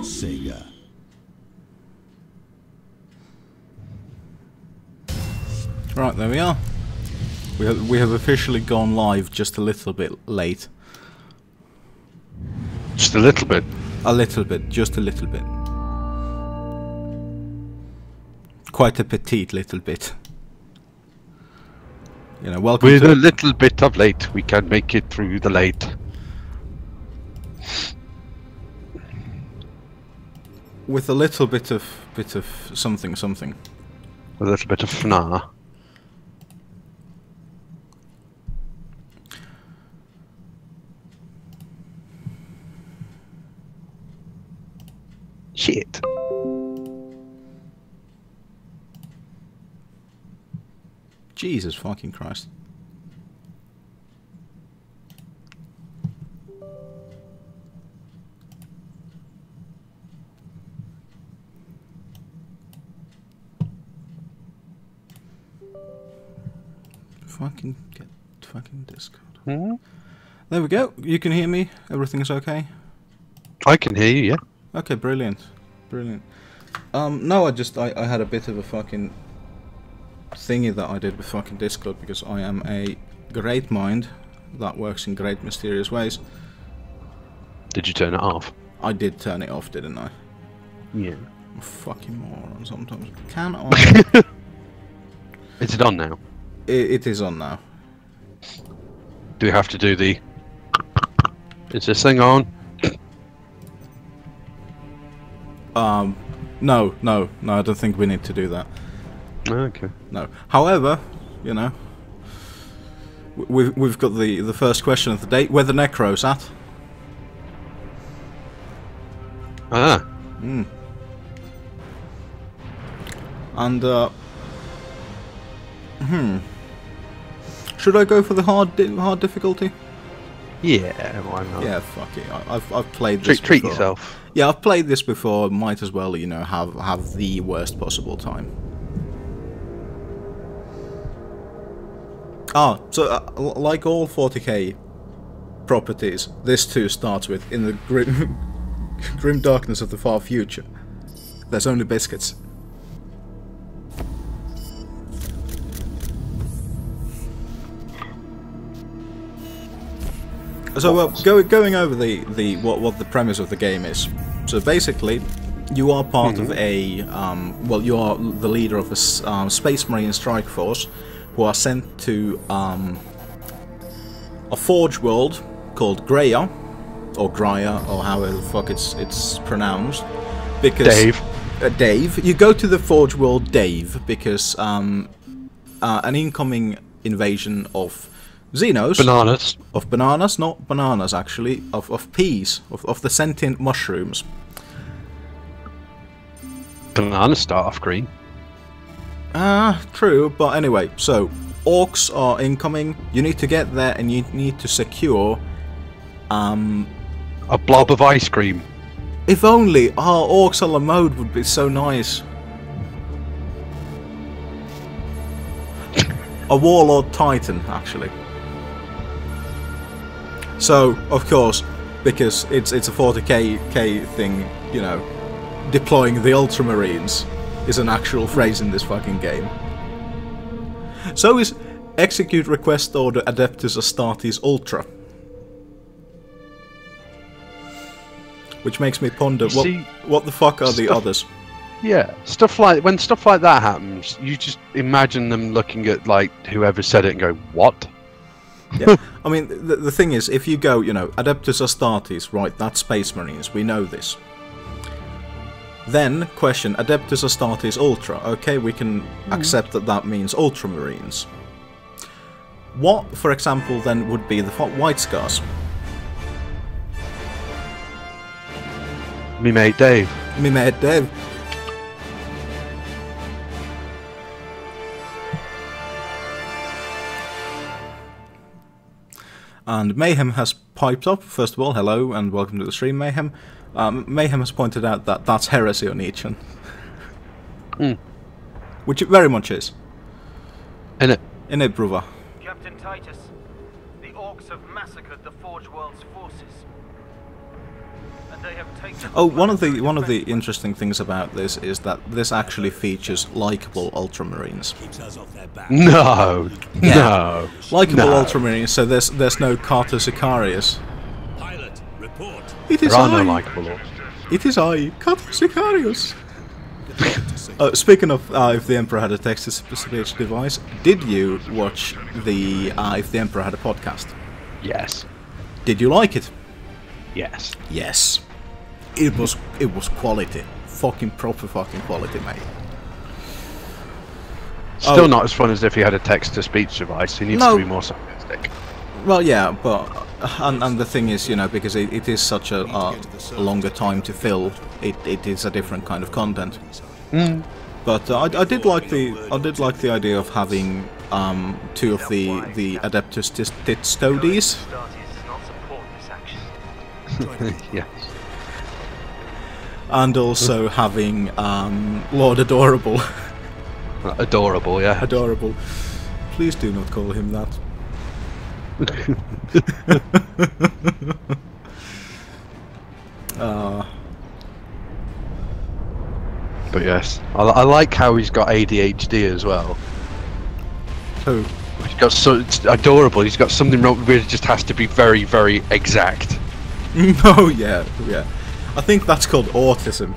Sega. Right, there we are. We have officially gone live just a little bit late. Just a little bit. A little bit, just a little bit. Quite a petite little bit. You know, welcome With to... a little bit of late, we can make it through the late. With a little bit of something. A little bit of FNAR. Shit. Jesus fucking Christ. Fucking get fucking Discord. Hmm? There we go. You can hear me. Everything's okay. I can hear you, yeah. Okay, brilliant, brilliant. No, I had a bit of a fucking thingy that I did with fucking Discord because I am a great mind that works in great mysterious ways. Did you turn it off? I did turn it off, didn't I? Yeah. I'm a fucking moron sometimes. Can I? Is it on now? It is on now. Do we have to do the... Is this thing on? No, I don't think we need to do that. Okay. No. However, you know, we've got the first question of the day. Where the Necro's at? Ah. Hmm. And should I go for the hard difficulty? Yeah, why not? Yeah, fuck it. I've played this. Treat before. yourself. Yeah, I've played this before. Might as well, you know, have the worst possible time. Ah, so like all 40k properties, this too starts with in the grim darkness of the far future. There's only biscuits. So going over the what the premise of the game is. So basically, you are part of a well, you are the leader of a Spacemarine strike force who are sent to a forge world called Greya or Graya or however the fuck it's pronounced. Because Dave, you go to the forge world, Dave, because an incoming invasion of Xenos. Bananas. Of bananas, not bananas actually, of peas, of the sentient mushrooms. Bananas start off green. True, but anyway, so orcs are incoming, you need to get there and you need to secure a blob of ice cream. If only our orcs a la mode would be so nice. A warlord titan, actually. So, of course, because it's a 40k thing, you know, deploying the Ultramarines is an actual phrase in this fucking game. So is execute request order Adeptus Astartes Ultra. Which makes me ponder, what the fuck are the others? Yeah, when stuff like that happens, you just imagine them looking at like whoever said it and go, what? Yeah, I mean, the thing is, if you go, you know, Adeptus Astartes, right, that's Space Marines, we know this. Then, question, Adeptus Astartes Ultra, okay, we can accept that that means Ultramarines. What, for example, then would be the White Scars? Me mate Dave. Me mate Dave. And Mayhem has piped up. First of all, hello and welcome to the stream, Mayhem. Mayhem has pointed out that that's heresy on Eachin. Which it very much is. Innit? Innit, brother. Captain Titus, the orcs have massacred the Forge World's forces. Oh, one of the interesting things about this is that this actually features likable Ultramarines. No, Yeah. no, Likable no. Ultramarines. So there's no Carter Sicarius. Pilot, report. It is There are I. no likable. It is I, Carter Sicarius. Speaking of if the Emperor had a text-to-speech device, did you watch the if the Emperor had a podcast? Yes, Did you like it? yes. Yes. It was quality. Fucking proper fucking quality, mate. Still Oh. not as fun as if he had a text-to-speech device. He needs No. to be more sarcastic. Well, yeah, but and the thing is, you know, because it is such a longer time to fill, it is a different kind of content. But I did like the idea of having two of the Adeptus Toadies. Yes. And also having Lord Adorable. Adorable, yeah. Adorable. Please do not call him that. But yes, I like how he's got ADHD as well. Who? He's got it's adorable. He's got something wrong where it just has to be very, very exact. No, yeah. I think that's called autism.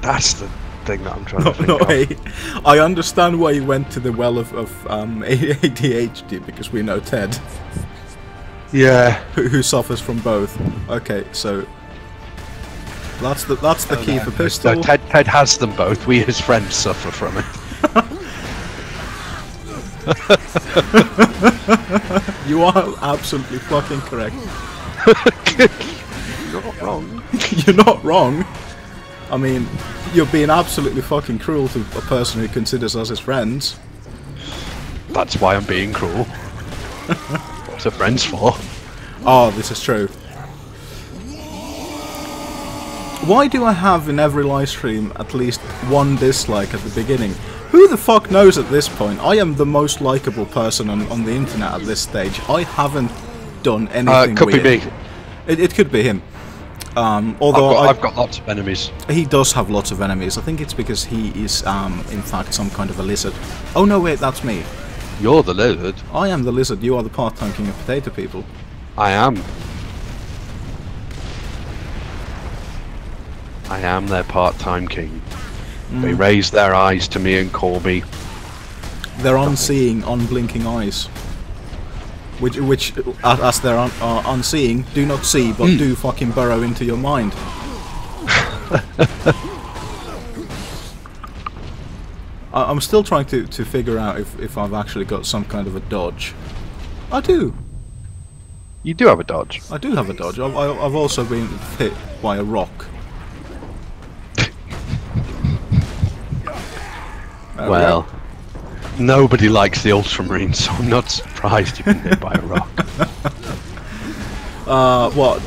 That's the thing that I'm trying to think No, of. I understand why you went to the well of ADHD, because we know Ted, Yeah. who suffers from both. Okay, so that's the key for pistol. So Ted has them both. We, his friends, suffer from it. You are absolutely fucking correct. You're not wrong. You're not wrong. I mean, you're being absolutely fucking cruel to a person who considers us his friends. That's why I'm being cruel. What's a friends for? Oh, this is true. Why do I have in every live stream at least one dislike at the beginning? Who the fuck knows at this point? I am the most likable person on the internet at this stage. I haven't done anything Could weird. be me. It could be him. Although I've got lots of enemies. he does have lots of enemies. I think it's because he is, in fact, some kind of a lizard. Oh no, wait, that's me. You're the lizard. I am the lizard. You are the part-time king of potato people. I am. I am their part-time king. They raise their eyes to me and call me. They're unseeing, unblinking eyes. Which, as they're unseeing, do not see, but do fucking burrow into your mind. I'm still trying to figure out if I've actually got some kind of a dodge. I do. You do have a dodge. I do have a dodge. I've also been hit by a rock. There we Well, nobody likes the Ultramarines, so I'm not surprised you've been hit by a rock. what?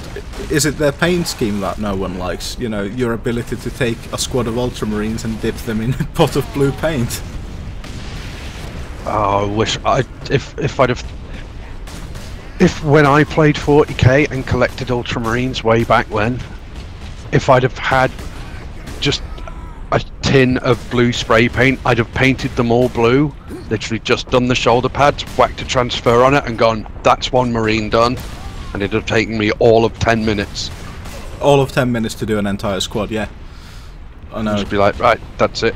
Is it their paint scheme that no one likes? You know, your ability to take a squad of Ultramarines and dip them in a pot of blue paint? Oh, I wish if when I played 40k and collected Ultramarines way back when, if I'd have had just a tin of blue spray paint, I'd have painted them all blue, literally just done the shoulder pads, whacked a transfer on it and gone, that's one Marine done, and it'd have taken me all of 10 minutes. All of 10 minutes to do an entire squad, yeah. I know. Just be like, right, that's it.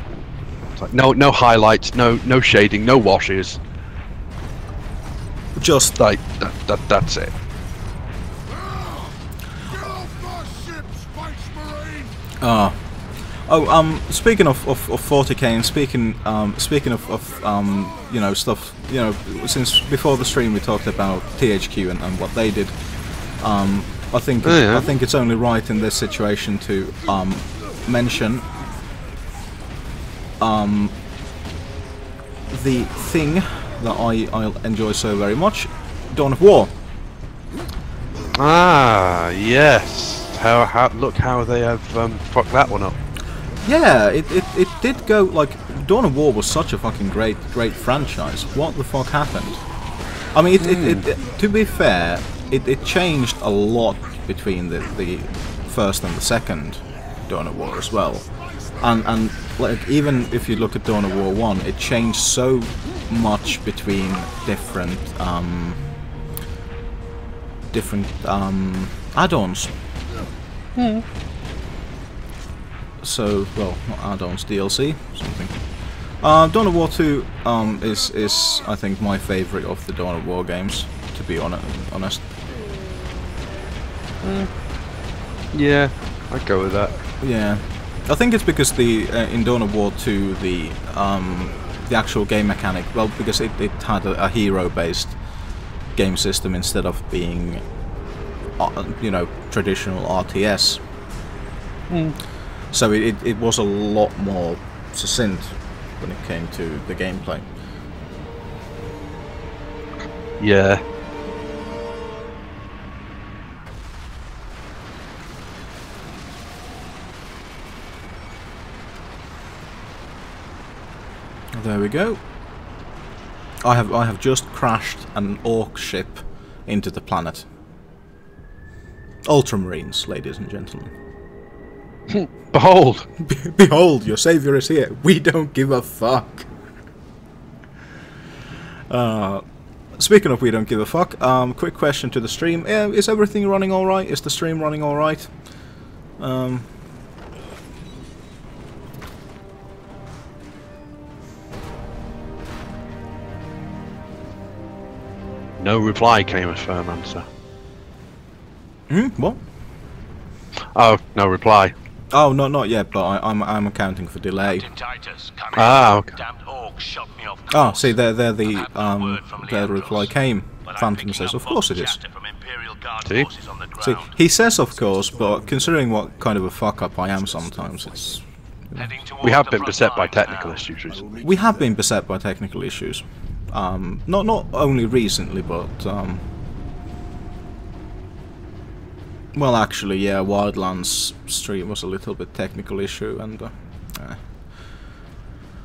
It's like, no highlights, no shading, no washes. Just Like that's it. speaking of 40k and speaking of you know, stuff, you know, since before the stream we talked about THQ and what they did, I think I think it's only right in this situation to mention the thing that I enjoy so very much, Dawn of War. Ah, yes. How look how they have fucked that one up. Yeah, it did go, like, Dawn of War was such a fucking great franchise. What the fuck happened? I mean, to be fair, it changed a lot between the first and the second Dawn of War as well. And like, even if you look at Dawn of War 1, it changed so much between different add-ons. So, well, not add-ons, DLC, something. Dawn of War 2 is I think my favourite of the Dawn of War games, to be honest. Yeah, I'd go with that. Yeah, I think it's because in Dawn of War 2 the actual game mechanic, well, because it had a hero-based game system instead of being, you know, traditional RTS. So it was a lot more succinct when it came to the gameplay. Yeah. There we go. I have just crashed an orc ship into the planet. Ultramarines, ladies and gentlemen. Behold! Behold, your savior is here. We don't give a fuck. Speaking of we don't give a fuck, quick question to the stream. Is everything running alright? Is the stream running alright? No reply came as firm answer. What? Oh, no reply. Oh, no, not yet, but I'm accounting for delay. Okay. Ah, see, their reply came. Phantom says, of course it is. See, he says of course, but considering what kind of a fuck up I am sometimes, it's... We have been beset by technical issues recently. We have been beset by technical issues. Not only recently, but well, actually, yeah, Wildlands stream was a little bit technical issue, and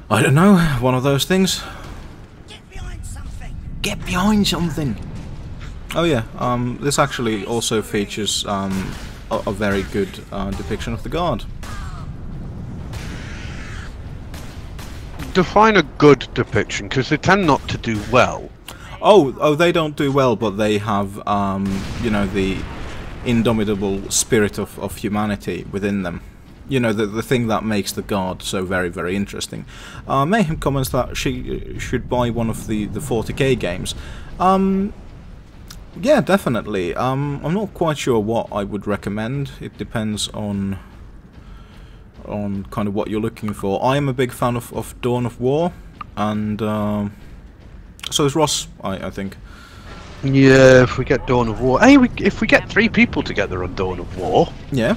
I don't know, one of those things. Get behind something. Get behind something. Oh yeah, this actually also features a very good depiction of the Guard. Define a good depiction, because they tend not to do well. Oh, they don't do well, but they have, you know, the indomitable spirit of humanity within them. You know, the thing that makes the Guard so very, very interesting. Mayhem comments that she should buy one of the 40k games. Yeah, definitely. I'm not quite sure what I would recommend. It depends on kind of what you're looking for. I am a big fan of Dawn of War, and so is Ross, I think. Yeah, if we get Dawn of War... Hey, if we get 3 people together on Dawn of War... Yeah.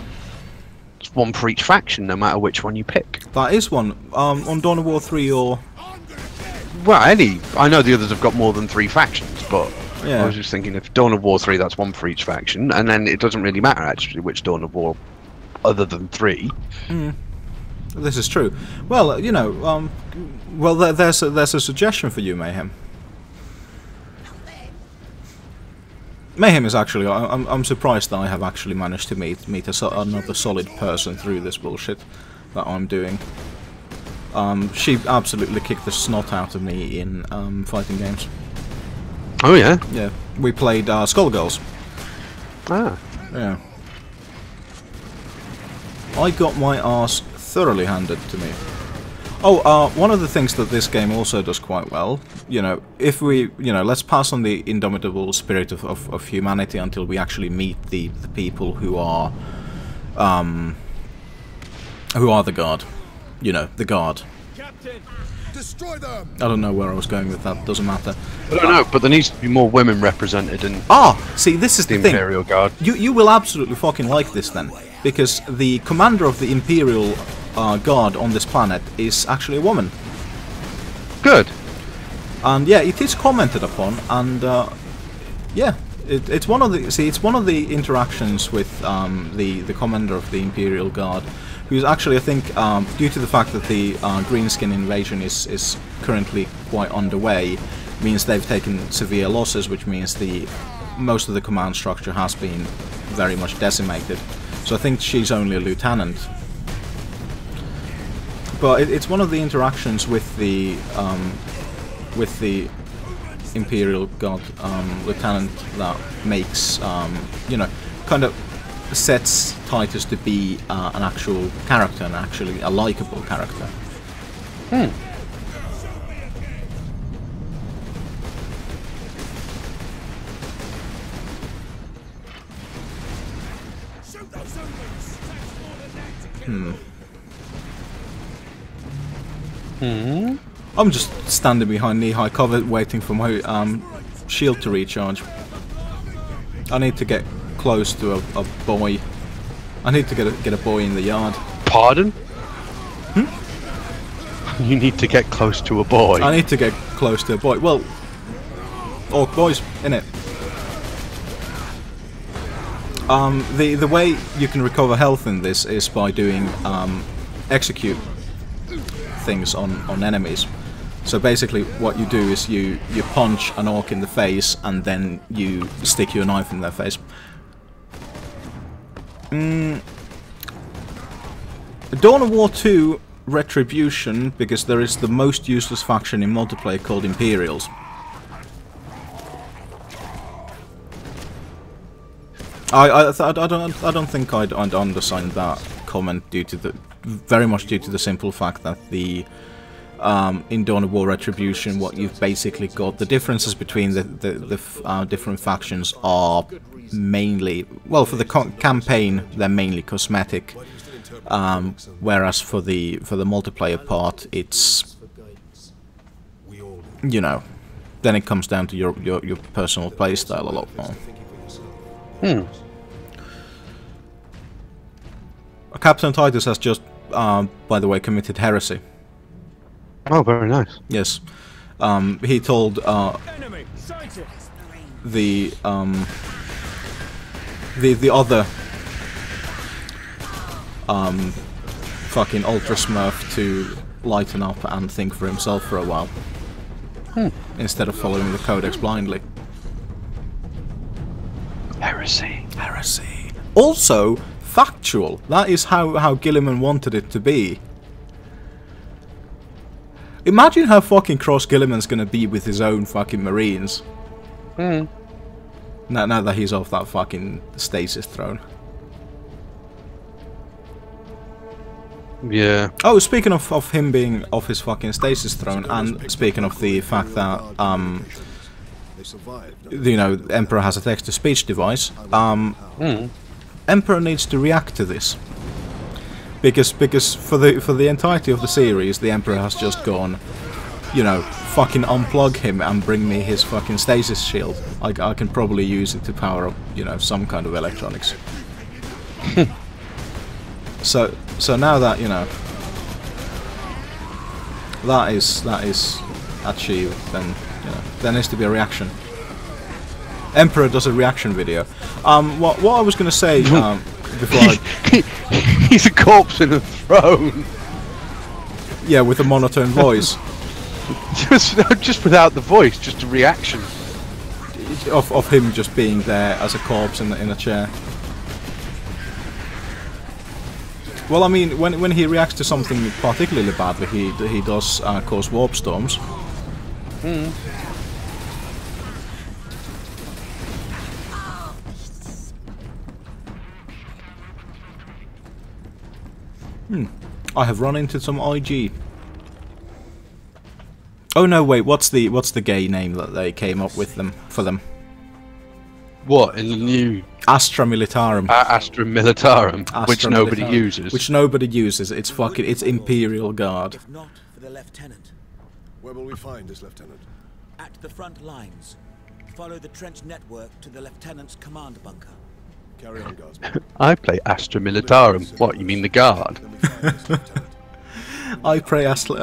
It's one for each faction, no matter which one you pick. That is one. On Dawn of War 3 or... Well, any... I know the others have got more than 3 factions, but... Yeah. I was just thinking, if Dawn of War 3, that's one for each faction, and then it doesn't really matter, actually, which Dawn of War... other than 3. This is true. Well, you know, well, there's a suggestion for you, Mayhem. Mayhem is actually... I'm surprised that I have actually managed to meet another solid person through this bullshit that I'm doing. She absolutely kicked the snot out of me in fighting games. Oh yeah? Yeah. We played Skullgirls. Ah. Yeah. I got my ass thoroughly handed to me. Oh, one of the things that this game also does quite well, you know, if we, you know, let's pass on the indomitable spirit of humanity until we actually meet the people who are the Guard. You know, the Guard. Captain, destroy them. I don't know where I was going with that, doesn't matter. I don't know, but there needs to be more women represented in See, this is the the thing. Imperial Guard. You will absolutely fucking like this then, because the commander of the Imperial Guard on this planet is actually a woman. Good. And yeah, it is commented upon, and yeah, it's one of the interactions with the commander of the Imperial Guard, who's actually, I think, due to the fact that the greenskin invasion is currently quite underway, means they've taken severe losses, which means most of the command structure has been very much decimated. So I think she's only a lieutenant. But it's one of the interactions with the Imperial God lieutenant that makes you know, kind of sets Titus to be an actual character, and actually a likable character. I'm just standing behind knee-high cover, waiting for my shield to recharge. I need to get close to a boy. I need to get a boy in the yard. Pardon? You need to get close to a boy. I need to get close to a boy. Well, orc boys, innit? The way you can recover health in this is by doing execute things on enemies. So basically what you do is you punch an orc in the face and then you stick your knife in their face. Dawn of War 2 Retribution, because there is the most useless faction in multiplayer called Imperials. I don't think I'd undersign that comment due to very much due to the simple fact that the in Dawn of War Retribution, what you've basically got, the differences between the different factions are mainly, well, for the campaign they're mainly cosmetic, whereas for the multiplayer part it's, you know, then it comes down to your personal playstyle a lot more. Captain Titus has just, by the way, committed heresy. Oh, very nice. Yes, he told the other fucking Ultra Smurf to lighten up and think for himself for a while, instead of following the Codex blindly. Heresy. Heresy. Also, factual. That is how Gilliman wanted it to be. Imagine how fucking cross Gilliman's gonna be with his own fucking Marines. Now that he's off that fucking stasis throne. Yeah. Oh, speaking of him being off his fucking stasis throne, and speaking of the fact that you know, the Emperor has a text-to-speech device, Emperor needs to react to this. Because for the entirety of the series, the Emperor has just gone, you know, fucking unplug him and bring me his fucking stasis shield. I can probably use it to power up, you know, some kind of electronics. So now that, you know, that is achieved, then, you know, there needs to be a reaction. Emperor does a reaction video. What I was gonna say before he's a corpse in a throne. Yeah, with a monotone voice. just without the voice, just a reaction of him just being there as a corpse in a chair. Well, I mean, when he reacts to something particularly badly, he does cause warp storms. I have run into some IG. Oh no, wait, what's the gay name that they came up with for them? What, in the new Astra Militarum? Astra Militarum, which Astra nobody Militarum. uses. Which nobody uses. It's fucking, it's Imperial Guard. If not for the lieutenant. Where will we find this lieutenant? At the front lines. Follow the trench network to the lieutenant's command bunker. Carry on, guardsman. I play Astra Militarum. What, you mean the guard? Then we find this lieutenant. I play Astra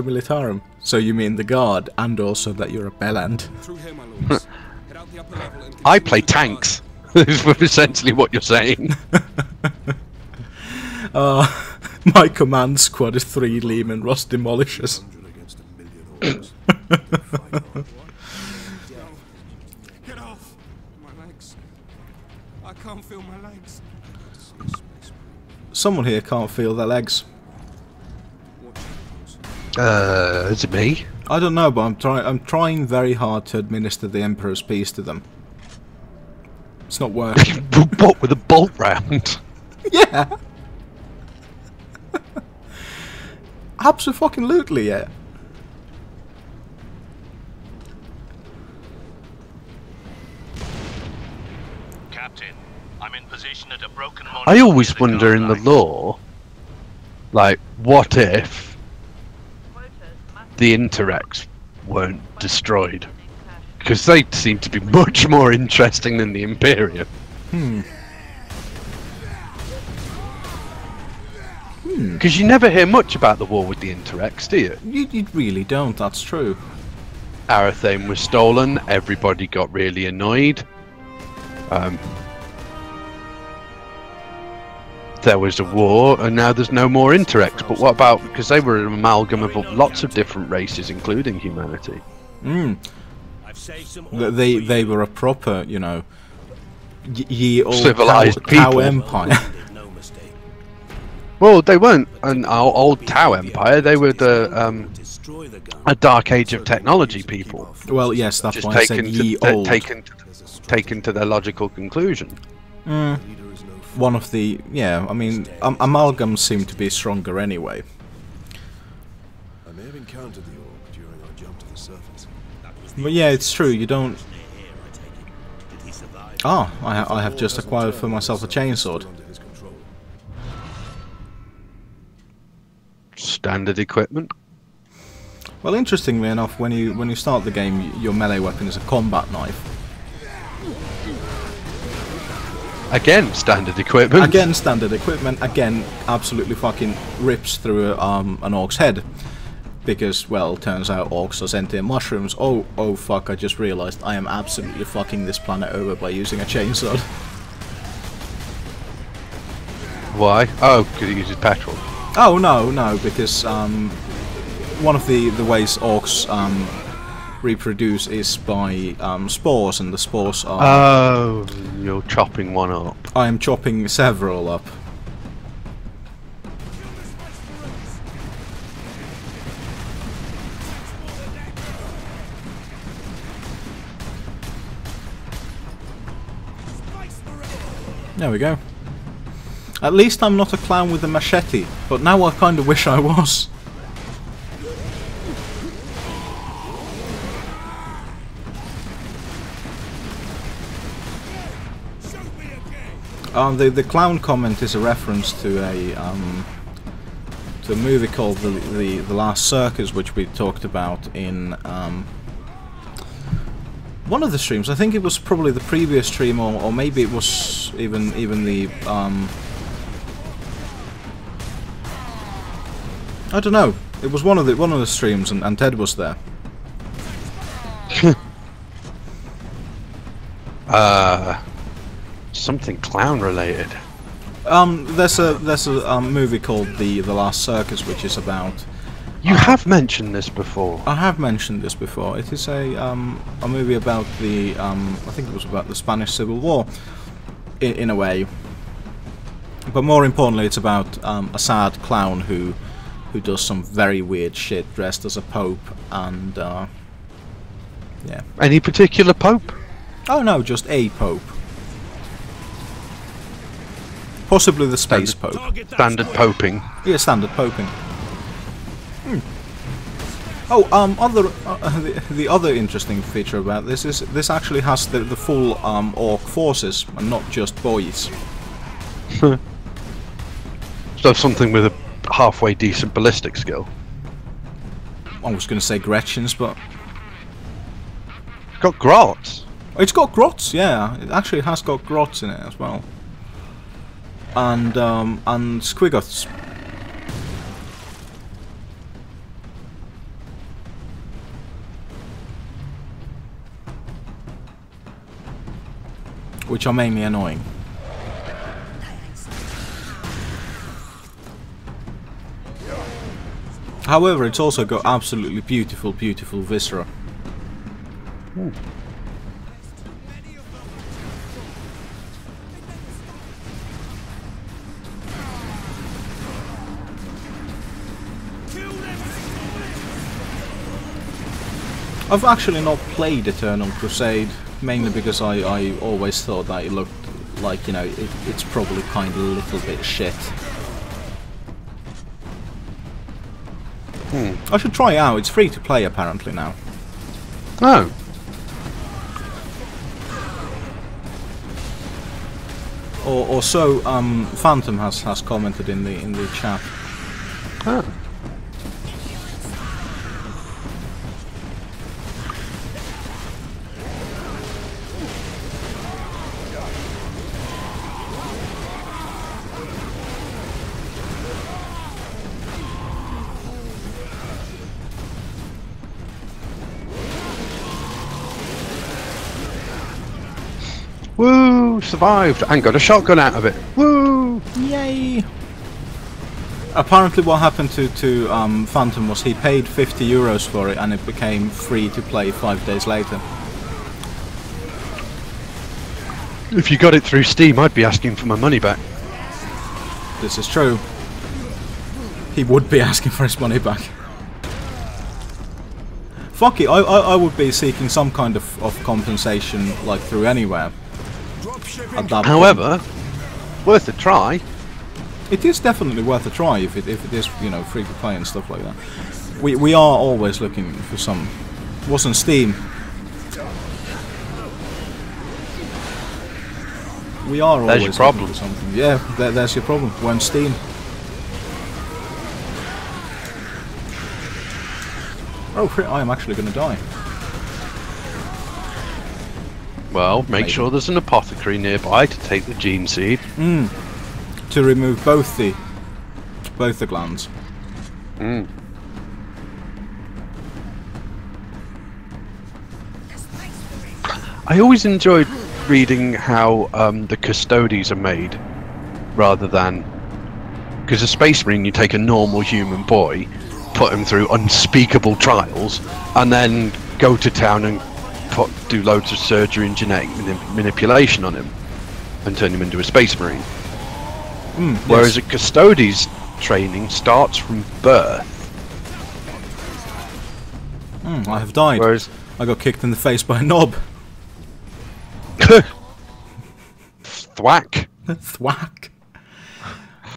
Militarum. So you mean the guard, and also that you're a bellend. Through here, my lords. Head out the upper level and I play tanks. Is essentially what you're saying. My command squad is 3 Lehman Rust Demolishers. 100 against 1,000,000 orcs. Get off! My legs. I can't feel my legs. Someone here can't feel their legs. Is it me? I don't know, but I'm trying very hard to administer the Emperor's Peace to them. It's not working. What, with a bolt round? Yeah. Absolutely, yeah. Captain, I'm in position at a broken I always wonder in the lore, like, what if the Interrex weren't destroyed? Because they seem to be much more interesting than the Imperium. Because you never hear much about the war with the Interrex, do you? You really don't, that's true. Arathane was stolen, everybody got really annoyed. There was a war, and now there's no more Interrex. But what about, because they were an amalgam of lots of different races, including humanity. They were a proper, you know, ye old civilized cow people. empire. Well, they weren't an old Tau Empire, they were the a dark age of technology people. Well, yes, that's Just why I said ye old. taken to their logical conclusion. One of the, yeah, I mean, amalgams seem to be stronger anyway. I may have encountered the orc during our jump to the surface. But yeah, it's true, you don't... Ah, I have just acquired for myself a chainsword. Under his control. Standard equipment. Well, interestingly enough, when you start the game, your melee weapon is a combat knife. Again, standard equipment. Again, standard equipment. Again, absolutely fucking rips through an orc's head. Because, well, turns out orcs are sentient mushrooms. Oh fuck, I just realised I am absolutely fucking this planet over by using a chainsaw. Why? Oh, because it uses petrol. Oh, no, because one of the ways orcs reproduce is by spores, and the spores are... Oh, you're chopping one up. I am chopping several up. There we go. At least I'm not a clown with a machete, but now I kind of wish I was. The clown comment is a reference to a movie called the Last Circus, which we talked about in one of the streams. I think it was probably the previous stream, or maybe it was even the I don't know. It was one of the streams, and Ted was there. Something clown related. There's a movie called the Last Circus, which is about. You have mentioned this before. I have mentioned this before. It is a movie about the I think it was about the Spanish Civil War, in a way. But more importantly, it's about a sad clown who does some very weird shit dressed as a pope, and yeah. Any particular pope? Oh no, just a pope. Possibly the space pope. Standard poping. Yeah, standard poping. Oh, the other interesting feature about this is this actually has the full orc forces, and not just boys. So something with a halfway decent ballistic skill. I was going to say Gretchen's, but Got grots. it's got grots. Yeah, it actually has got grots in it as well. And squigoths. Which are mainly annoying. However, it's also got absolutely beautiful viscera. I've actually not played Eternal Crusade, mainly because I always thought that it looked like, you know, it's probably kind of a little bit shit. I should try it out. It's free to play apparently now. Oh. Or so Phantom has commented in the chat. Oh. Woo! Survived and got a shotgun out of it. Woo! Yay! Apparently what happened to Phantom was he paid 50 euros for it and it became free to play 5 days later. If you got it through Steam, I'd be asking for my money back. This is true. He would be asking for his money back. Fuck it, I would be seeking some kind of compensation, like, through anywhere. At that However, worth a try. It is definitely worth a try if it is, you know, free to play and stuff like that. We are always looking for some. Wasn't Steam. We are always There's your problem. looking for something. Yeah, there's your problem. We're on Steam. Oh, I am actually going to die. Well, make Maybe. sure there's an apothecary nearby to take the gene seed. To remove both the glands. I always enjoyed reading how the custodies are made, rather than, because a Space Marine, you take a normal human boy, put him through unspeakable trials, and then go to town and do loads of surgery and genetic manipulation on him, and turn him into a Space Marine. Whereas a custodes training starts from birth. I have died. Whereas I got kicked in the face by a knob. thwack. Thwack.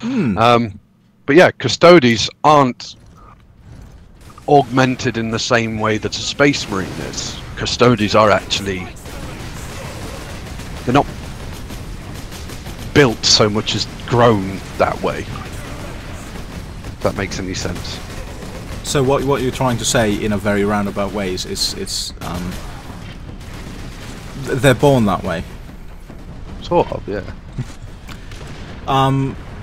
But yeah, custodes aren't augmented in the same way that a Space Marine is. Custodes are actually, they're not built so much as grown that way. If that makes any sense. So what you're trying to say in a very roundabout way is they're born that way. Sort of, yeah.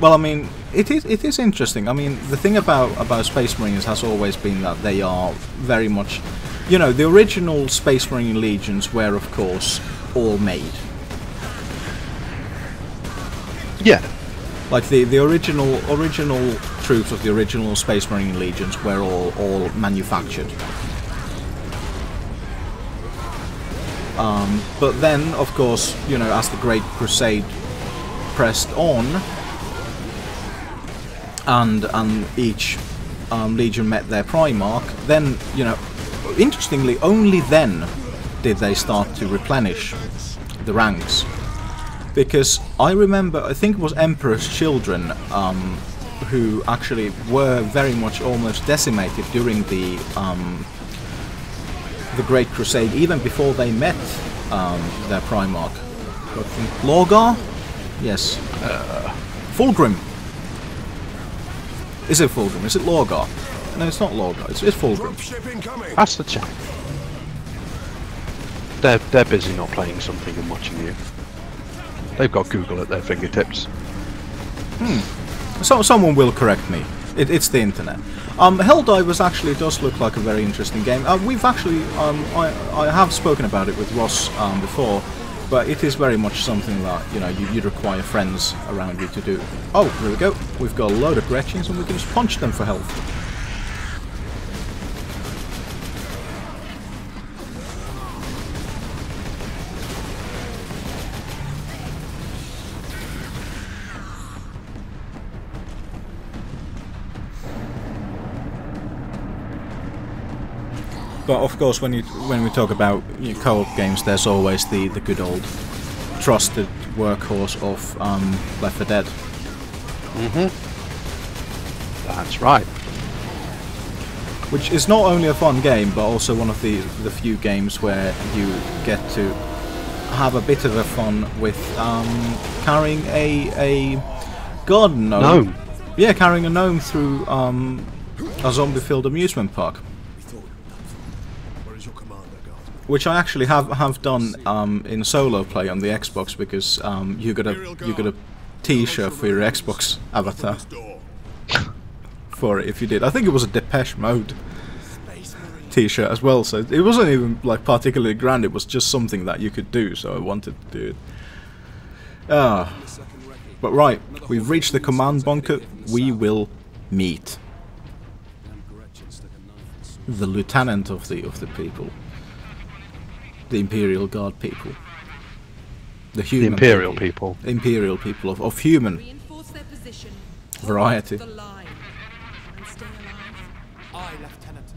Well, I mean, it is interesting. I mean, the thing about Space Marines has always been that they are very much, you know, the original Space Marine legions were, of course, all made. Yeah. Like the original troops of the original Space Marine legions were all manufactured. But then, of course, you know, as the Great Crusade pressed on, and each legion met their Primarch, then, you know, interestingly, only then did they start to replenish the ranks. Because I remember, I think it was Emperor's Children, who actually were very much almost decimated during the Great Crusade, even before they met their Primarch. I think Lorgar? Yes. Fulgrim. Is it Fulgrim? Is it Lorgar? No, it's not Lorgar. It's Fulgrim. That's the chat. They're busy not playing something and watching you. They've got Google at their fingertips. So someone will correct me. It's the internet. Helldivers actually does look like a very interesting game. We've actually, I have spoken about it with Ross before, but it is very much something that, you know, you'd require friends around you to do. Oh, here we go. We've got a load of Gretchens and we can just punch them for health. But of course, when we talk about co-op games, there's always the good old trusted workhorse of Left 4 Dead. That's right. Which is not only a fun game, but also one of the few games where you get to have a bit of a fun with carrying a garden gnome. Yeah, carrying a gnome through a zombie-filled amusement park. Where is your commander, guard? Which I actually have done in solo play on the Xbox, because you got a T-shirt for your Xbox avatar for it if you did. I think it was a Depeche Mode T-shirt as well, so it wasn't even like particularly grand. It was just something that you could do, so I wanted to do it. But right, we've reached the command bunker. We will meet the lieutenant of the people, the Imperial Guard people, the human Imperial people. Imperial people of human variety. Aye, Lieutenant.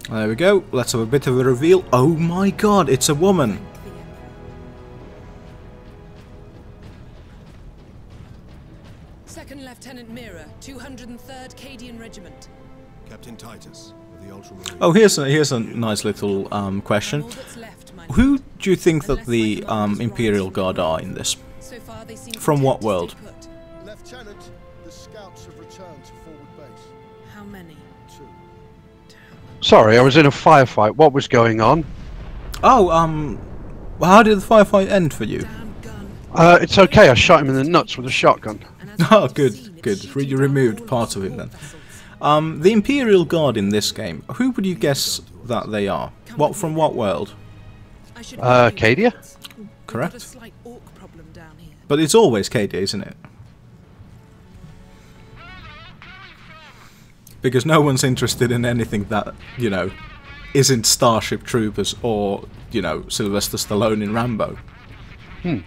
There we go. Let's have a bit of a reveal. Oh my god, it's a woman. Second Lieutenant Mira, 203rd Cadian Regiment. Captain Titus of the Ultramarine. Oh, here's a nice little question. Who do you think that the Imperial Guard are in this? From what world? Lieutenant, the scouts have returned to forward base. How many? 2. Sorry, I was in a firefight. What was going on? Oh, how did the firefight end for you? It's okay. I shot him in the nuts with a shotgun. Oh, good. You removed part of him then. The Imperial Guard in this game, who would you guess that they are? From what world? Cadia? Correct. But it's always Cadia, isn't it? Because no one's interested in anything that, isn't Starship Troopers or, Sylvester Stallone in Rambo. Ooh.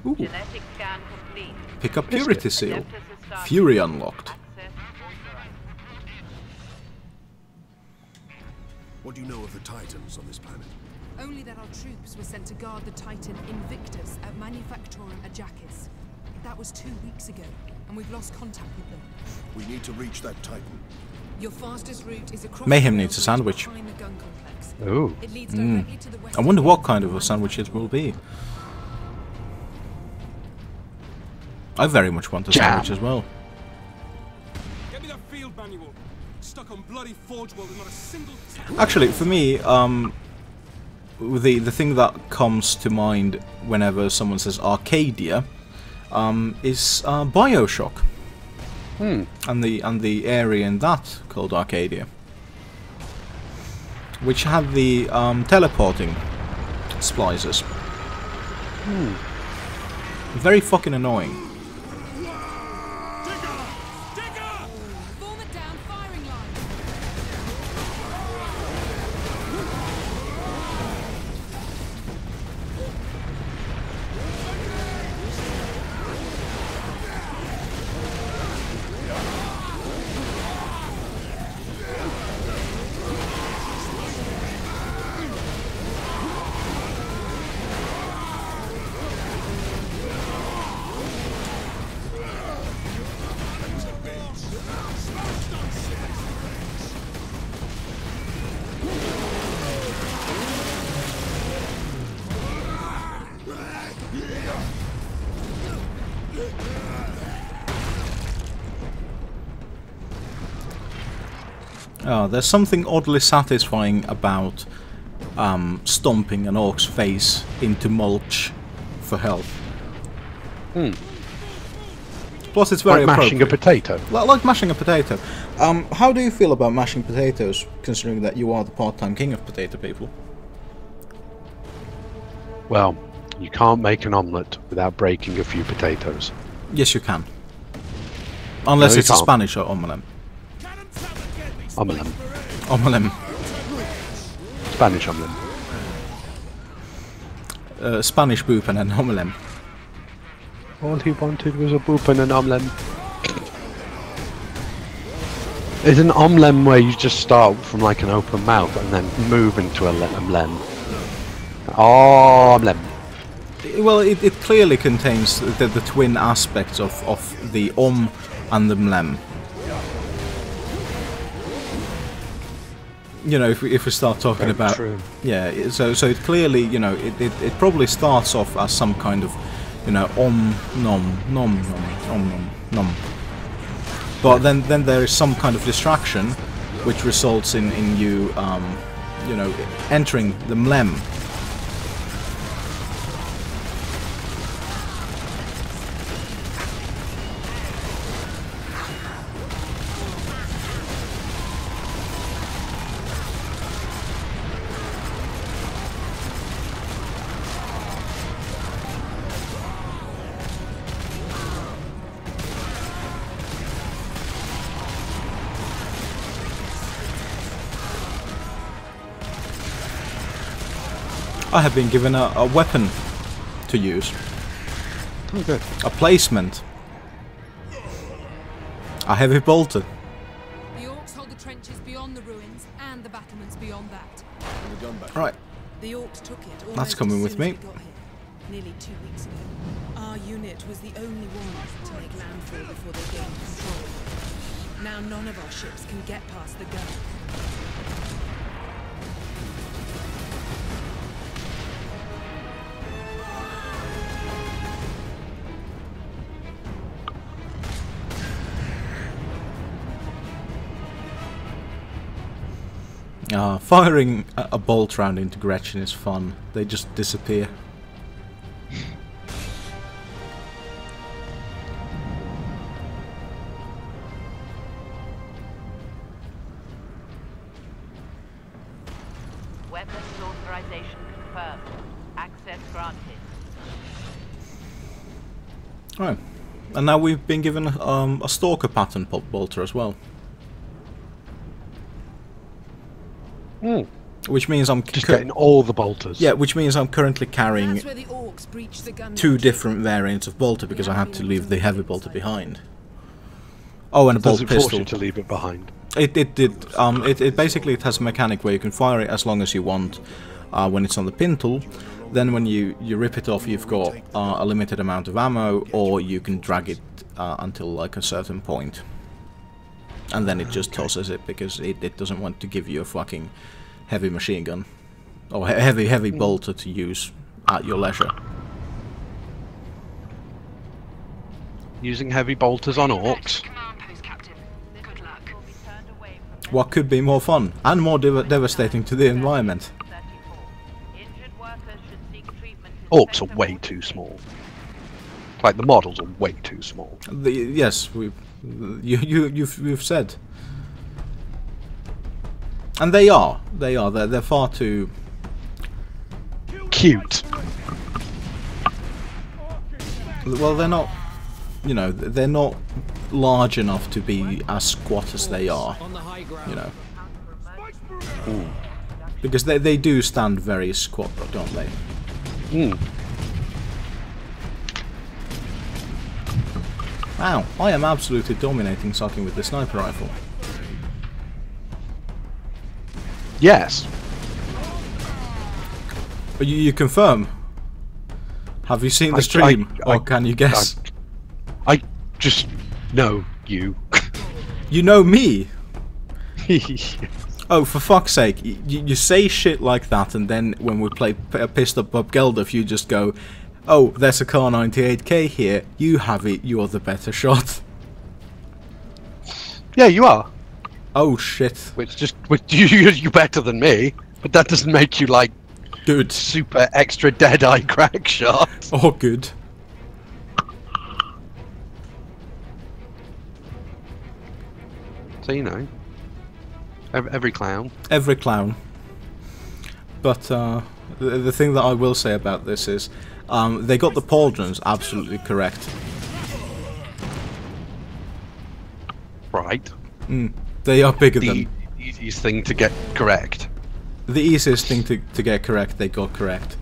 Genetic scan complete. Pick up Purity Seal. Fury unlocked. What do you know of the Titans on this planet? Only that our troops were sent to guard the Titan Invictus at Manufactorum Ajakis. That was 2 weeks ago, and we've lost contact with them. We need to reach that Titan. Your fastest route is across Mayhem the needs a sandwich. behind the gun complex. Ooh. It leads directly to the west. I wonder what kind of a sandwich it will be. I very much want a sandwich as well. Get me that field manual. Stuck on bloody Forge World with not a single... Actually, for me, the thing that comes to mind whenever someone says Arcadia is BioShock. And the area in that called Arcadia, which had the teleporting splicers. Very fucking annoying. Form it down, firing line. Oh, there's something oddly satisfying about stomping an orc's face into mulch for health. Plus, it's very Like mashing a appropriate. potato. Like mashing a potato. How do you feel about mashing potatoes, considering that you are the part-time king of potato people? Well, you can't make an omelette without breaking a few potatoes. Yes, you can. Unless No, you it's a can't. Spanish omelette. Omelette. Omelette. Spanish omelette. Spanish boop and an omelette. All he wanted was a boop and an omelette. Is an omelette where you just start from like an open mouth and then move into a lem? Omelette. Well, it clearly contains the twin aspects of the and the mlem. You know, if we start talking Very about... true. Yeah, so it clearly, you know, it probably starts off as some kind of, you know, nom, nom, nom, nom. But then there is some kind of distraction, which results in you, you know, entering the mlem. I have been given a weapon to use. Oh, good. A placement. A heavy bolter. The orcs hold the trenches beyond the ruins and the battlements beyond that. Right. The orcs took it almost That's coming as with soon as me. we got here, nearly 2 weeks ago. Our unit was the only one to make landfall before they gained control. Now none of our ships can get past the gun. Firing a bolt round into Gretchen is fun. They just disappear. Weapons authorization confirmed. Access granted. Right. And now we've been given a stalker pattern pop bolter as well. Which means I'm just getting all the bolters. Yeah, which means I'm currently carrying That's where the orcs breached the gun 2 different variants of bolter because I had to leave the heavy bolter behind. Oh, and a bolt Does it pistol. force you to leave it behind? It did. It basically it has a mechanic where you can fire it as long as you want when it's on the pin tool. Then when you rip it off, you've got a limited amount of ammo, or you can drag it until like a certain point. And then it just tosses it because it doesn't want to give you a fucking heavy machine gun or heavy bolter to use at your leisure. Using heavy bolters on orcs. What could be more fun and more devastating to the environment? Orcs are way too small. Like the models are way too small. Yes, you've said, and they are. They're far too cute. Well, they're not. You know, they're not large enough to be as squat as they are. You know, because they do stand very squat, don't they? Wow, I am absolutely dominating sucking with the sniper rifle. Yes. You confirm? Have you seen the stream, or can you guess? I just know you. You know me? Oh, for fuck's sake, you say shit like that, and then when we play Pissed Up Bob Geldof, you just go, oh, there's a Car 98K here, you have it, you're the better shot. Yeah, you are. Oh shit. Which you're better than me, but that doesn't make you like good, super extra dead eye crack shot. Oh, good. So you know, every clown. Every clown. But the thing that I will say about this is, they got the pauldrons absolutely correct. Right. They are bigger than... The easiest thing to get correct. The easiest thing to get correct, they got correct.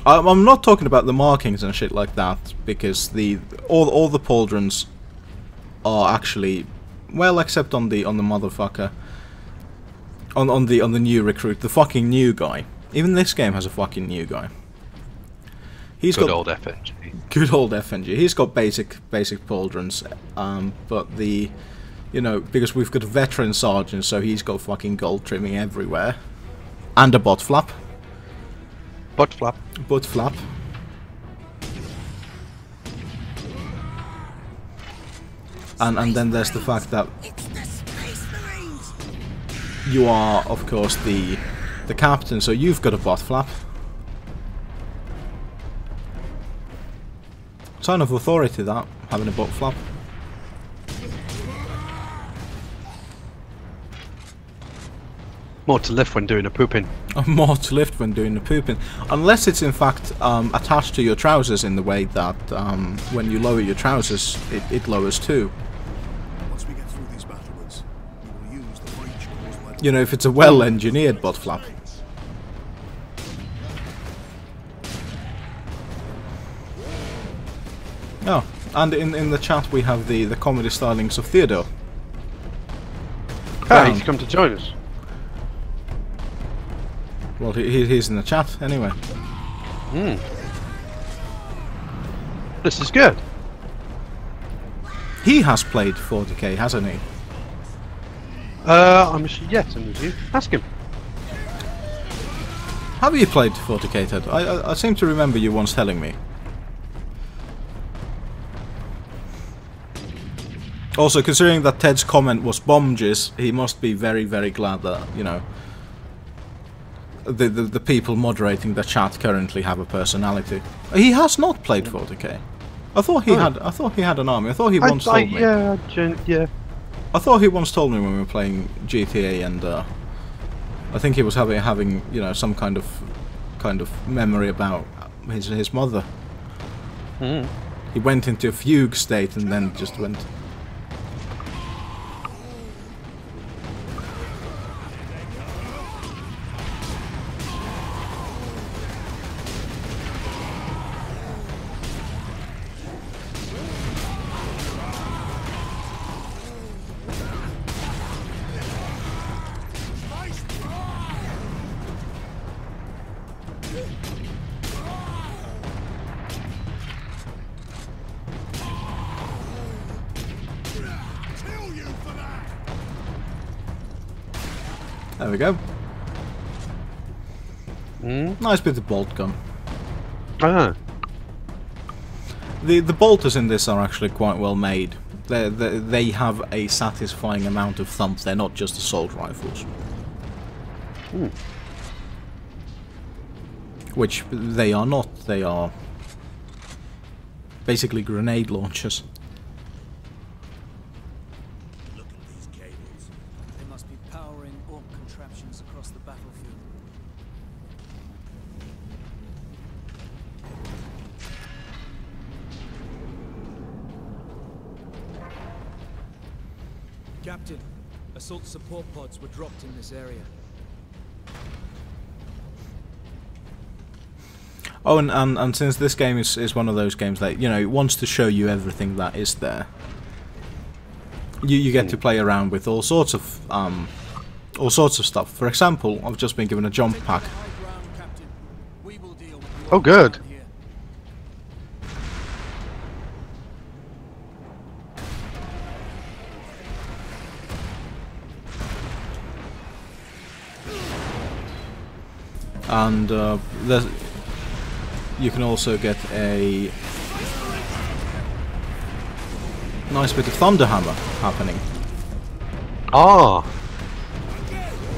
I'm not talking about the markings and shit like that, because all the pauldrons are actually, well, except on the motherfucker, on the new recruit, the fucking new guy. Even this game has a fucking new guy. He's Good got old FNG. Good old FNG. He's got basic pauldrons, but you know, because we've got a veteran sergeant, so he's got fucking gold trimming everywhere, and a butt flap. Butt flap. Butt flap. And then there's the fact that It's the Spacemarines! you are, of course, the captain, so you've got a butt flap. Sign of authority, that, having a butt flap. More to lift when doing a pooping. More to lift when doing the pooping. Unless it's in fact attached to your trousers in the way that when you lower your trousers, it lowers too. Once we get through these battlements, we will use the breach caused by the... You know, if it's a well-engineered butt flap. Oh, and in the chat we have the comedy stylings of Theodore. Hey, he's come to join us. Well, he's in the chat anyway. This is good. He has played 40k, hasn't he? I'm sure, yes, I'm with you. Ask him. Have you played 40k, Ted? I seem to remember you once telling me. Also, considering that Ted's comment was bomb jizz, he must be very, very glad that, you know, the people moderating the chat currently have a personality. He has not played 40k. I thought he had. I thought he had an army. I thought he once told me. Yeah, yeah. I thought he once told me when we were playing GTA, and I think he was having you know, some kind of memory about his mother. He went into a fugue state and then just went. There we go. Nice bit of bolt gun. Ah. The bolters in this are actually quite well made. They have a satisfying amount of thump. They're not just assault rifles. Which they are not. They are basically grenade launchers. Look at these cables. They must be powering orc contraptions across the battlefield. Captain, assault support pods were dropped in this area. Oh, and since this game is one of those games that, you know, it wants to show you everything that is there, you get to play around with all sorts of stuff. For example, I've just been given a jump pack. Oh, good. And you can also get a nice bit of thunderhammer happening. Ah,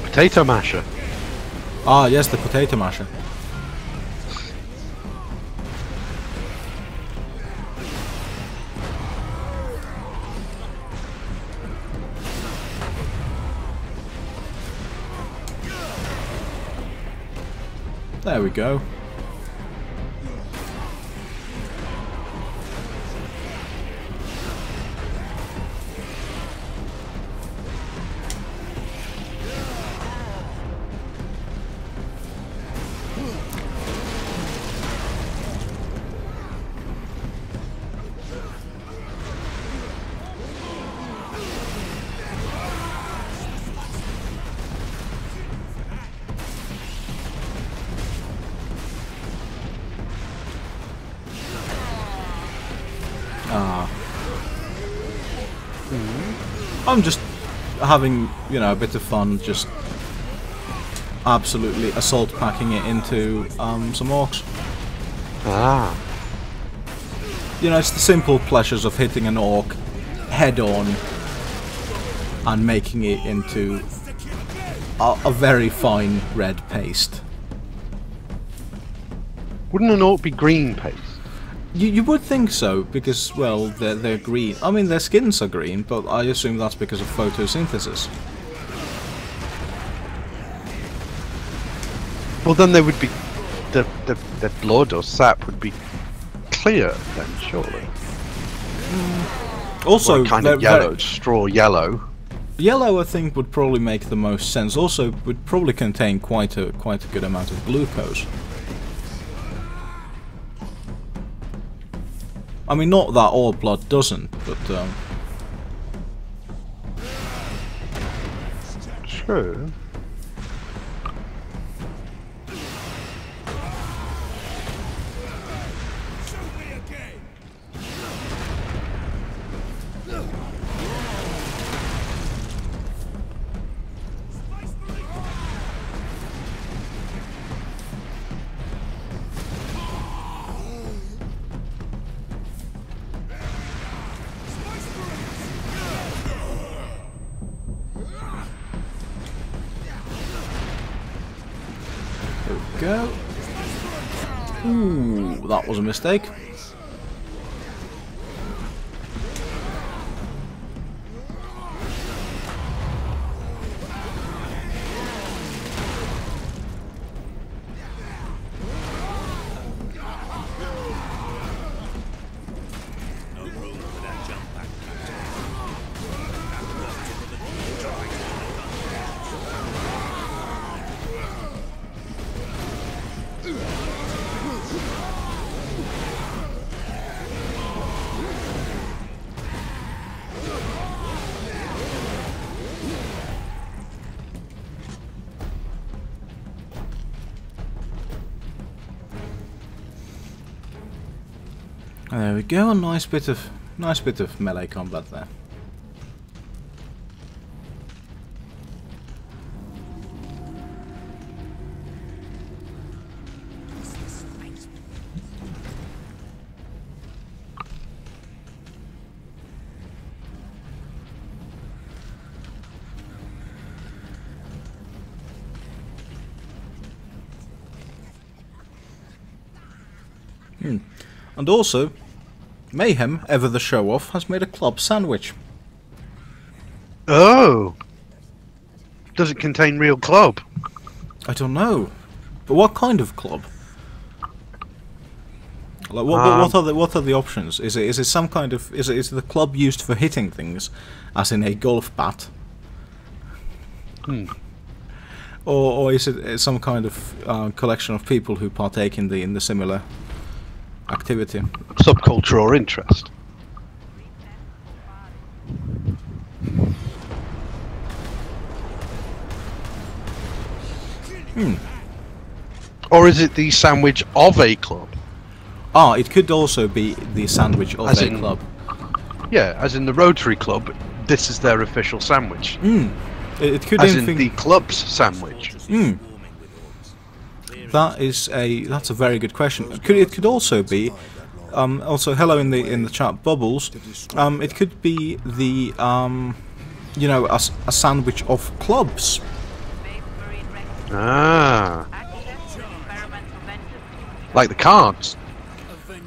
potato masher. Ah, yes, the potato masher. There we go. I'm just having, you know, a bit of fun, just absolutely assault packing it into some orcs. Ah. You know, it's the simple pleasures of hitting an orc head on and making it into a very fine red paste. Wouldn't an orc be green paste? You would think so, because, well, they're green. I mean, their skins are green, but I assume that's because of photosynthesis. Well, then they would be... the blood or sap would be clear then, surely. Also, or kind of yellow, straw yellow. Yellow, I think, would probably make the most sense. Also, would probably contain quite a good amount of glucose. I mean, not that all blood doesn't, but True. go. Ooh, that was a mistake. There we go, a nice bit of melee combat there. And also, Mayhem, ever the show-off, has made a club sandwich. Oh! Does it contain real club? I don't know. But what kind of club? Like, what are the options? Is it some kind of... Is it the club used for hitting things, as in a golf bat? Or is it some kind of collection of people who partake in the similar activity? Subculture or interest? Or is it the sandwich of a club? Ah, it could also be the sandwich of a club. Yeah, as in the Rotary Club, this is their official sandwich. It could as in the club's sandwich. That's a very good question. It could also be, also hello in the chat, Bubbles. It could be the you know, a sandwich of clubs. Ah, like the cards.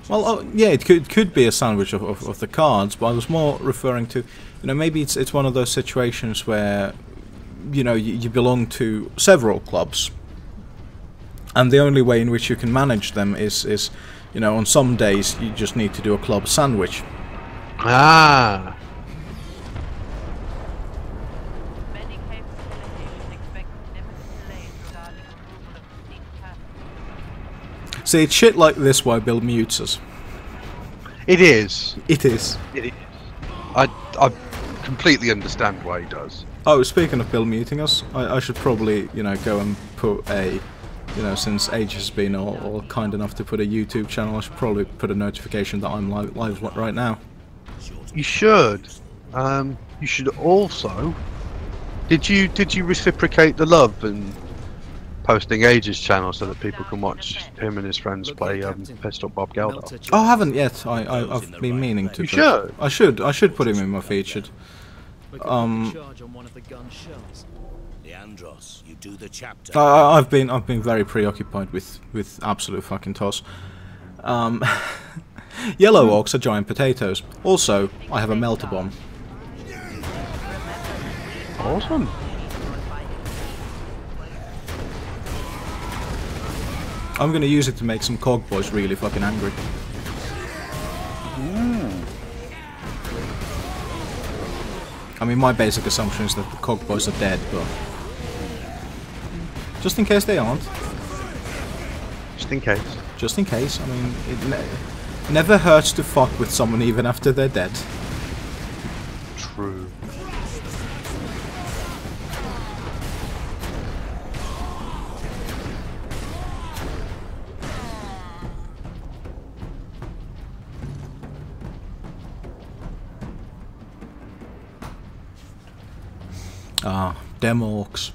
Well, yeah, it could be a sandwich of the cards, but I was more referring to, you know, maybe it's one of those situations where, you know, you belong to several clubs, and the only way in which you can manage them is, you know, on some days you just need to do a club sandwich. Ah. See, it's shit like this why Bill mutes us. It is. It is. It is. I completely understand why he does. Oh, speaking of Bill muting us, I should probably, you know, go and put a, you know, since Age has been all kind enough to put a YouTube channel, I should probably put a notification that I'm live right now. You should. You should also. Did you reciprocate the love and posting Age's channel so that people can watch him and his friends play Pissed Up Bob Geldof? Oh, I haven't yet. I've been meaning to. You should. I should put him in my featured. Leandros, you do the chapter. I've been very preoccupied with absolute fucking toss. Yellow orcs are giant potatoes. Also, I have a melter bomb. Awesome. I'm gonna use it to make some cog boys really fucking angry. I mean, my basic assumption is that the cog boys are dead, but just in case they aren't. Just in case. Just in case. I mean, it never hurts to fuck with someone even after they're dead. True. Ah, them orcs.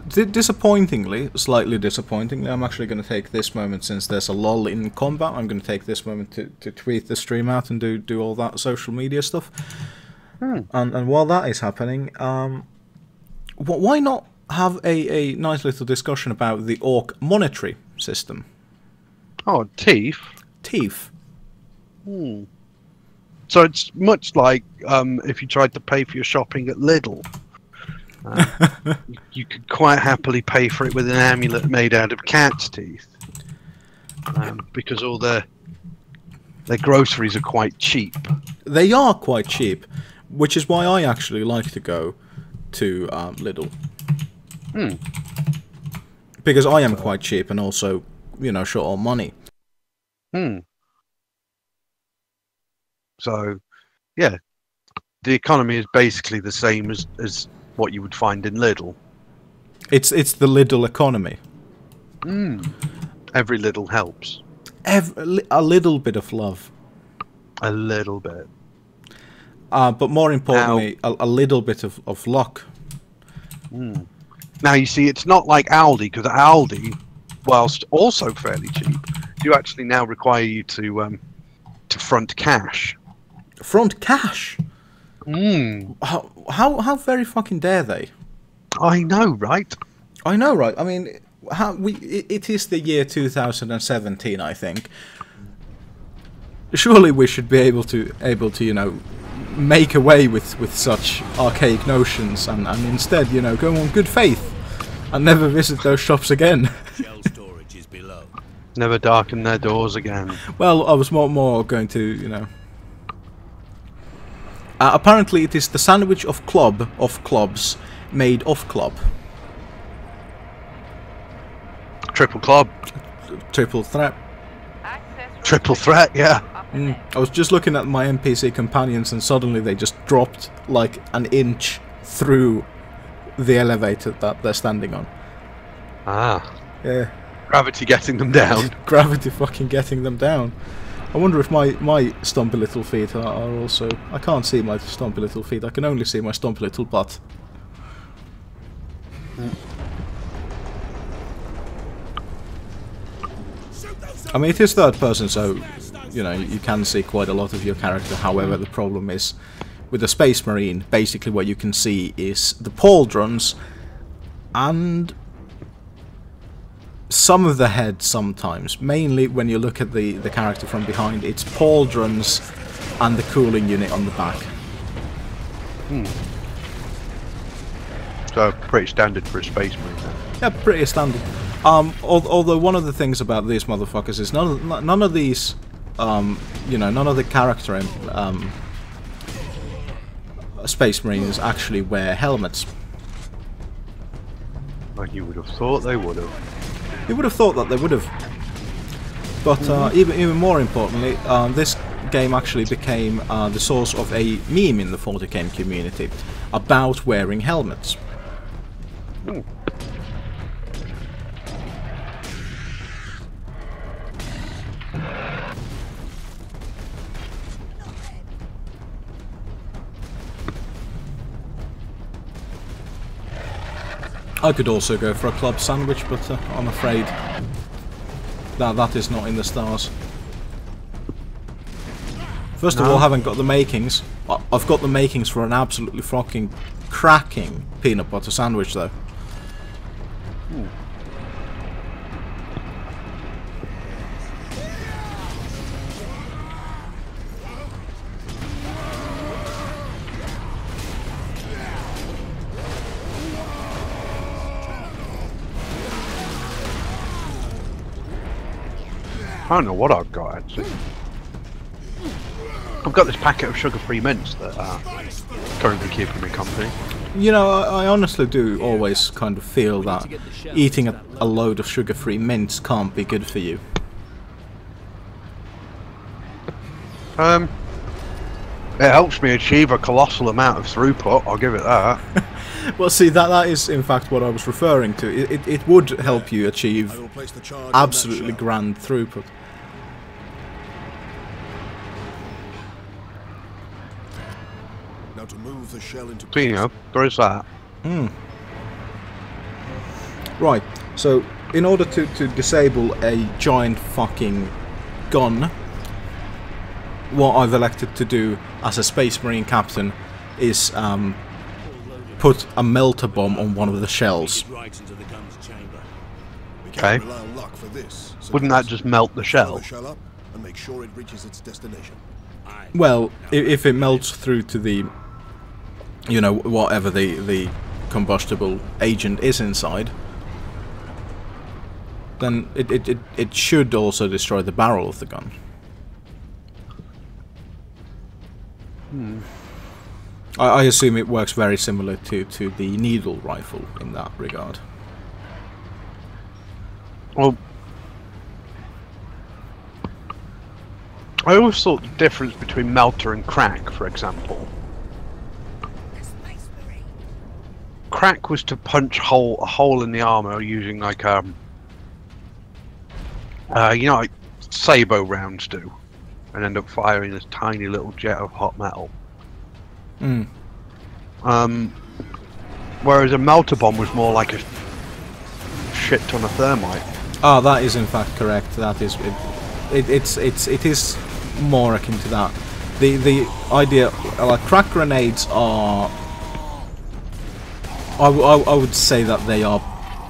Disappointingly, slightly disappointingly, I'm actually going to take this moment, since there's a lull in combat, I'm going to take this moment to tweet the stream out and do all that social media stuff. And while that is happening, why not have a nice little discussion about the orc monetary system? Oh, teeth. Teeth. So it's much like if you tried to pay for your shopping at Lidl. You could quite happily pay for it with an amulet made out of cat's teeth, because all their groceries are quite cheap. They are quite cheap, which is why I actually like to go to Lidl. Because I am quite cheap and also, you know, short on money. So, yeah, the economy is basically the same as what you would find in Lidl. It's the Lidl economy. Every little helps. A little bit of love. A little bit. But more importantly, a little bit of luck. Now, you see, it's not like Aldi, because Aldi, whilst also fairly cheap, do actually now require you to front cash. Front cash? How very fucking dare they? I know, right? I know, right? I mean, it is the year 2017, I think. Surely we should be able to you know, make away with such archaic notions and instead, you know, go on good faith and never visit those shops again. Shell storage is below. Never darken their doors again. Well, I was more going to, you know. Apparently, it is the sandwich of clubs made of club. Triple club. Triple threat. Triple threat, yeah. I was just looking at my NPC companions and suddenly they just dropped like an inch through the elevator that they're standing on. Yeah. Gravity getting them down. Gravity fucking getting them down. I wonder if my stumpy little feet are also... I can't see my stumpy little feet, I can only see my stumpy little butt. I mean, it is third person, so, you know, you can see quite a lot of your character. However, the problem is, with the Spacemarine, basically what you can see is the pauldrons and some of the head sometimes. Mainly when you look at the character from behind, it's pauldrons and the cooling unit on the back. So pretty standard for a Spacemarine. Yeah, pretty standard. Although one of the things about these motherfuckers is none of these, you know, none of the character Space Marines actually wear helmets. Well, you would have thought they would have. You would have thought that they would have. But even more importantly, this game actually became the source of a meme in the 40k community about wearing helmets. I could also go for a club sandwich, but I'm afraid that is not in the stars. First of all, I haven't got the makings. I've got the makings for an absolutely fucking cracking peanut butter sandwich, though. I don't know what I've got actually. I've got this packet of sugar-free mints that are currently keeping me company. You know, I honestly do always kind of feel that eating a load of sugar-free mints can't be good for you. It helps me achieve a colossal amount of throughput, I'll give it that. Well, see, that is in fact what I was referring to. It would help you achieve absolutely grand throughput. Now to move the shell into So, you know, there is that. Right, so in order to disable a giant fucking gun, what I've elected to do as a Space Marine captain is put a melter bomb on one of the shells. Okay. Wouldn't that just melt the shell? Up and make sure it reaches its destination. Well, if it melts through to the, you know, whatever the combustible agent is inside, then it should also destroy the barrel of the gun. I assume it works very similar to the needle rifle in that regard. Well, I always thought the difference between melter and crack, for example. Crack was to punch a hole in the armor using like you know, like sabot rounds do, and end up firing this tiny little jet of hot metal. Whereas a melter bomb was more like a shit ton of thermite. Ah, that is in fact correct. That is it is more akin to that. The idea, like crack grenades are, I would say that they are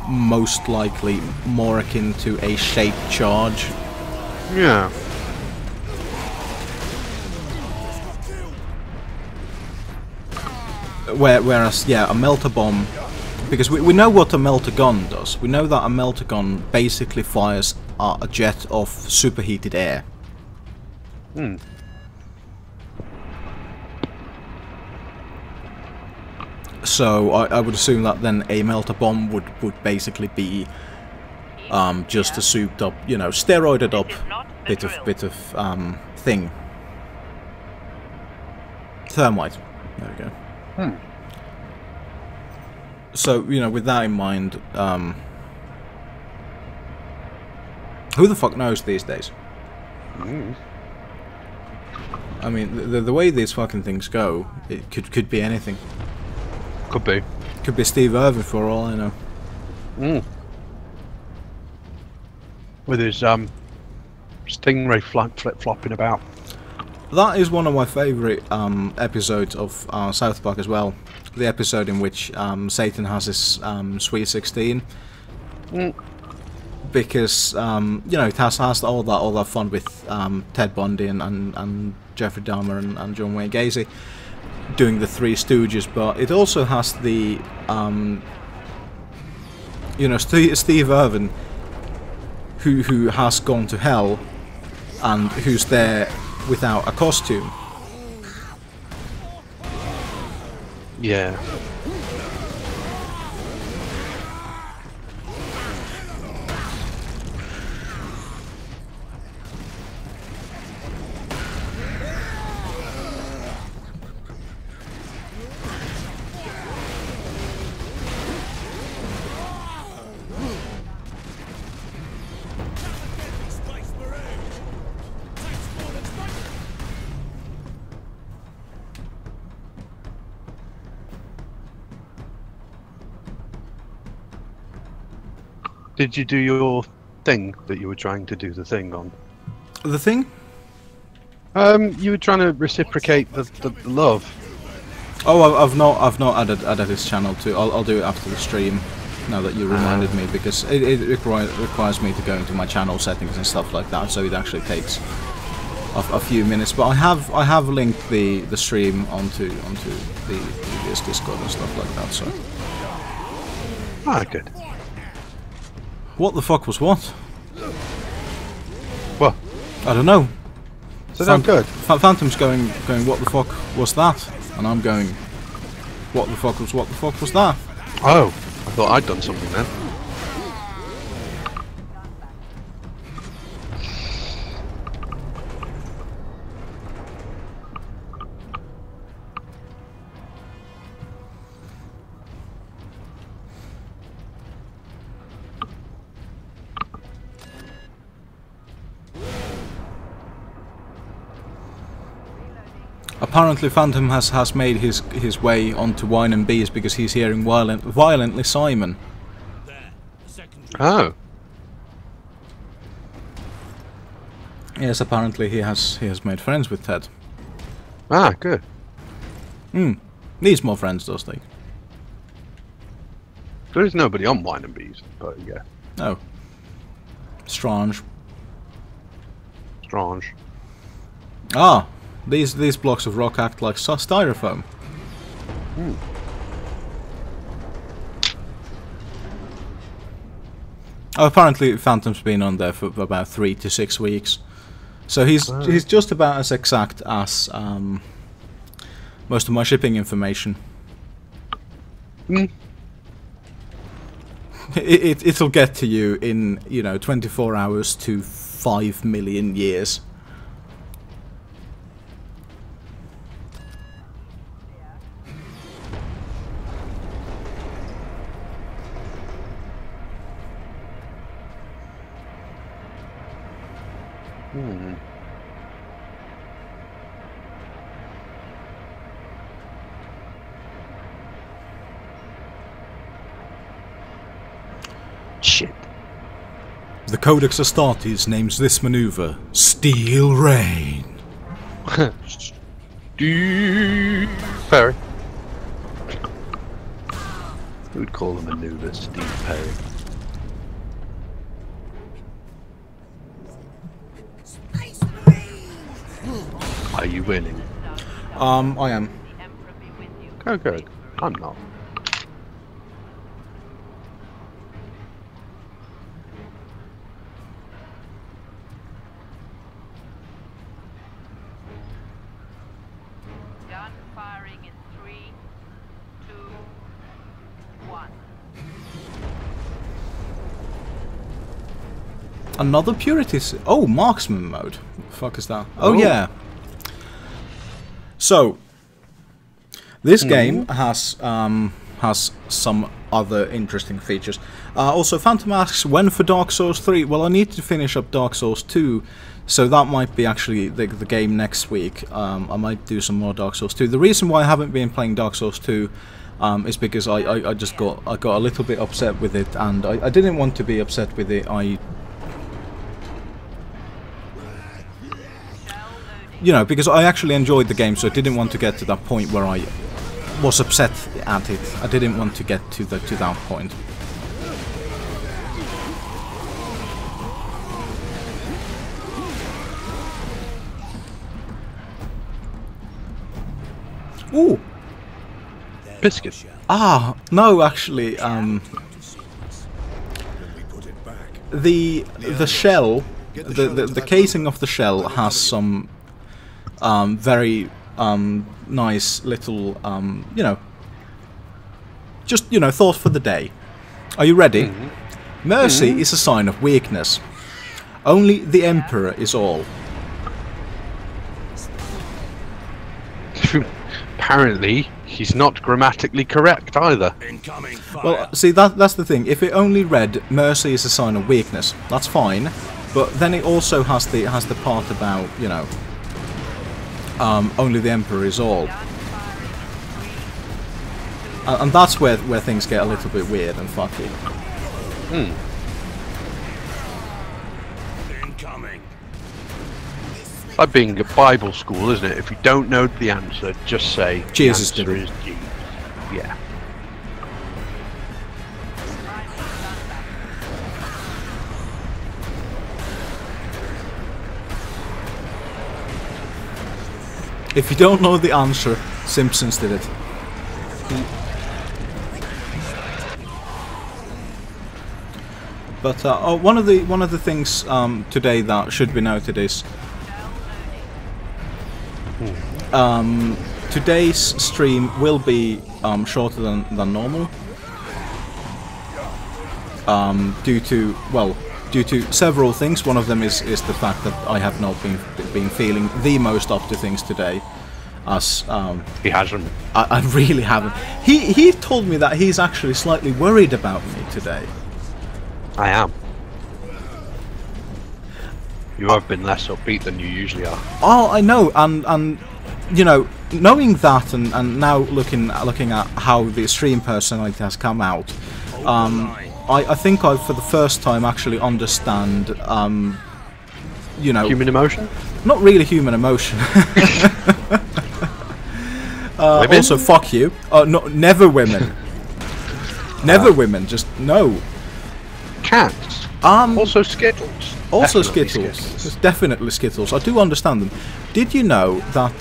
most likely more akin to a shaped charge. Yeah. Whereas, yeah, a melter bomb, because we know what a melter gun does. We know that a melter gun basically fires a jet of superheated air. So I would assume that then a melter bomb would basically be just a souped up, you know, steroided up bit of thing. Thermite. There we go. So, you know, with that in mind, who the fuck knows these days? I mean, the way these fucking things go, it could be anything. Could be. Could be Steve Irwin for all I know. With his stingray flip-flopping about. That is one of my favourite episodes of South Park as well. The episode in which Satan has his Sweet 16. Because, you know, it has all that fun with Ted Bundy and Jeffrey Dahmer and John Wayne Gacy doing the Three Stooges, but it also has the, you know, Steve Irwin, who has gone to hell and who's there without a costume. Yeah. Did you do your thing that you were trying to do the thing on? The thing? You were trying to reciprocate the love. Oh, I've not added his channel to. I'll do it after the stream. Now that you reminded me, because it requires me to go into my channel settings and stuff like that. So it actually takes a few minutes. But I have linked the stream onto the previous Discord and stuff like that. So. Ah, good. What the fuck was what? What? I don't know. So that's good. Phantom's going. What the fuck was that? And I'm going. What the fuck was that? Oh, I thought I'd done something then. Apparently Phantom has made his way onto Wine and Bees because he's hearing violently Simon. Oh. Yes, apparently he has made friends with Ted. Ah, good. Needs more friends, does he? There is nobody on Wine and Bees, but yeah. Oh. Strange. Strange. Ah, these blocks of rock act like styrofoam. Oh, apparently Phantom's been on there for about 3 to 6 weeks, so he's just about as exact as most of my shipping information. It'll get to you in 24 hours to 5 million years. Shit. The Codex Astartes names this maneuver Steel Rain. Steve Perry. Who would call the maneuver Steve Perry? Are you winning? I am. Oh, good. I'm not. Gun firing in 3, 2, 1. Another purity. Oh, marksman mode. What the fuck is that? Oh yeah. So this game has some other interesting features. Also, Phantom asks, when for Dark Souls 3? Well, I need to finish up Dark Souls 2, so that might be actually the game next week. I might do some more Dark Souls 2. The reason why I haven't been playing Dark Souls 2 is because I just got a little bit upset with it, and I didn't want to be upset with it. Because I actually enjoyed the game, so I didn't want to get to that point where I was upset at it. I didn't want to get to that point. Ooh! Biscuit. Ah, no, actually, the shell, the casing of the shell has some very nice little thought for the day. Are you ready? Mercy is a sign of weakness. Only the Emperor is all. Apparently, he's not grammatically correct either. Well, see, that's the thing. If it only read mercy is a sign of weakness, that's fine. But then it also has the part about only the Emperor is all, and that's where things get a little bit weird and fucky. Like being at Bible school, isn't it? If you don't know the answer, just say Jesus the did answer it. is G. Yeah. If you don't know the answer, Simpsons did it. But one of the things today that should be noted is today's stream will be shorter than normal due to several things. One of them is the fact that I have not been feeling the most up to things today. As he hasn't. I really haven't. He told me that he's actually slightly worried about me today. I am. You have been less upbeat than you usually are. Oh, I know, and you know, knowing that, and now looking at how the stream personality has come out, I think I, for the first time, actually understand, you know, human emotion. Not really human emotion. Also, fuck you. No, never women. Never women. Just no. Cats. Also Skittles. Also definitely Skittles. There's definitely Skittles. I do understand them. Did you know that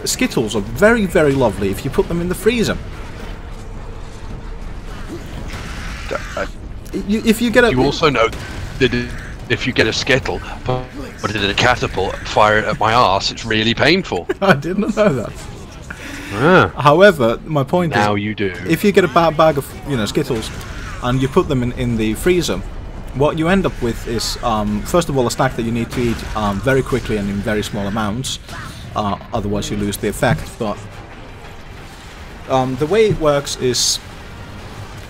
Skittles are very, very lovely if you put them in the freezer? If you get a... You also know that if you get a Skittle, put it in a catapult and fire it at my arse, it's really painful. I didn't know that. Ah. However, my point is... Now you do. If you get a bag of, you know, Skittles, and you put them in the freezer, what you end up with is, first of all, a snack that you need to eat very quickly and in very small amounts, otherwise you lose the effect. But the way it works is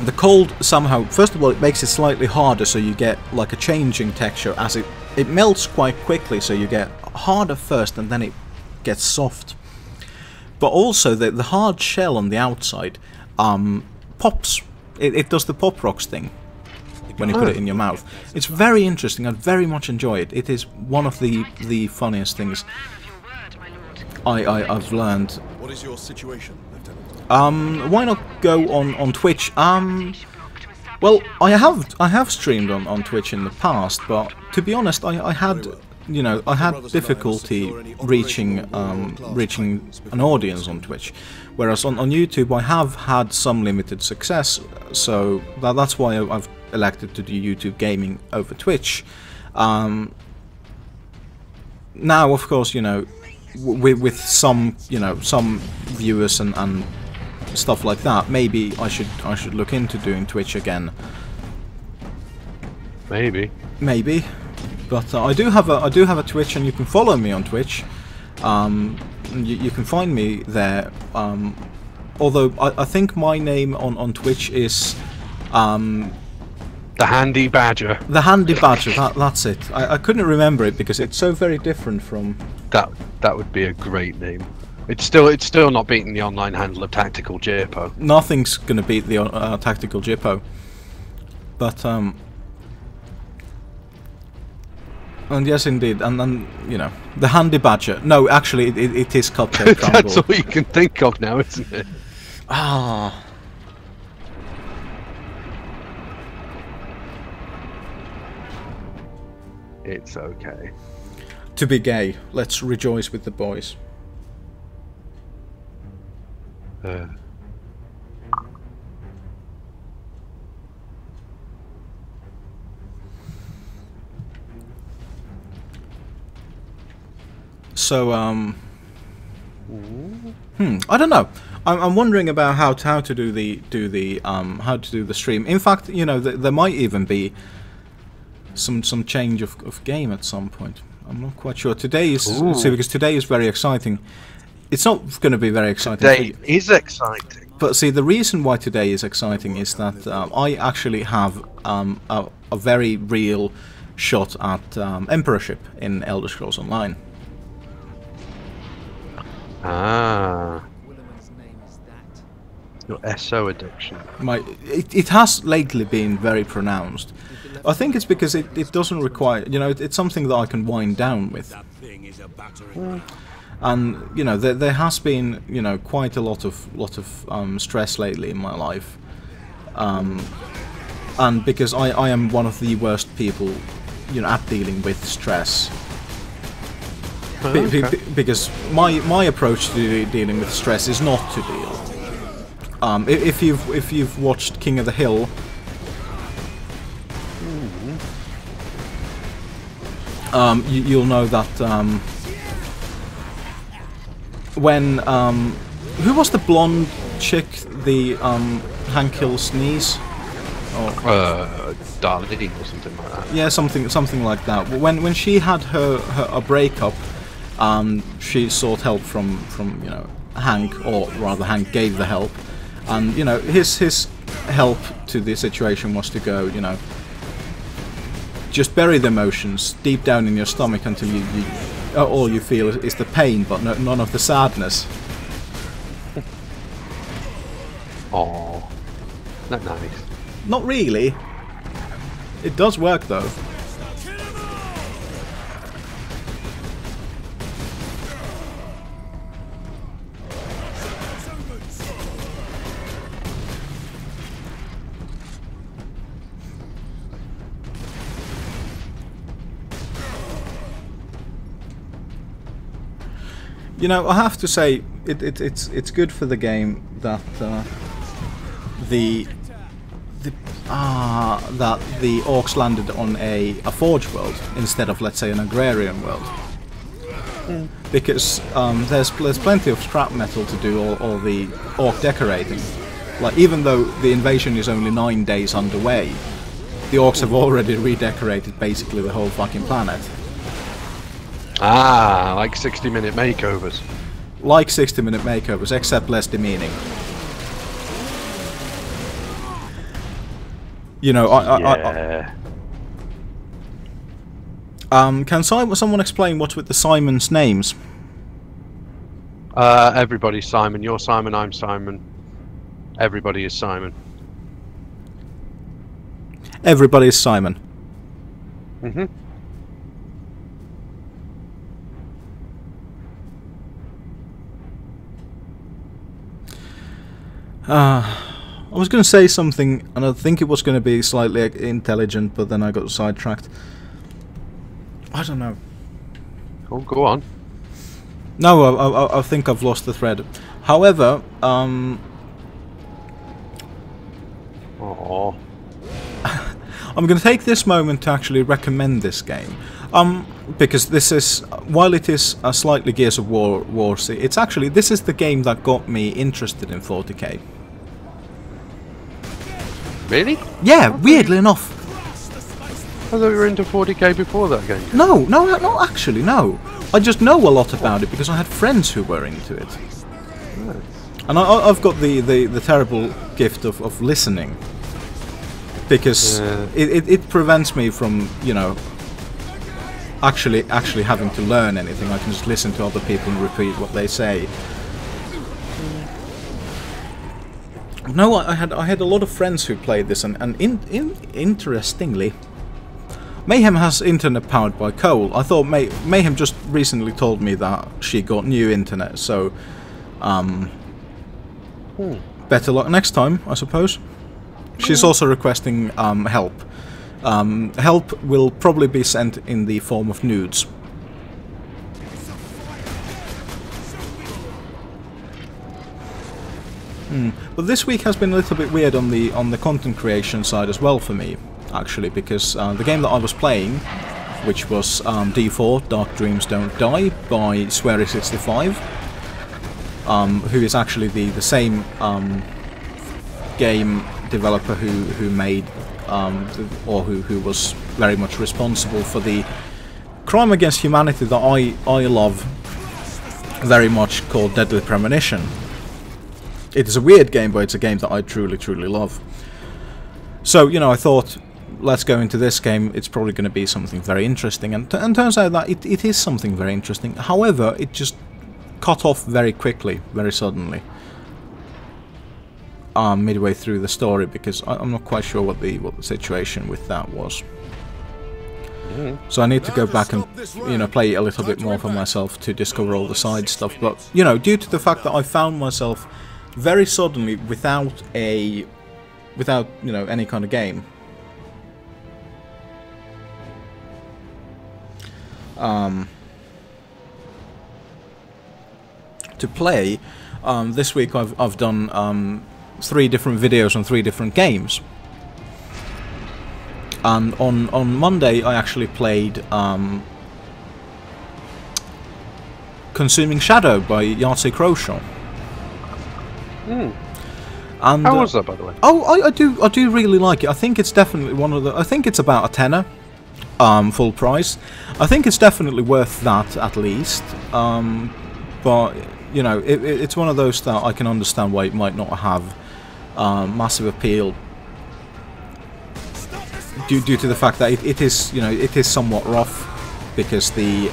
the cold somehow, first of all, it makes it slightly harder, so you get like a changing texture as it melts quite quickly, so you get harder first and then it gets soft. But also the hard shell on the outside pops. It does the pop rocks thing when you put it in your mouth. It's very interesting. I very much enjoy it. It is one of the funniest things I've learned. What is your situation, Lieutenant? Why not go on Twitch? Well, I have streamed on Twitch in the past, but to be honest, I had, you know, I had difficulty reaching an audience on Twitch, whereas on YouTube I have had some limited success. So that's why I've elected to do YouTube gaming over Twitch. Now, of course, you know, with some, you know, some viewers and stuff like that, maybe I should look into doing Twitch again. Maybe. But I do have a Twitch, and you can follow me on Twitch. You can find me there. Although I think my name on Twitch is the Handy Badger. The Handy Badger. That's it. I couldn't remember it because it's so very different from. That would be a great name. It's still not beating the online handle of Tactical Jippo. Nothing's gonna beat the Tactical Jippo. But and yes, indeed, and you know, the Handy Badger. No, actually, it is Cupcake Crumble. That's all you can think of now, isn't it? Ah. It's okay. To be gay, let's rejoice with the boys. So I don't know. I'm wondering about how to do the stream. In fact, you know, there might even be some change of game at some point. I'm not quite sure. Today is see, because today is very exciting. It's not going to be very exciting. Today is exciting. But see, the reason why today is exciting is that I actually have a very real shot at Emperorship in Elder Scrolls Online. Ah. Your SO addiction. It has lately been very pronounced. I think it's because it doesn't require, you know, it's something that I can wind down with. And you know, there has been, you know, quite a lot of stress lately in my life, and because I am one of the worst people, you know, at dealing with stress. Because my approach to dealing with stress is not to deal. If you've watched King of the Hill, you'll know that when who was the blonde chick, the Hank Hill's niece? Darlene or something like that. Yeah, something like that. When she had a breakup, she sought help from you know, Hank, or rather Hank gave the help, and you know, his help to the situation was to go, you know, just bury the emotions deep down in your stomach until you all you feel is the pain, but none of the sadness. Oh, not nice. Not really. It does work though. You know, I have to say, it's good for the game that the orcs landed on a forge world instead of, let's say, an agrarian world, because there's plenty of scrap metal to do all the orc decorating. Like, even though the invasion is only 9 days underway, the orcs have already redecorated basically the whole fucking planet. Ah, like 60-minute makeovers. Like 60-minute makeovers, except less demeaning. You know, can someone explain what's with the Simon's names? Everybody's Simon. You're Simon, I'm Simon. Everybody is Simon. Everybody is Simon. Mm-hmm. I was going to say something, and I think it was going to be slightly intelligent, but then I got sidetracked. I don't know. Oh, go on. No, I think I've lost the thread. However, Oh. I'm going to take this moment to actually recommend this game. Because this is, while it is a slightly Gears of War, it's actually, this is the game that got me interested in 40k. Really? Yeah, weirdly enough. I thought you were into 40k before that game. No, not actually, no. I just know a lot about it because I had friends who were into it. Right. And I've got the terrible gift of listening. Because it prevents me from, you know, actually having to learn anything. I can just listen to other people and repeat what they say. No, I had a lot of friends who played this, and interestingly, Mayhem has internet powered by coal. I thought Mayhem just recently told me that she got new internet, so better luck next time, I suppose. She's also requesting help. Help will probably be sent in the form of nudes. But this week has been a little bit weird on the content creation side as well for me, actually, because the game that I was playing, which was D4 Dark Dreams Don't Die by Swery65, who is actually the same game developer who made or who was very much responsible for the crime against humanity that I love very much, called Deadly Premonition. It is a weird game, but it's a game that I truly love. So, you know, I thought, let's go into this game. It's probably going to be something very interesting, and turns out that it is something very interesting. However, it just cut off very quickly, very suddenly. midway through the story, because I'm not quite sure what the situation with that was. So I need to go back and, you know, play a little bit more for myself to discover all the side stuff. But, you know, due to the fact that I found myself very suddenly without, you know, any kind of game. To play, this week I've done 3 different videos on 3 different games. And on Monday I actually played Consuming Shadow by Yahtzee Croshaw. And, how was that, by the way? Oh, I do really like it. I think it's definitely one of the. I think it's about a tenner, full price. I think it's definitely worth that at least. But you know, it's one of those that I can understand why it might not have massive appeal. Due to the fact that it is, you know, it is somewhat rough, because a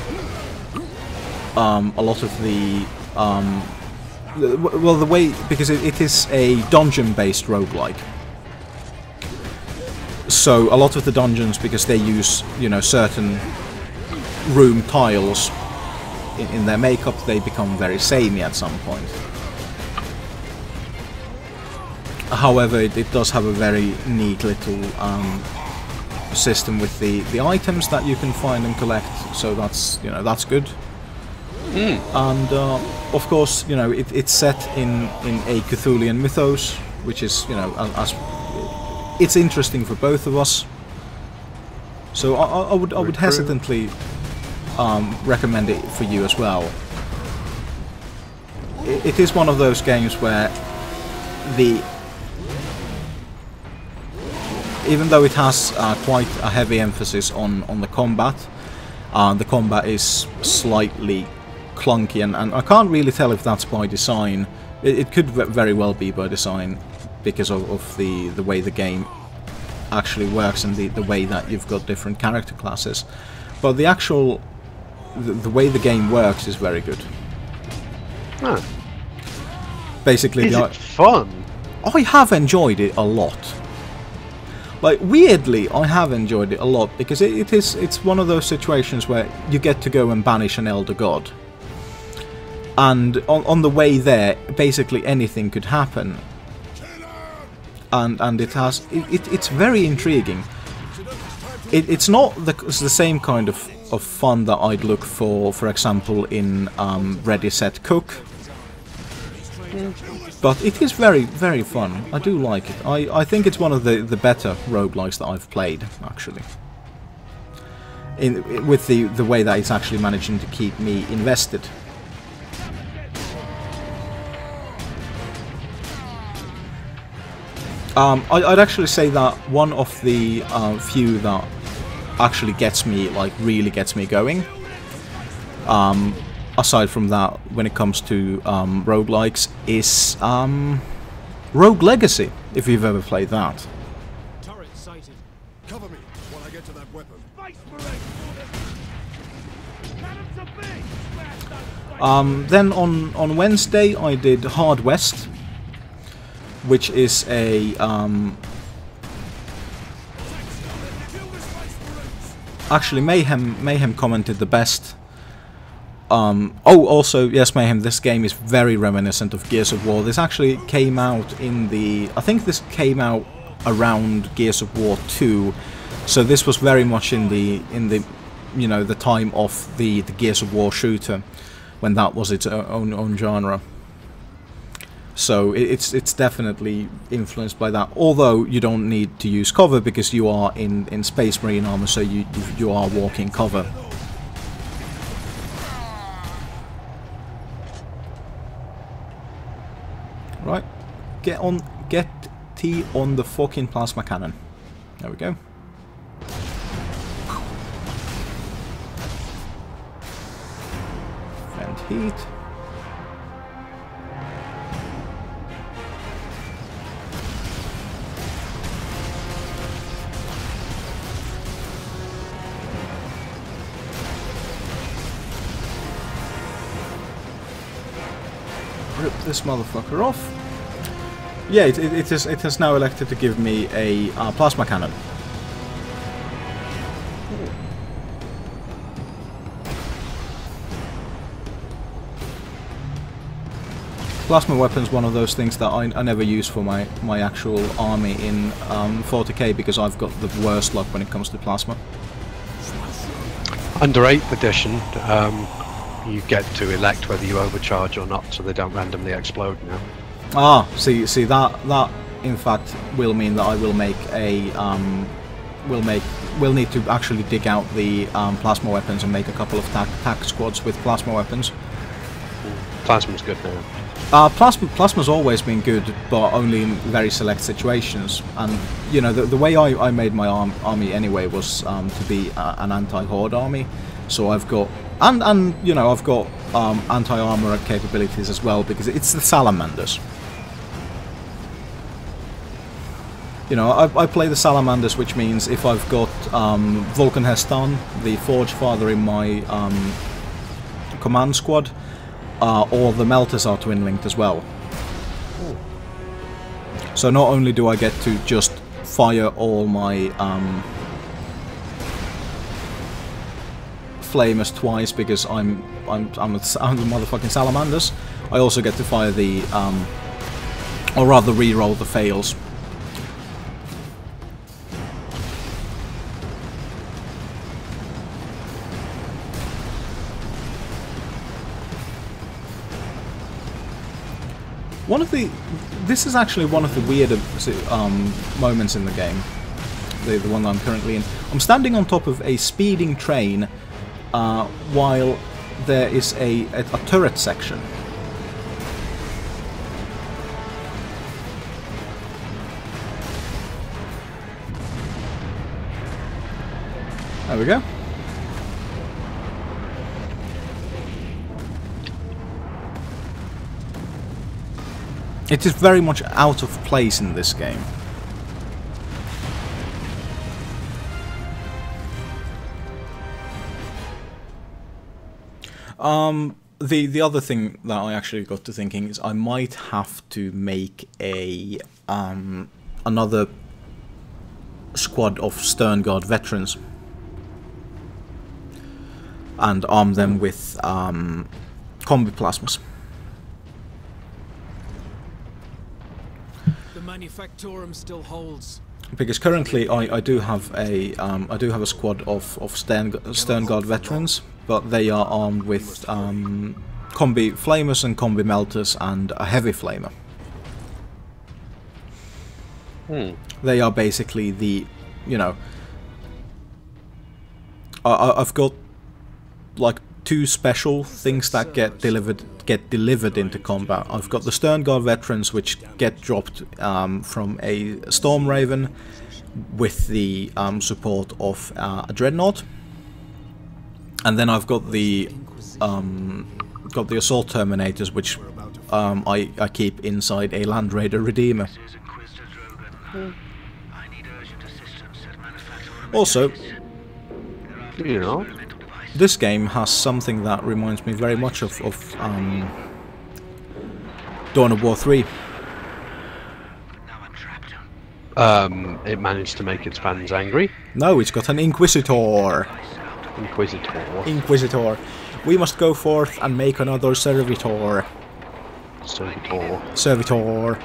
lot of the well, the way, because it is a dungeon-based roguelike. So a lot of the dungeons, because they use, you know, certain room tiles in their makeup, they become very samey at some point. However, it does have a very neat little system with the items that you can find and collect, so that's, you know, that's good. And of course, you know, it's set in a Cthulhian mythos, which is, you know, it's interesting for both of us. So I would hesitantly recommend it for you as well. It is one of those games where even though it has quite a heavy emphasis on the combat is slightly clunky, and I can't really tell if that's by design. It could very well be by design, because of the way the game actually works and the way that you've got different character classes. But the actual the way the game works is very good. Huh. Basically, is it fun? I have enjoyed it a lot. Like, weirdly, I have enjoyed it a lot, because it's one of those situations where you get to go and banish an elder god. And on the way there, basically anything could happen. And it's very intriguing. It's not the same kind of fun that I'd look for example, in Ready, Set, Cook. But it is very, very fun. I do like it. I think it's one of the better roguelikes that I've played, actually. With the way that it's actually managing to keep me invested. I'd actually say that one of the few that actually gets me, like, really gets me going. Aside from that, when it comes to roguelikes, is Rogue Legacy, if you've ever played that. Turret sighted. Cover me while I get to that weapon. Then on Wednesday I did Hard West, which is a actually Mayhem commented the best. Oh, also, yes, Mayhem, this game is very reminiscent of Gears of War. This actually came out I think this came out around Gears of War 2, so this was very much in the you know, the time of the Gears of War shooter, when that was its own genre. So it's definitely influenced by that, although you don't need to use cover, because you are in Space Marine armor, so you are walking cover. Right, get T on the fucking plasma cannon. There we go. Vent heat. Rip this motherfucker off. Yeah, it has now elected to give me a plasma cannon. Plasma weapons, one of those things that I never use for my actual army in 40k because I've got the worst luck when it comes to plasma. Under 8th edition, you get to elect whether you overcharge or not, so they don't randomly explode now. Ah, see that in fact will mean that I will make a we'll need to actually dig out the plasma weapons and make a couple of tac squads with plasma weapons. Plasma's good now. Plasma's always been good, but only in very select situations. And you know, the way I made my army anyway was to be an anti-horde army. So I've got and you know, I've got anti-armor capabilities as well because it's the salamanders. You know, I play the salamanders, which means if I've got Vulcan Hestan, the Forge Father, in my command squad. Or the melters are twin-linked as well. Ooh. So not only do I get to just fire all my flamers twice because I'm the motherfucking salamanders, I also get to fire the or rather re-roll the fails. This is actually one of the weirder moments in the game, the one that I'm currently in. I'm standing on top of a speeding train while there is a turret section. There we go. It is very much out of place in this game. The other thing that I actually got to thinking is I might have to make a another squad of Stern Guard veterans and arm them with combi plasmas. Manufactorum still holds. Because currently I do have a squad of Stern Guard veterans, but they are armed with combi flamers and combi melters and a heavy flamer. They are basically the, you know, I've got like two special things that get delivered into combat. I've got the Stern Guard veterans, which get dropped from a Storm Raven with the support of a Dreadnought, and then I've got the Assault Terminators, which I keep inside a Land Raider Redeemer. Also, you know, this game has something that reminds me very much of Dawn of War 3. It managed to make its fans angry. No, it's got an Inquisitor. Inquisitor. We must go forth and make another Servitor. Servitor.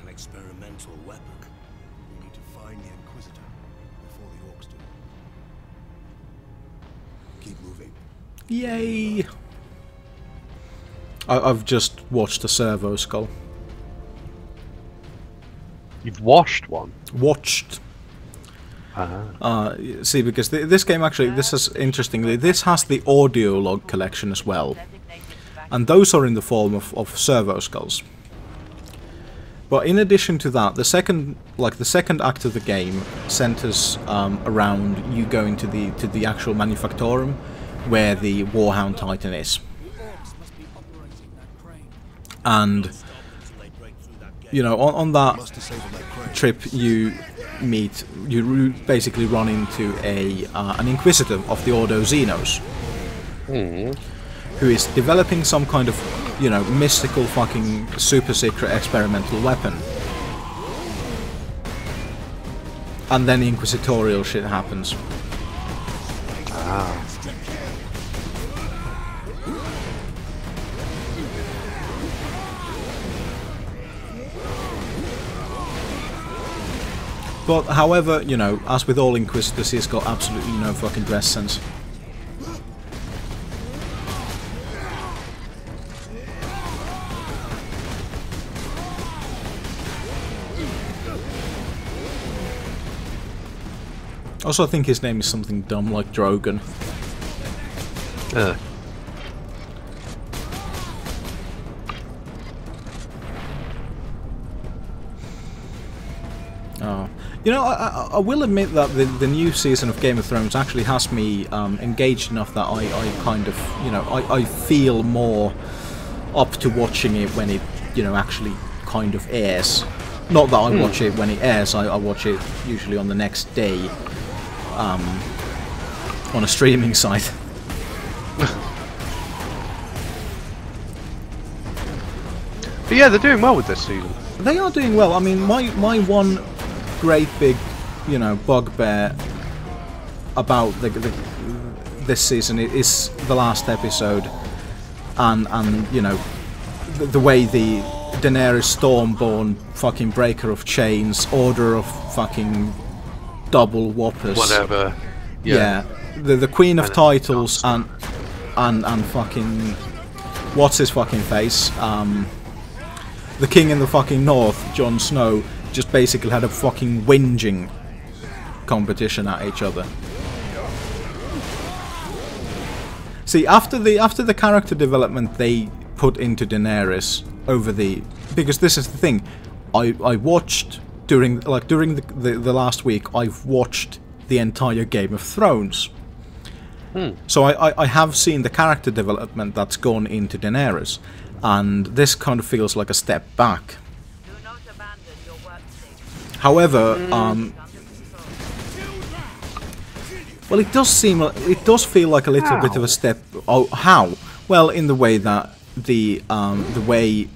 Experimental weapon. We need to find the Inquisitor before the Orcs do. Keep moving. Yay! I've just watched a servo skull. You've washed one? Watched. See, because this game actually, this is interestingly, this has the audio log collection as well. And those are in the form of servo skulls. But in addition to that, the second act of the game centers around you going to the actual Manufactorum, where the Warhound Titan is. And you know, on that trip, you basically run into an Inquisitor of the Ordo Xenos, who is developing some kind of, you know, mystical fucking super secret experimental weapon. And then inquisitorial shit happens. Ah. But, however, you know, as with all Inquisitors, he's got absolutely no fucking dress sense. Also, I think his name is something dumb like Drogon. Oh. You know, I will admit that the new season of Game of Thrones actually has me engaged enough that I kind of, you know, I feel more up to watching it when it, you know, actually kind of airs. Not that I watch it when it airs, I watch it usually on the next day on a streaming site. But yeah, they're doing well with this season. They are doing well. I mean, my one great big, you know, bugbear about this season is the last episode, and you know, the way the Daenerys Stormborn fucking breaker of chains, order of fucking double whoppers, whatever. Yeah, the Queen of Titles and fucking what's his fucking face, the King in the fucking North, Jon Snow, just basically had a fucking whinging competition at each other. See, after the character development they put into Daenerys over the, because this is the thing, I watched during the last week, I've watched the entire Game of Thrones. So I have seen the character development that's gone into Daenerys, and this kind of feels like a step back. However, well, it does feel like a little bit of a step. Oh, how? Well, in the way that the way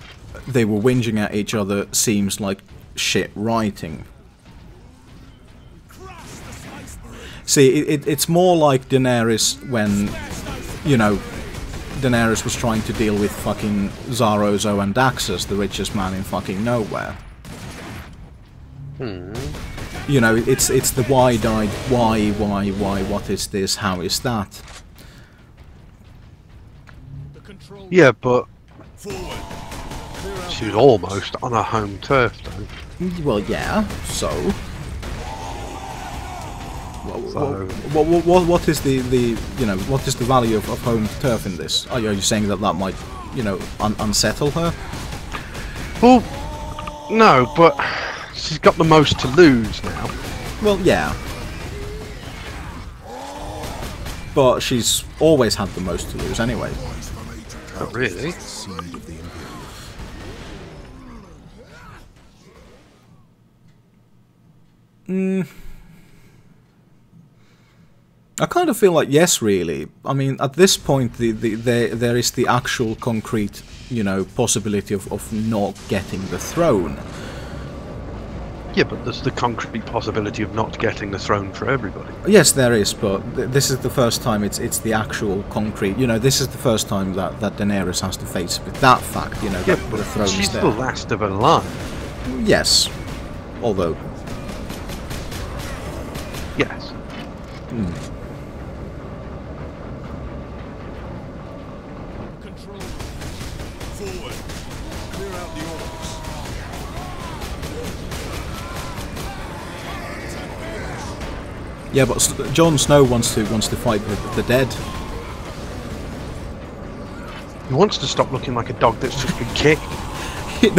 they were whinging at each other seems like shit writing. See, it's more like Daenerys when, you know, Daenerys was trying to deal with fucking Zarozo and Daxus, the richest man in fucking nowhere. You know, it's the wide-eyed, why, what is this, how is that? Yeah, but she was almost on her home turf, though. Well, yeah, so... What is the you know, what is the value of home turf in this? Are you saying that might, you know, unsettle her? Well, no, but she's got the most to lose now. Well, yeah. But she's always had the most to lose anyway. Not really. I kind of feel like yes, really. I mean, at this point, there is the actual concrete, you know, possibility of not getting the throne. Yeah, but there's the concrete possibility of not getting the throne for everybody. Yes, there is, but this is the first time it's the actual concrete. You know, this is the first time that Daenerys has to face with that fact. You know, yeah, that the throne's she's there. the last of her line. Yes, although. Yes. Yeah, but Jon Snow wants to fight the dead. He wants to stop looking like a dog that's just been kicked.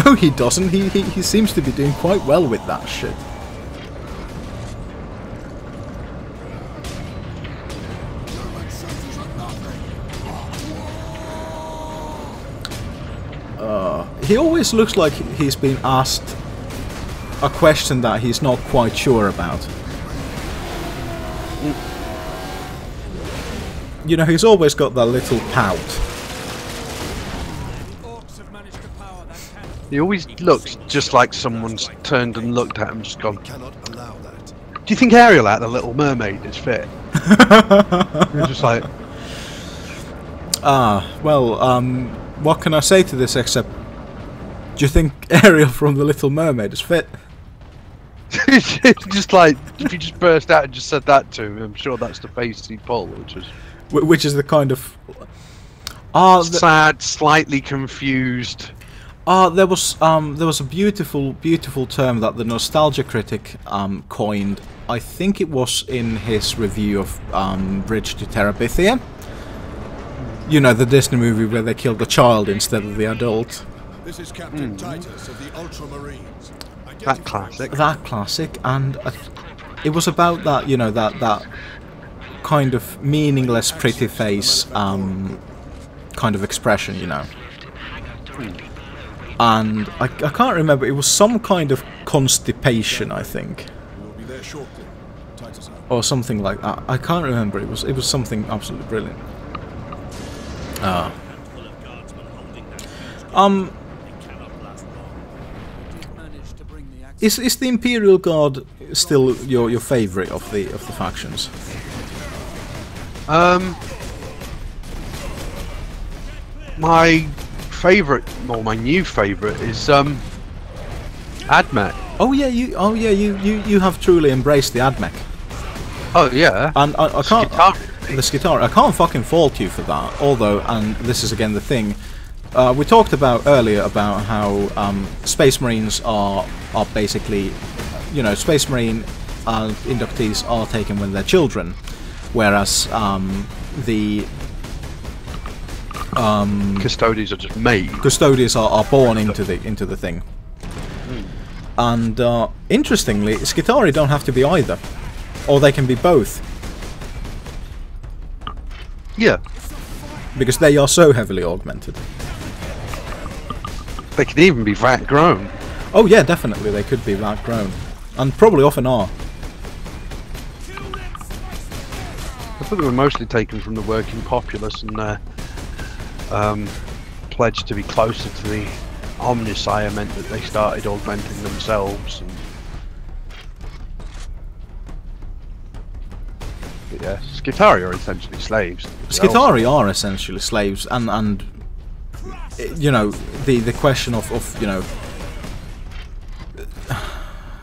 No, he doesn't. He seems to be doing quite well with that shit. He always looks like he's been asked a question that he's not quite sure about. You know, he's always got that little pout. He always looks just like someone's turned and looked at him and just gone, do you think Ariel out the Little Mermaid is fit? You're just like... what can I say to this except... Do you think Ariel from the Little Mermaid is fit? Just like, if you just burst out and just said that to him, I'm sure that's the face he'd pull, which is the kind of... sad, slightly confused... there was a beautiful term that the Nostalgia Critic coined. I think it was in his review of Bridge to Terabithia. You know, the Disney movie where they killed the child instead of the adult. This is Captain Titus of the Ultramarines. That classic. That classic, and it was about that, you know, that kind of meaningless pretty face kind of expression, you know. And I can't remember, it was some kind of constipation, I think. We'll be there shortly. Titus out. Or something like that. I can't remember, it was something absolutely brilliant. Is the Imperial Guard still your favourite of the factions? My favourite, or my new favourite, is AdMech. Oh yeah, you have truly embraced the AdMech. Oh yeah. And I can't Skitarii. the Skitarii. I can't fucking fault you for that. Although, and this is again the thing, we talked about earlier about how Space Marines are basically, you know, Space Marine inductees are taken when they're children, whereas the Custodies are just made. Custodies are born into the thing. And interestingly, Skitarii don't have to be either, or they can be both. Yeah, because they are so heavily augmented. They could even be vat grown. Oh yeah, definitely they could be vat grown, and probably often are. I thought they were mostly taken from the working populace and pledged to be closer to the Omnisire meant that they started augmenting themselves. And but yeah, Skitarii are essentially slaves. Skitarii are essentially slaves, and you know, the question of you know,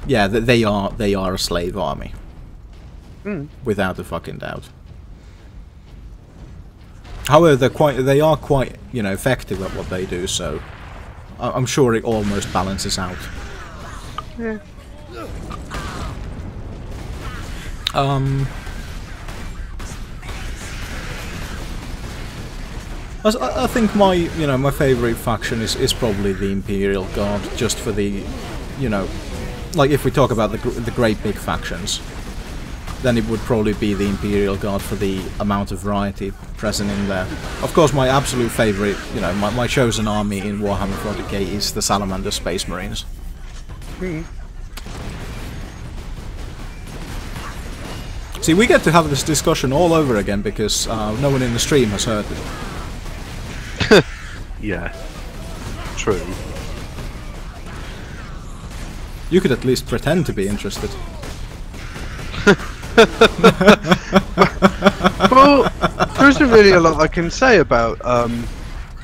yeah, they are a slave army, without a fucking doubt. However, they are quite you know effective at what they do, so I'm sure it almost balances out. Yeah. I think my favourite faction is probably the Imperial Guard, just for the, you know, like if we talk about the great big factions, then it would probably be the Imperial Guard for the amount of variety present in there. Of course, my absolute favourite, you know, my chosen army in Warhammer 40k is the Salamander Space Marines. See, we get to have this discussion all over again because no one in the stream has heard it. Yeah, true. You could at least pretend to be interested. Well, there isn't really a lot I can say about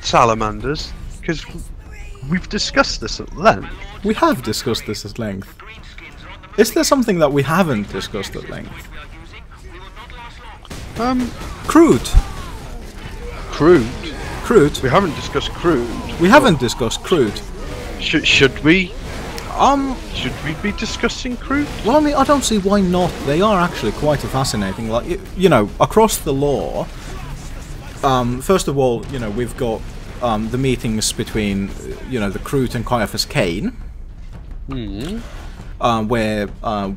salamanders, because we've discussed this at length. We have discussed this at length. Is there something that we haven't discussed at length? Crude. Crude? Crude? We haven't discussed crude. We haven't discussed crude. Should we? Should we be discussing crude? Well, I mean, I don't see why not. They are actually quite fascinating. Like, you know, across the lore. First of all, you know, we've got the meetings between, you know, the Kroot and Caiaphas Cain. Where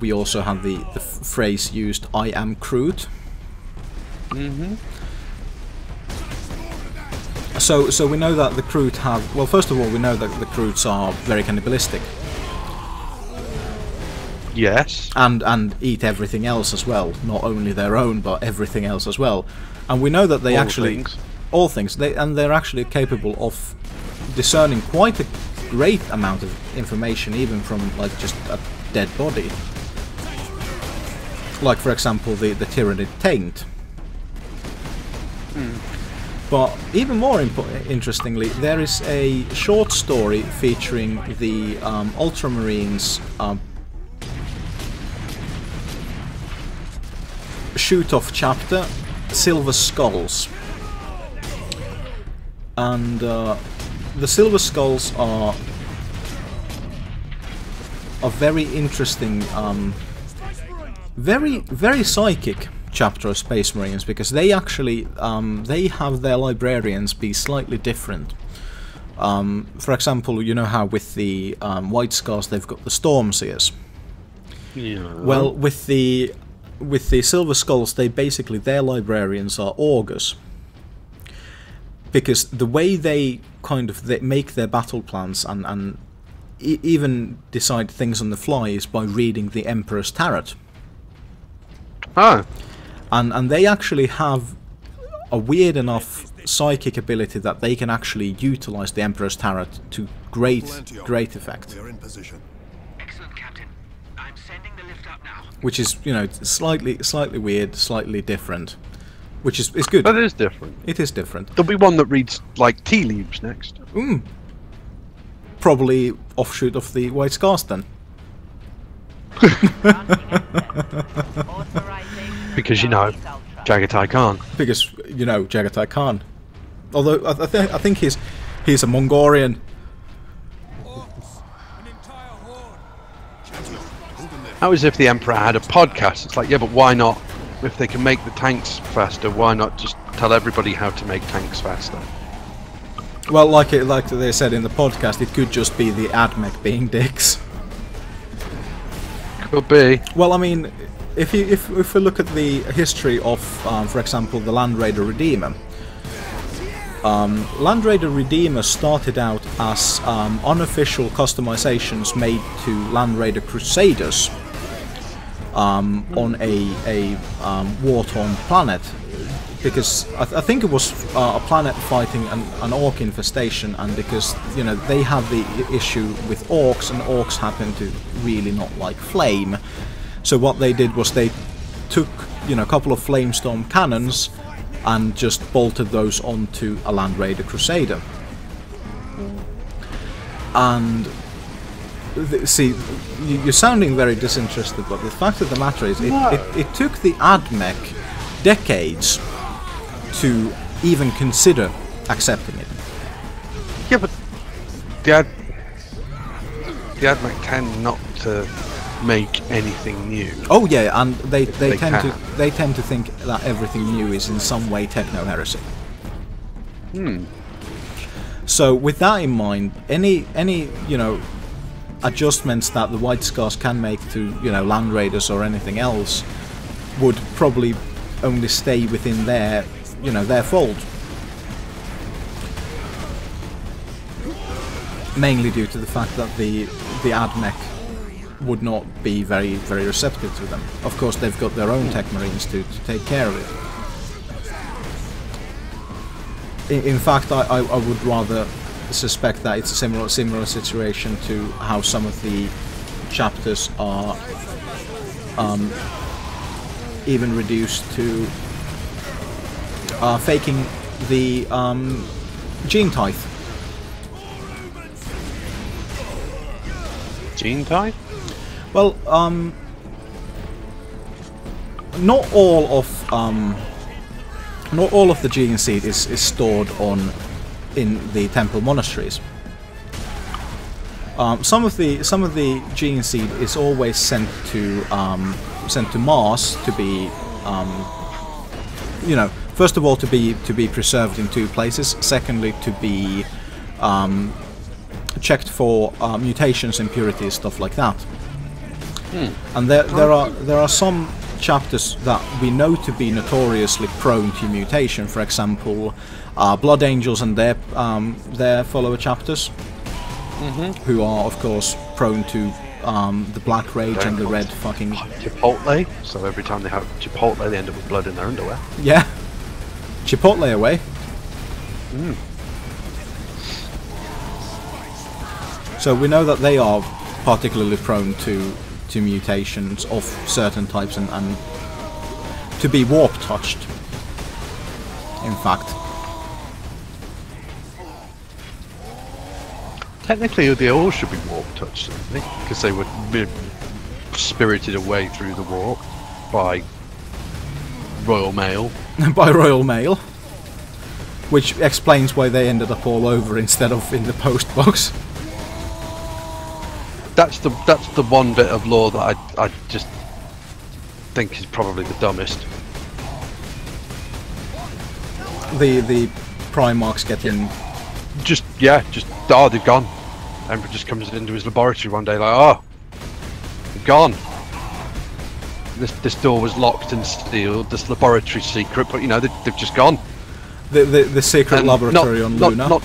we also have the phrase used, "I am Kroot." So we know that the Kroot have. Well, first of all, we know that the Kroots are very cannibalistic. Yes. And eat everything else as well, not only their own, but everything else as well. And we know that they all things. They're actually capable of discerning quite a great amount of information, even from like just a dead body. Like, for example, the Tyrannid Taint. But even more interestingly, there is a short story featuring the Ultramarines shoot-off chapter, Silver Skulls. And the Silver Skulls are a very interesting, very psychic chapter of Space Marines, because they actually they have their librarians be slightly different. For example, you know how with the White Scars they've got the Stormseers. Yeah. Well, with the Silver Skulls, their librarians are augurs, because the way they they make their battle plans and even decide things on the fly is by reading the Emperor's Tarot. Ah. And they actually have a weird enough psychic ability that they can actually utilize the Emperor's Tarot to great effect. We are in position. Excellent, Captain. I'm sending the lift up now. Which is, you know, slightly weird, slightly different. Which is good. That is different. It is different. There'll be one that reads like tea leaves next. Probably offshoot of the White Scars then. Because, you know, Jagatai Khan. Because, you know, Jagatai Khan. Although I think he's a Mongolian. How as if the Emperor had a podcast. It's like, yeah, but why not? If they can make the tanks faster, why not just tell everybody how to make tanks faster? Well, like they said in the podcast, it could just be the AdMech being dicks. Could be. Well, I mean, if we look at the history of, for example, the Land Raider Redeemer. Land Raider Redeemer started out as unofficial customizations made to Land Raider Crusaders on a war-torn planet, because I think it was a planet fighting an orc infestation, and because, you know, they had the issue with orcs, and orcs happen to really not like flame. So what they did was they took, you know, a couple of flamestorm cannons and just bolted those onto a Land Raider Crusader. And see, you're sounding very disinterested, but the fact of the matter is, it took the AdMech decades to even consider accepting it. Yeah, but the AdMech tend not to make anything new. Oh yeah, and they tend to think that everything new is in some way techno heresy. So with that in mind, any you know, adjustments that the White Scars can make to, you know, Land Raiders or anything else would probably only stay within their, you know, their fold. Mainly due to the fact that the AdMech would not be very receptive to them. Of course, they've got their own tech marines to take care of it. In fact, I would rather suspect that it's a similar situation to how some of the chapters are even reduced to faking the gene tithe. Gene tithe? Well, not all of the gene seed is stored in the temple monasteries. Some of the gene seed is always sent to Mars to be, you know, first of all to be preserved in 2 places. Secondly, to be checked for mutations, impurities, stuff like that. And there are some chapters that we know to be notoriously prone to mutation. For example, Blood Angels and their follower chapters, who are of course prone to the black rage and the red fucking Chipotle. So every time they have Chipotle, they end up with blood in their underwear. yeah, Chipotle away. So we know that they are particularly prone to mutations of certain types and to be warp touched. In fact, Technically, they all should be warp touched, don't they? Because they were spirited away through the warp by Royal Mail. by Royal Mail, which explains why they ended up all over instead of in the post box. That's the one bit of lore that I just think is probably the dumbest. The Primarchs getting Just they're gone. Emperor just comes into his laboratory one day like, oh, they're gone. This door was locked and sealed. This laboratory secret, but you know they've just gone. The secret laboratory on Luna. Not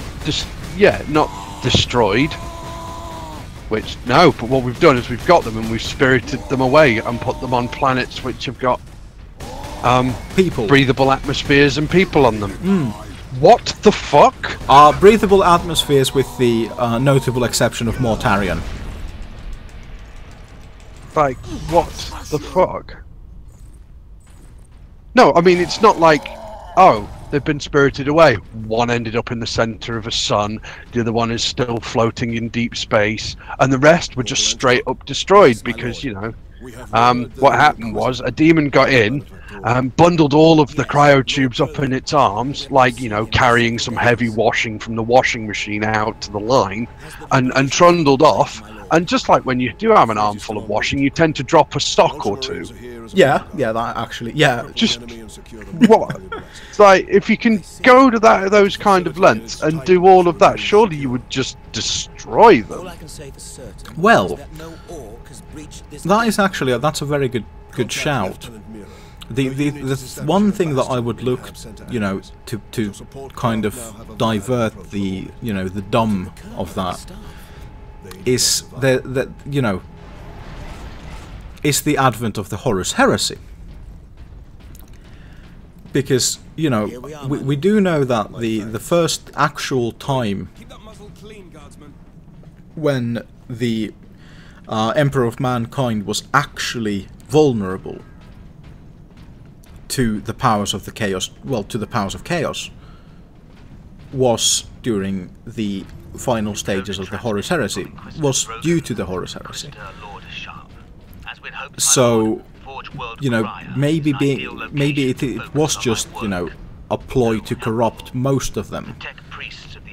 destroyed. Which no, but what we've done is we've got them and we've spirited them away and put them on planets which have got people, breathable atmospheres and people on them. What the fuck? Breathable atmospheres with the notable exception of Mortarion. Like, what the fuck? No, I mean, it's not like, oh, they've been spirited away. One ended up in the centre of a sun, the other one is still floating in deep space, and the rest were just straight up destroyed because, you know, what happened was a demon got in, bundled all of the cryotubes up in its arms, like, you know, carrying some heavy washing from the washing machine out to the line, and trundled off. And just like when you do have an armful of washing, you tend to drop a sock or two. Yeah, that actually, yeah. Just what? It's like, if you can go to those kind of lengths and do all of that, surely you would just destroy them. Well, that is actually that's a very good shout. The one thing that I would look, you know, to kind of divert the, you know, the dumb of that is the you know, is the advent of the Horus Heresy. Because, you know, we do know that the first actual time when the Emperor of Mankind was actually vulnerable to the powers of the Chaos, well, to the powers of Chaos, was during the final stages of the Horus Heresy, was due to the Horus Heresy. So, you know, maybe it was just, you know, a ploy to corrupt most of them.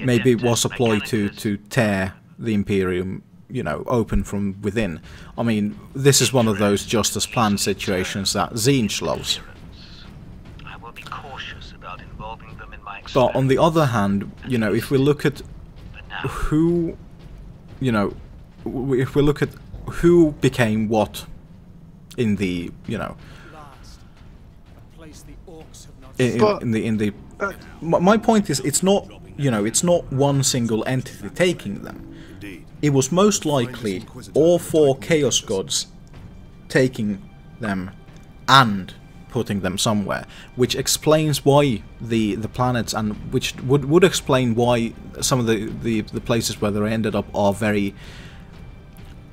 Maybe it was a ploy to tear the Imperium, you know, open from within. I mean, this is one of those just as planned situations that Tzeentch loves. But on the other hand, you know, if we look at who, you know, if we look at who became what in the, you know, in the my point is, it's not, you know, it's not one single entity taking them. It was most likely all four Chaos Gods taking them and putting them somewhere, which explains why the planets, and which would explain why some of the places where they ended up are very,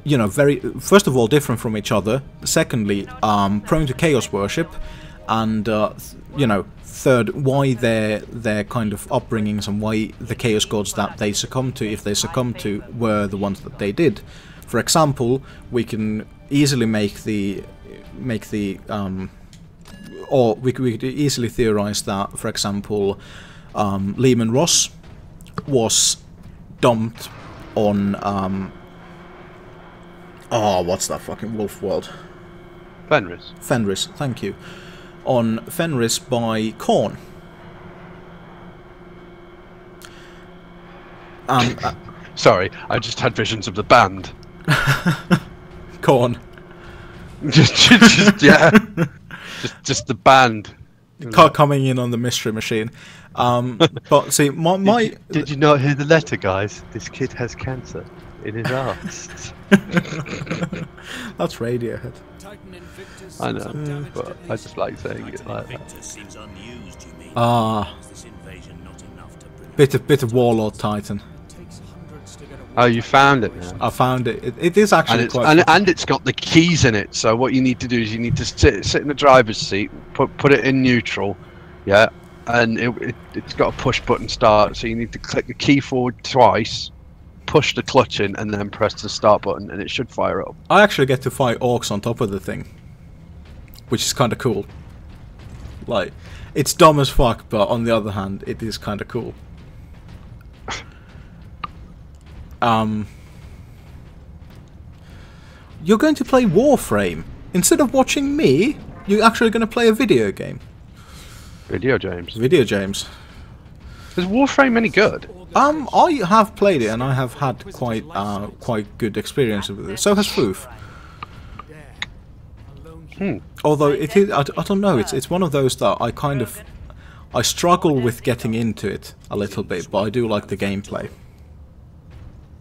you know, very, first of all, different from each other, secondly, prone to chaos worship, and you know, third, why their kind of upbringings and why the Chaos Gods that they succumbed to, if they succumbed to, were the ones that they did. For example, we can easily or we could easily theorize that, for example, Lehman Ross was dumped on oh, what's that fucking wolf world? Fenris. Fenris, thank you. On Fenris by Khorne. Sorry, I just had visions of the band. Khorne. just yeah. Just the band coming in on the mystery machine. But see, my did you not hear the letter, guys? This kid has cancer. in his ass. That's Radiohead. I know, but I just like saying it like that. Ah, bit of Warlord Titan. Oh, you found it now? I found it. It is actually and it's got the keys in it. So what you need to do is you need to sit in the driver's seat, put it in neutral, yeah, and it's got a push button start. So you need to click the key forward twice, push the clutch in, and then press the start button, and it should fire up. I actually get to fight orcs on top of the thing, which is kind of cool. Like, it's dumb as fuck, but on the other hand, it is kind of cool. You're going to play Warframe. Instead of watching me, you're actually going to play a video game. Video games. Video games. Is Warframe any good? I have played it and I have had quite good experience with it. So has Foof. Although it is, I don't know. It's one of those that I struggle with getting into it a little bit, but I do like the gameplay.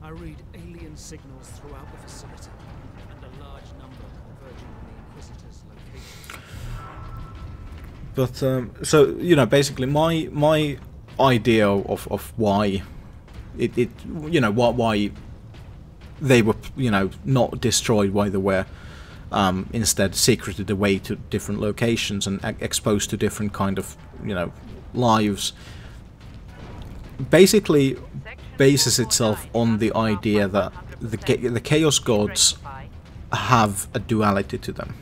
I read alien signals throughout the facility, and a large number converging on the Inquisitor's location. But so you know, basically, my idea of why why they were not destroyed, why they were instead secreted away to different locations and exposed to different kind of lives, basically bases itself on the idea that the Chaos Gods have a duality to them.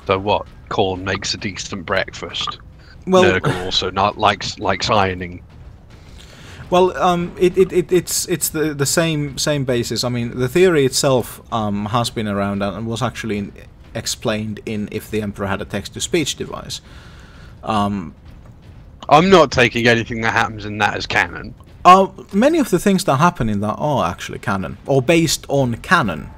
So what? Corn makes a decent breakfast. Well, Nurgle also not likes ironing. Well, it's the same basis. I mean, the theory itself has been around and was actually explained in If the Emperor Had a Text-to-Speech Device. I'm not taking anything that happens in that as canon. Many of the things that happen in that are actually canon, or based on canon.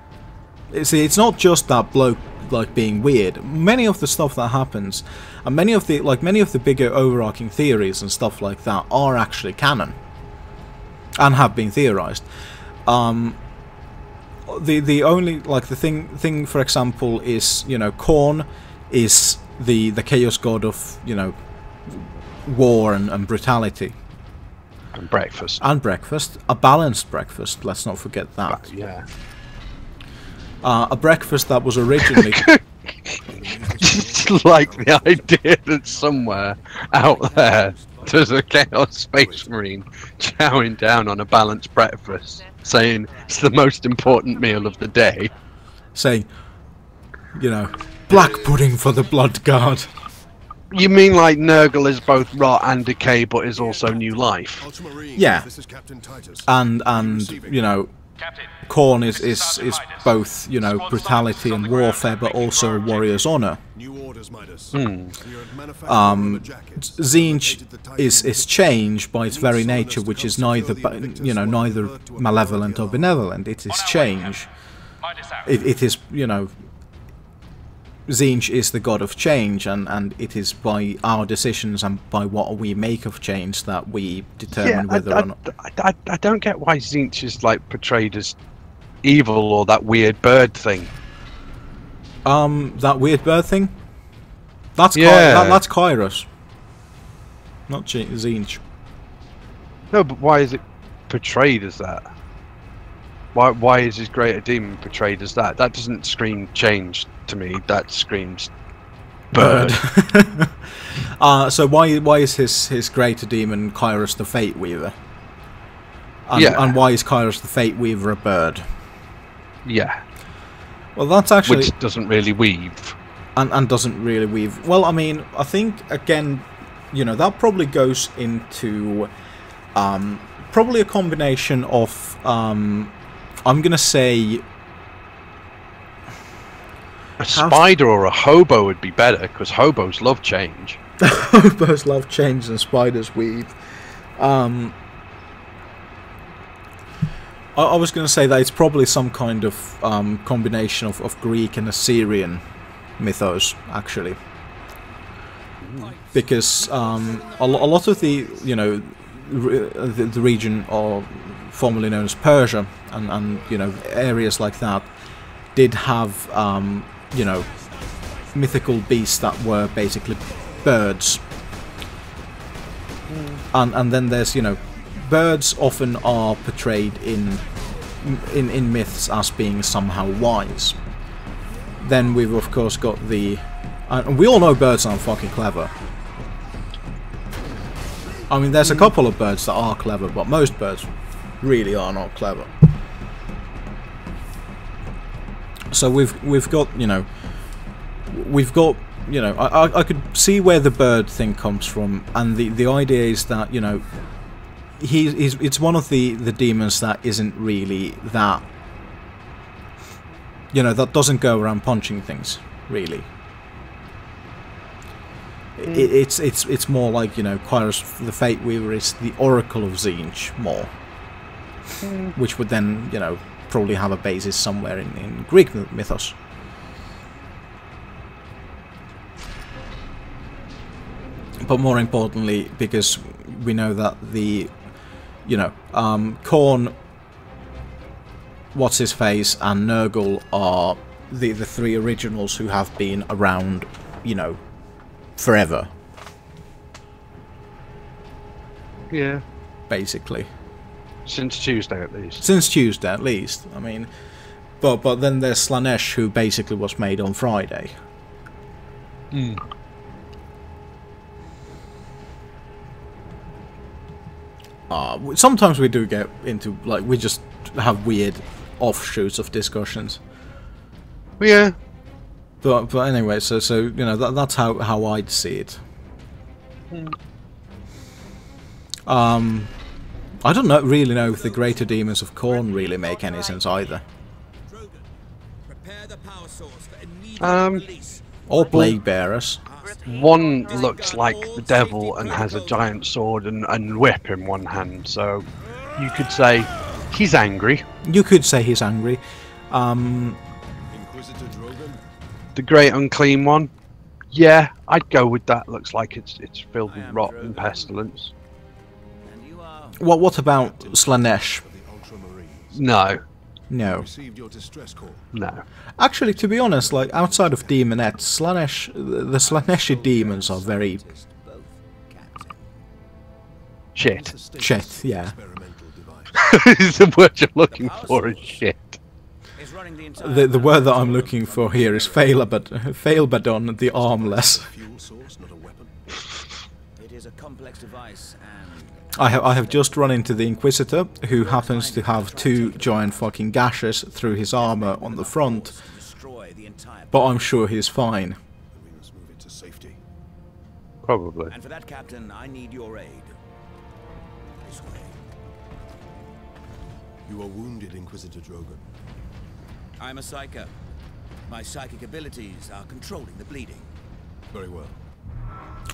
See, it's not just that bloke like being weird. Many of the stuff that happens, and many of the bigger overarching theories and stuff like that are actually canon, and have been theorized. The only the thing for example is Khorne is the Chaos God of war and brutality. And breakfast. And breakfast. A balanced breakfast, let's not forget that. Yeah. A breakfast that was originally... Just like the idea that somewhere out there there's a Chaos Space Marine chowing down on a balanced breakfast, saying it's the most important meal of the day. Saying, black pudding for the Blood Guard. You mean like Nurgle is both rot and decay, but is also new life? Yeah. And Khorne is both brutality and warfare, but also a warrior's honor. Tzeentch is change by its very nature, which is neither neither malevolent or benevolent. It is change. It is Tzeentch is the god of change, and it is by our decisions and by what we make of change that we determine whether or not... I don't get why Tzeentch is portrayed as evil, or that weird bird thing. That weird bird thing? That's that's Kairos. Not Tzeentch. No, but why is it portrayed as that? Why is his greater demon portrayed as that? That doesn't scream change to me. That screams bird. So why is his greater demon Kairos the Fate Weaver? And why is Kairos the Fate Weaver a bird? Yeah. Well, that's actually... Which doesn't really weave. And doesn't really weave. Well, I mean, I think, again, that probably goes into... probably a combination of... I'm gonna say... A spider or a hobo would be better, because hobos love change. Hobos love change and spiders weave. I was going to say that it's probably some kind of combination of Greek and Assyrian mythos, actually. Because a lot of the, the region, or formerly known as Persia, and you know, areas like that, did have you know, mythical beasts that were basically birds. And then there's, you know, birds often are portrayed in myths as being somehow wise. Then we've of course got the, and we all know birds aren't fucking clever. I mean, there's a couple of birds that are clever, but most birds really are not clever. So we've got, you know, I could see where the bird thing comes from, and the idea is that, you know, it's one of the demons that isn't really that, you know, that doesn't go around punching things, really. It's more like, you know, Kairos the Fate Weaver is the Oracle of Tzeentch more, which would then, you know, probably have a basis somewhere in Greek mythos. But more importantly, because we know that the, you know, Khorne, What's-His-Face, and Nurgle are the three originals who have been around, you know, forever. Yeah. Basically. Since Tuesday, at least. Since Tuesday, at least. I mean, but then there's Slaanesh, who basically was made on Friday. Sometimes we do get into, like, we just have weird offshoots of discussions. Yeah. But anyway, so you know, that's how I'd see it. I don't really know if the greater demons of Khorne really make any sense either. Or plague bearers. One looks like the devil and has a giant sword and whip in one hand, so you could say he's angry. You could say he's angry. The great unclean one, yeah, I'd go with that. Looks like it's filled with rot and pestilence. What about Slaanesh? No. No. No. Actually, to be honest, like, outside of Demonette, Slaanesh, the Slaaneshi demons are very shit. Shit, yeah. The word you're looking for is shit. The word that I'm looking for here is Failbadon, the armless. It is a complex device, and I have just run into the Inquisitor, who happens to have 2 giant fucking gashes through his armor on the front, but I'm sure he's fine. Probably. And for that, Captain, I need your aid. This way. You are wounded, Inquisitor Drogon. I'm a psyker. My psychic abilities are controlling the bleeding. Very well.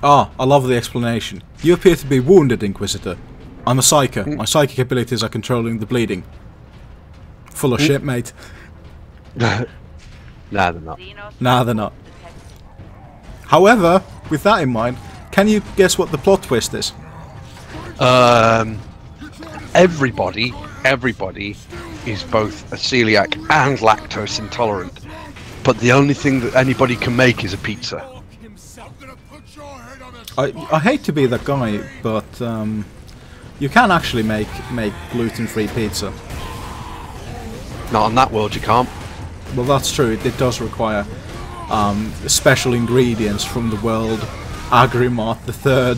Ah, I love the explanation. You appear to be wounded, Inquisitor. I'm a psyker. My psychic abilities are controlling the bleeding. Full of shit, mate. Nah, they're not. Nah, they're not. However, with that in mind, can you guess what the plot twist is? Everybody is both a celiac and lactose intolerant, but the only thing that anybody can make is a pizza. I hate to be that guy, but you can actually make gluten-free pizza. Not on that world, you can't. Well, that's true. It does require special ingredients from the world Agrimart III.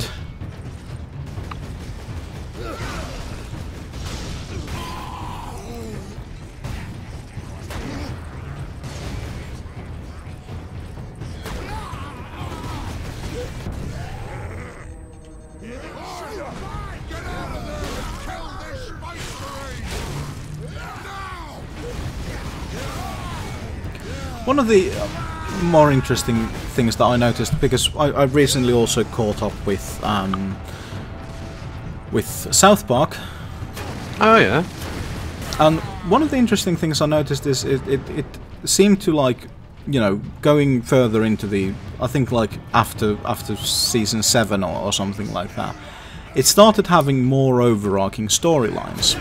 One of the more interesting things that I noticed, because I recently also caught up with South Park. Oh yeah. And one of the interesting things I noticed is it seemed to, like, you know, going further into the, I think like after season 7 or something like that, it started having more overarching storylines.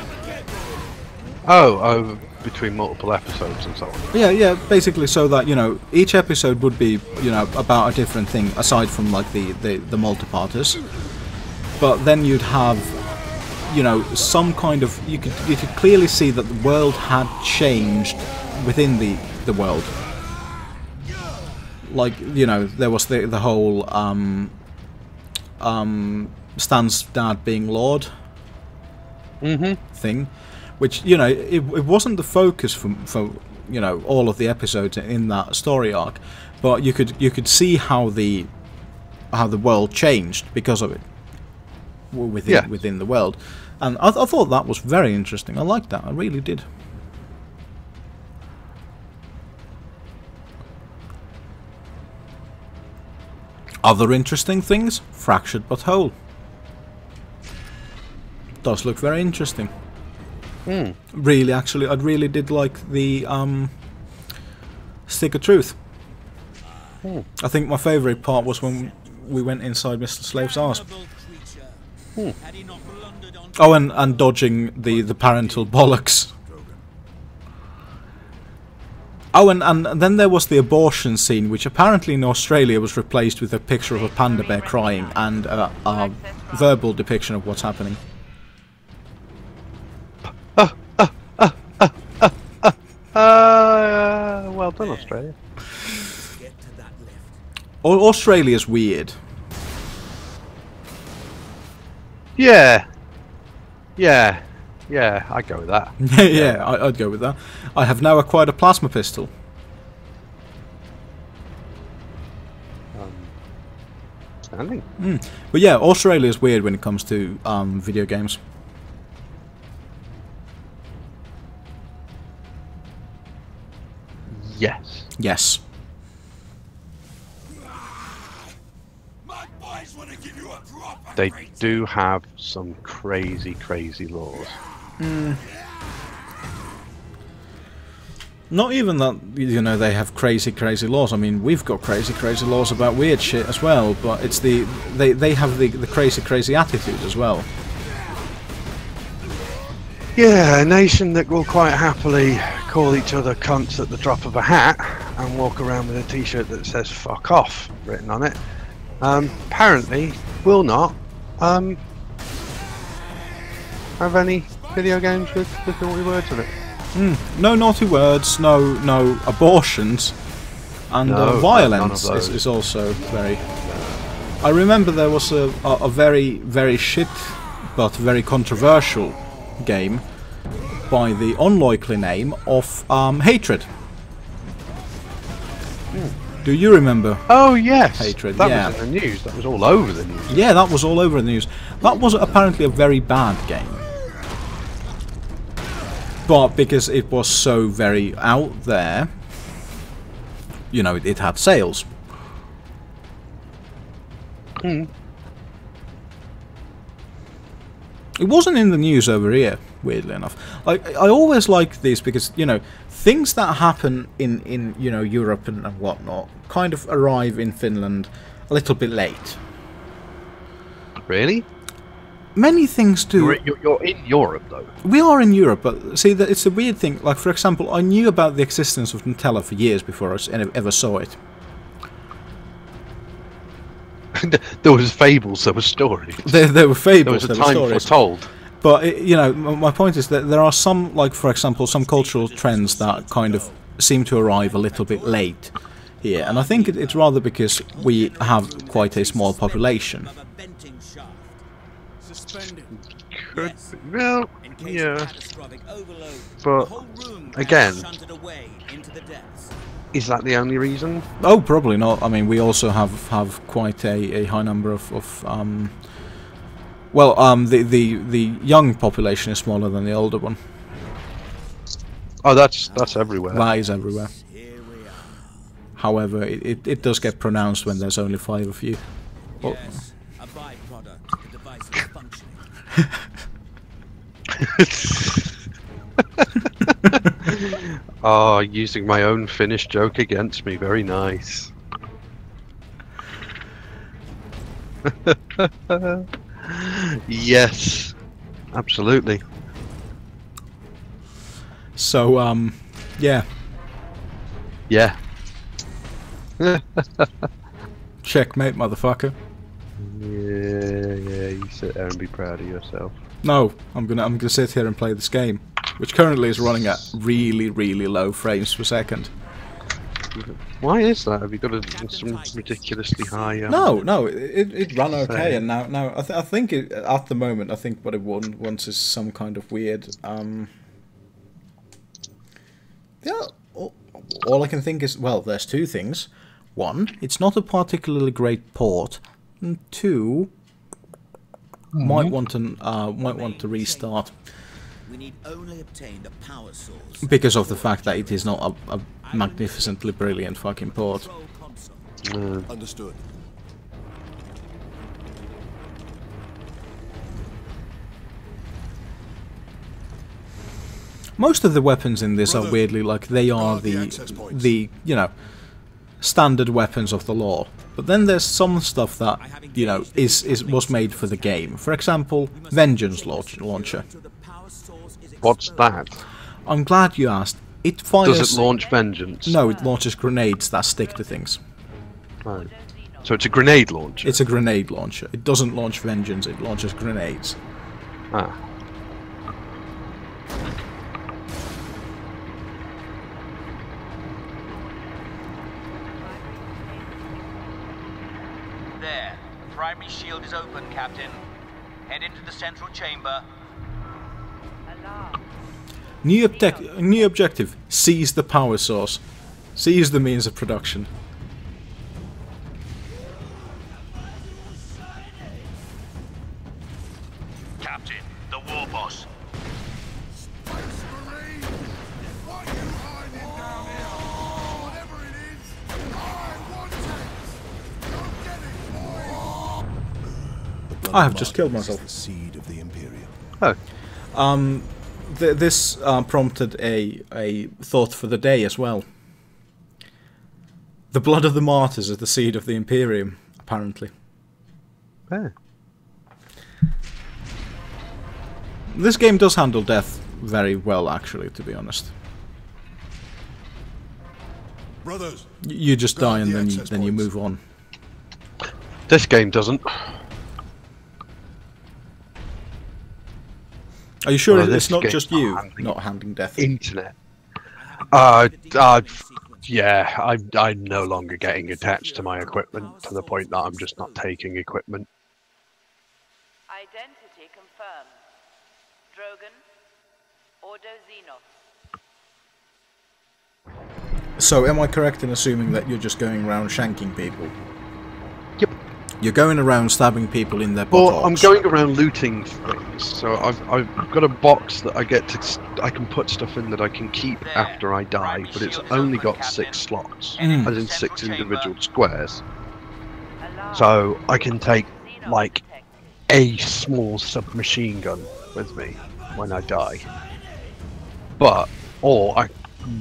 Oh, between multiple episodes and so on. Yeah, basically so that, you know, each episode would be, you know, about a different thing, aside from, like, the multi-parters. But then you'd have, you know, some kind of... You could clearly see that the world had changed within the world. Like, you know, there was the whole, Stan's dad being Lord thing. Which, you know, it wasn't the focus for you know, all of the episodes in that story arc, but you could see how the world changed because of it within the world, and I thought that was very interesting. I liked that, I really did. Other interesting things: fractured but whole. Does look very interesting. Really, actually, I really did like the Stick of Truth. I think my favourite part was when we went inside Mr. Slave's arse. Oh, and dodging the parental bollocks. Oh, and then there was the abortion scene, which apparently in Australia was replaced with a picture of a panda bear crying and a verbal depiction of what's happening. Well done, Australia. Australia's weird. Yeah, I'd go with that. Yeah, I'd go with that. I have now acquired a plasma pistol. Standing. But yeah, Australia's weird when it comes to video games. Yes. Yes. They do have some crazy laws. Not even that, you know, they have crazy laws. I mean, we've got crazy laws about weird shit as well, but it's they have the crazy attitude as well. Yeah, a nation that will quite happily call each other cunts at the drop of a hat and walk around with a t-shirt that says "fuck off" written on it, apparently will not have any video games with naughty words in it. No naughty words, no abortions, and violence is also very... I remember there was a very shit but very controversial game by the unlikely name of Hatred. Do you remember? Oh yes, Hatred. That yeah. was in the news. That was all over the news. Yeah, that was all over the news. That was apparently a very bad game, but because it was so very out there, you know, it had sales. It wasn't in the news over here, weirdly enough. I always like these because, you know, things that happen in you know, Europe and whatnot kind of arrive in Finland a little bit late. Really? Many things do. You're in Europe, though. We are in Europe, but see, it's a weird thing. Like, for example, I knew about the existence of Nutella for years before I ever saw it. There was fables, there were stories. There were fables, there was a time stories. foretold. But, you know, my point is that there are some, like, for example, some cultural trends that kind of seem to arrive a little bit late here. And I think it's rather because we have quite a small population. Could be. Well, yeah. But, again, is that the only reason? Oh, probably not. I mean, we also have quite a high number of the young population is smaller than the older one. Oh, that's everywhere. That is everywhere. However, it does get pronounced when there's only 5 of you. Yes, a byproduct of the device's functioning. Oh, using my own Finnish joke against me. Very nice. Yes, absolutely. So, yeah. Yeah. Checkmate, motherfucker. Yeah, you sit there and be proud of yourself. No, I'm gonna sit here and play this game, which currently is running at really, really low frames per second. Why is that? Have you got some ridiculously high? No, it ran okay, and now I think at the moment I think what it wants is some kind of weird yeah. All I can think is, well, there's two things. One, it's not a particularly great port, and two, might want to restart. We need only obtain the power source. Because of the fact that it is not a magnificently brilliant fucking port. Understood. Most of the weapons in this are weirdly like they are the you know, standard weapons of the lore. But then there's some stuff that, you know, was made for the game. For example, Vengeance launcher. What's that? I'm glad you asked. It fires... Does it launch Vengeance? No, it launches grenades that stick to things. Right. So it's a grenade launcher? It's a grenade launcher. It doesn't launch Vengeance, it launches grenades. Ah. There. The primary shield is open, Captain. Head into the central chamber. New objective. Seize the power source. Seize the means of production. Captain, the war boss. Spacemarine! What are you hiding down here? Whatever it is, I want it! Go get it, boy! I have just killed myself. The seed of the Imperium. Oh. This prompted a thought for the day as well. The blood of the martyrs is the seed of the Imperium, apparently. Oh. This game does handle death very well, actually, to be honest. Brothers, you just die and then you move on. This game doesn't. Are you sure Well, it's this not game's just not you handling not handling death? Internet. Yeah, I'm no longer getting attached to my equipment to the point that I'm just not taking equipment. Identity confirmed. Drogon, Ordo Xenos. So, am I correct in assuming that you're just going around shanking people? Yep. You're going around stabbing people in their buttocks? Well, I'm going around looting things. So I've got a box that I can put stuff in that I can keep after I die, but it's only got 6 slots, as in 6 individual squares. So I can take like a small submachine gun with me when I die. Or I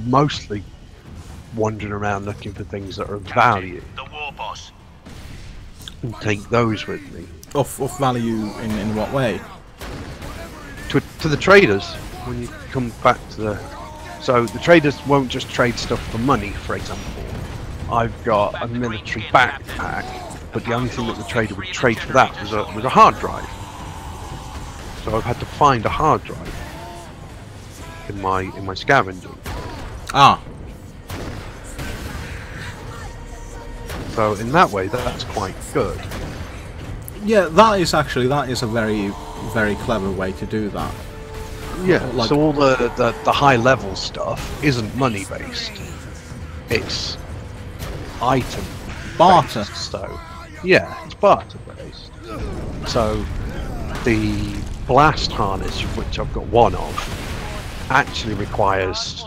mostly wandering around looking for things that are of value. The war boss. And take those with me. Of value in what way? To the traders when you come back to the. So the traders won't just trade stuff for money, for example. I've got a military backpack, but the only thing that the trader would trade for that was a hard drive. So I've had to find a hard drive in my scavenging. Ah. So in that way, that's quite good. Yeah, that is a very, very clever way to do that. Yeah. Like, so all the high level stuff isn't money based. It's item barter. So yeah, it's barter based. So the blast harness, which I've got 1 of, actually requires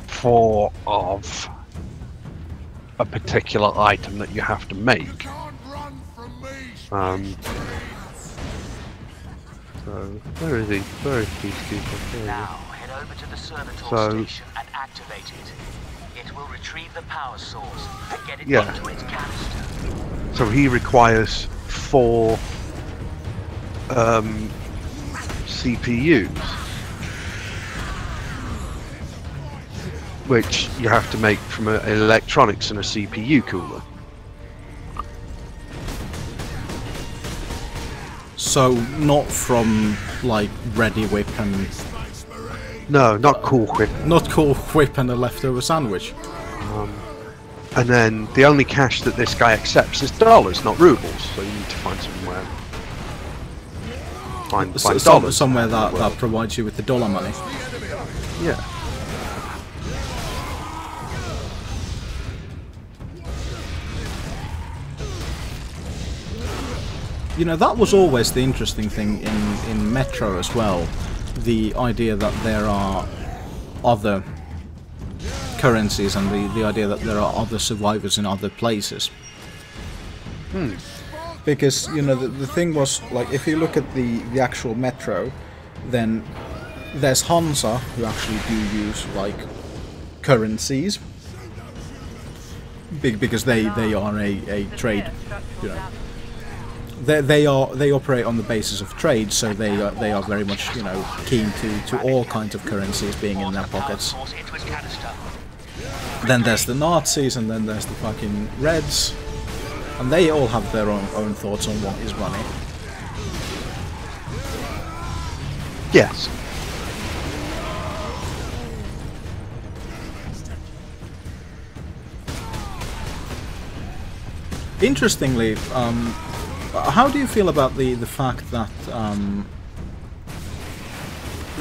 4 of a particular item that you have to make. So where is he? Where is these people? Now head over to the servitor station and activate it. It will retrieve the power source and get it into its canister. So he requires 4 CPUs, which you have to make from electronics and a CPU cooler. So not from like Ready Whip and... No, not Cool Whip. Not Cool Whip and a leftover sandwich. And then the only cash that this guy accepts is dollars, not rubles. So you need to find somewhere. Find dollars. Somewhere that provides you with the dollar money. Yeah. You know, that was always the interesting thing in Metro as well. The idea that there are other currencies and the idea that there are other survivors in other places. Because, you know, the thing was, like, if you look at the actual Metro, then there's Hansa, who actually do use, like, currencies. Because they are a trade, you know. They operate on the basis of trade, so they are very much, you know, keen to all kinds of currencies being in their pockets. Then there's the Nazis, and then there's the fucking Reds, and they all have their own thoughts on what is money. Yes. Interestingly, how do you feel about the fact that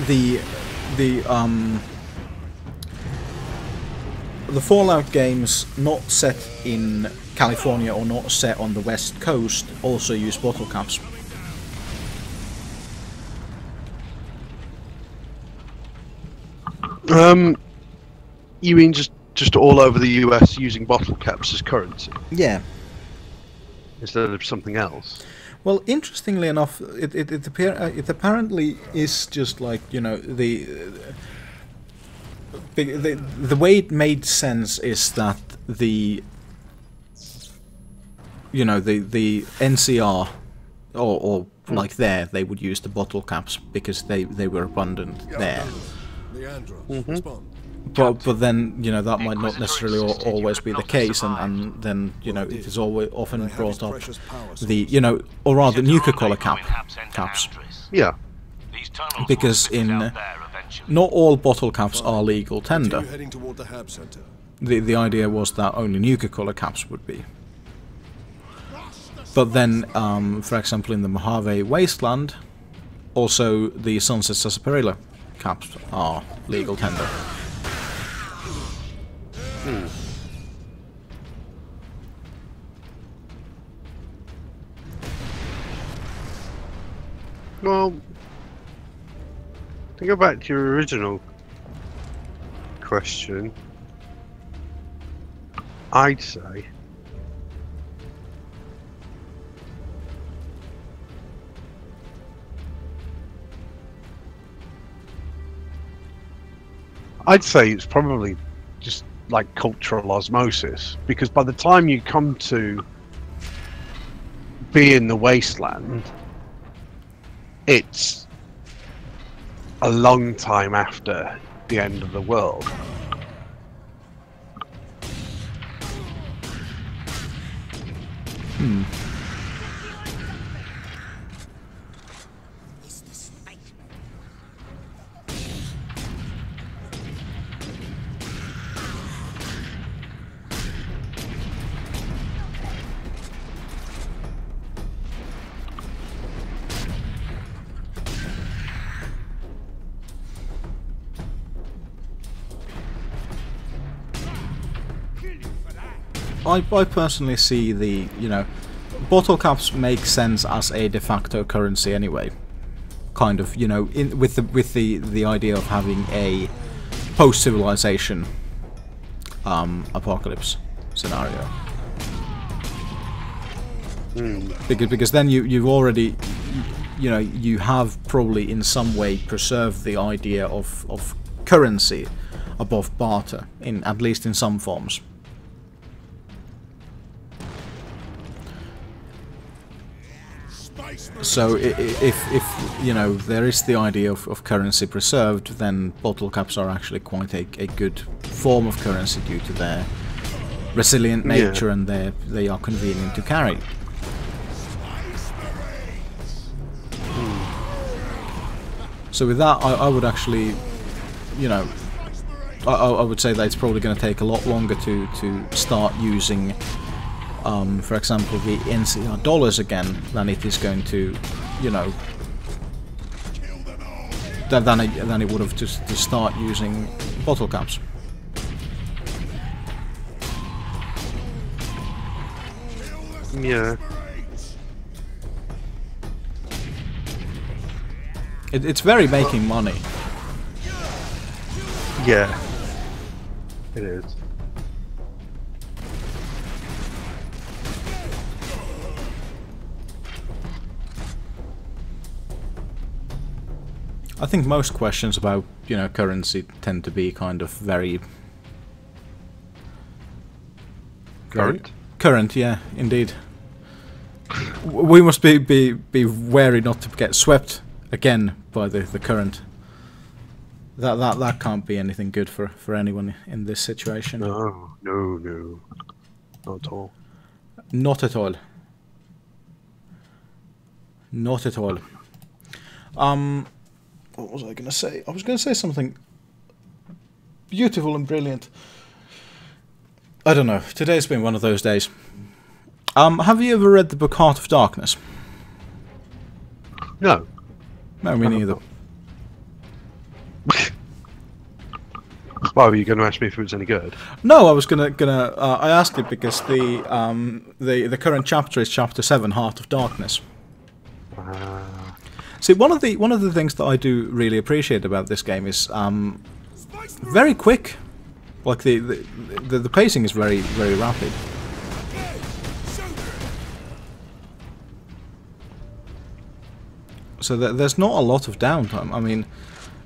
the Fallout games not set in California or not set on the West Coast also use bottle caps? You mean just all over the US using bottle caps as currency? Yeah. Instead of something else. Well, interestingly enough, it apparently is just like, you know, the way it made sense is that the NCR or like they would use the bottle caps because they were abundant there. But then, you know, that might not necessarily always be the case, and then, you know, it is always often brought up the, you know, or rather Nuka-Cola caps. Yeah. Because not all bottle caps are legal tender. The idea was that only Nuka-Cola caps would be. But then, for example, in the Mojave Wasteland, also the Sunset Sarsaparilla caps are legal tender. Well, to go back to your original question, I'd say it's probably just like cultural osmosis, because by the time you come to be in the wasteland, it's a long time after the end of the world. I personally see the, you know, bottle caps make sense as a de facto currency anyway. Kind of, you know, with the idea of having a post-civilization apocalypse scenario. Because then you've already, you know, you have probably in some way preserved the idea of currency above barter, at least in some forms. So if you know, there is the idea of currency preserved, then bottle caps are actually quite a good form of currency due to their resilient nature, and they are convenient to carry. So with that, I would actually, you know, I would say that it's probably going to take a lot longer to start using, for example, the NCR dollars again than it is going to, you know, than it would have to start using bottle caps. Yeah. It's very making money. Yeah. It is. I think most questions about, you know, currency tend to be kind of very current, yeah, indeed. We must be wary not to get swept again by the current. That can't be anything good for anyone in this situation. No, not at all. Not at all. Not at all. What was I going to say? I was going to say something beautiful and brilliant. I don't know. Today's been one of those days. Have you ever read the book Heart of Darkness? No. No, me neither. Why were you going to ask me if it was any good? No, I was gonna. I asked it because the current chapter is chapter 7, Heart of Darkness. See, one of the things that I do really appreciate about this game is very quick. Like the pacing is very rapid. So there's not a lot of downtime. I mean,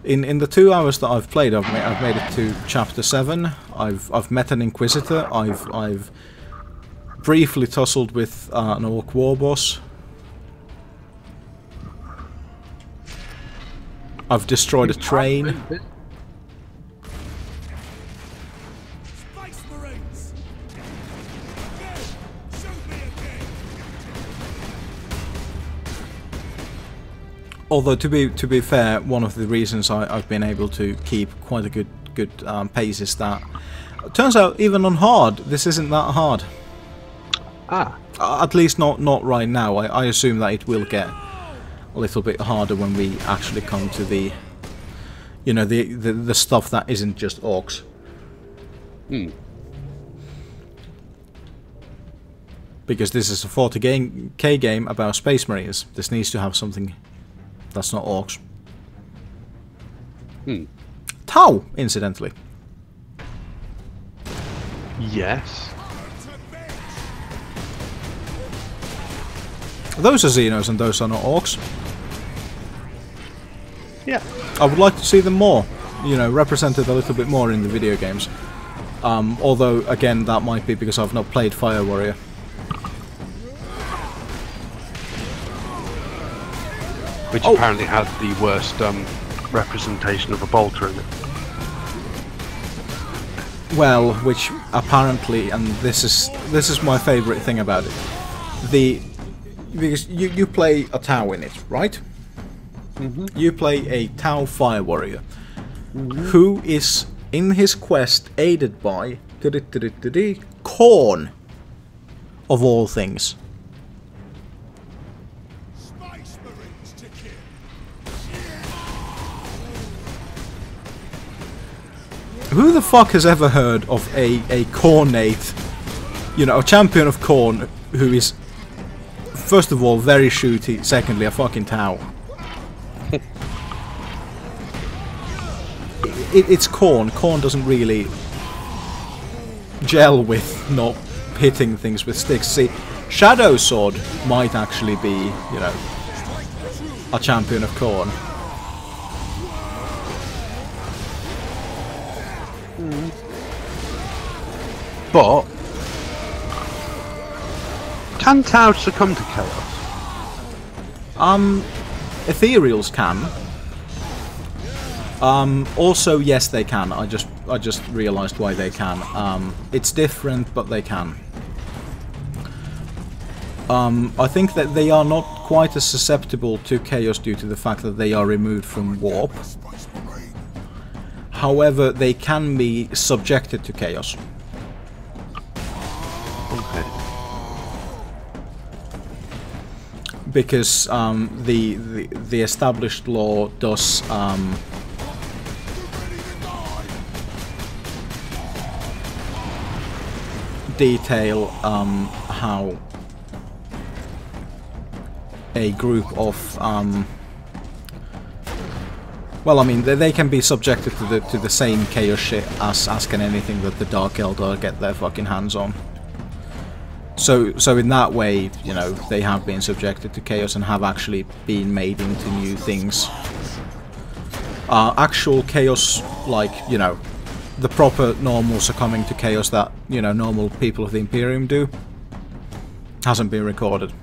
in the 2 hours that I've played, I've made it to chapter 7. I've met an Inquisitor. I've briefly tussled with an Orc war boss. I've destroyed a train. Spacemarines! Shoot me again! Although to be fair, one of the reasons I've been able to keep quite a good pace is that it turns out even on hard, this isn't that hard. At least not right now. I assume that it will get a little bit harder when we actually come to the, you know, the stuff that isn't just orcs. Because this is a 40k game about Space Marines. This needs to have something that's not orcs. Tau, incidentally. Yes. Those are Xenos and those are not orcs. Yeah. I would like to see them more, you know, represented a little bit more in the video games. Although, again, that might be because I've not played Fire Warrior. Which apparently had the worst representation of a bolter in it. Well, which apparently, and this is my favourite thing about it, because you play a Tau in it, right? You play a Tau Fire Warrior, who is in his quest aided by Khorne, of all things. Who the fuck has ever heard of a Khornate, you know, a champion of Khorne, who is, first of all, very shooty, secondly, a fucking Tau. It's Khorne. Khorne doesn't really gel with not hitting things with sticks. See, Shadow Sword might actually be, you know, a champion of Khorne. But can Tau succumb to chaos? Ethereals can. Also, yes, they can. I just realized why they can. It's different, but they can. I think that they are not quite as susceptible to chaos due to the fact that they are removed from warp. However, they can be subjected to chaos. Okay. Because the established law does detail how a group of well, I mean, they can be subjected to the same chaos shit as can anything that the Dark Eldar get their fucking hands on. So in that way, you know, they have been subjected to chaos and have actually been made into new things. Actual chaos, like, you know, the proper normal succumbing to chaos that, you know, normal people of the Imperium do, hasn't been recorded.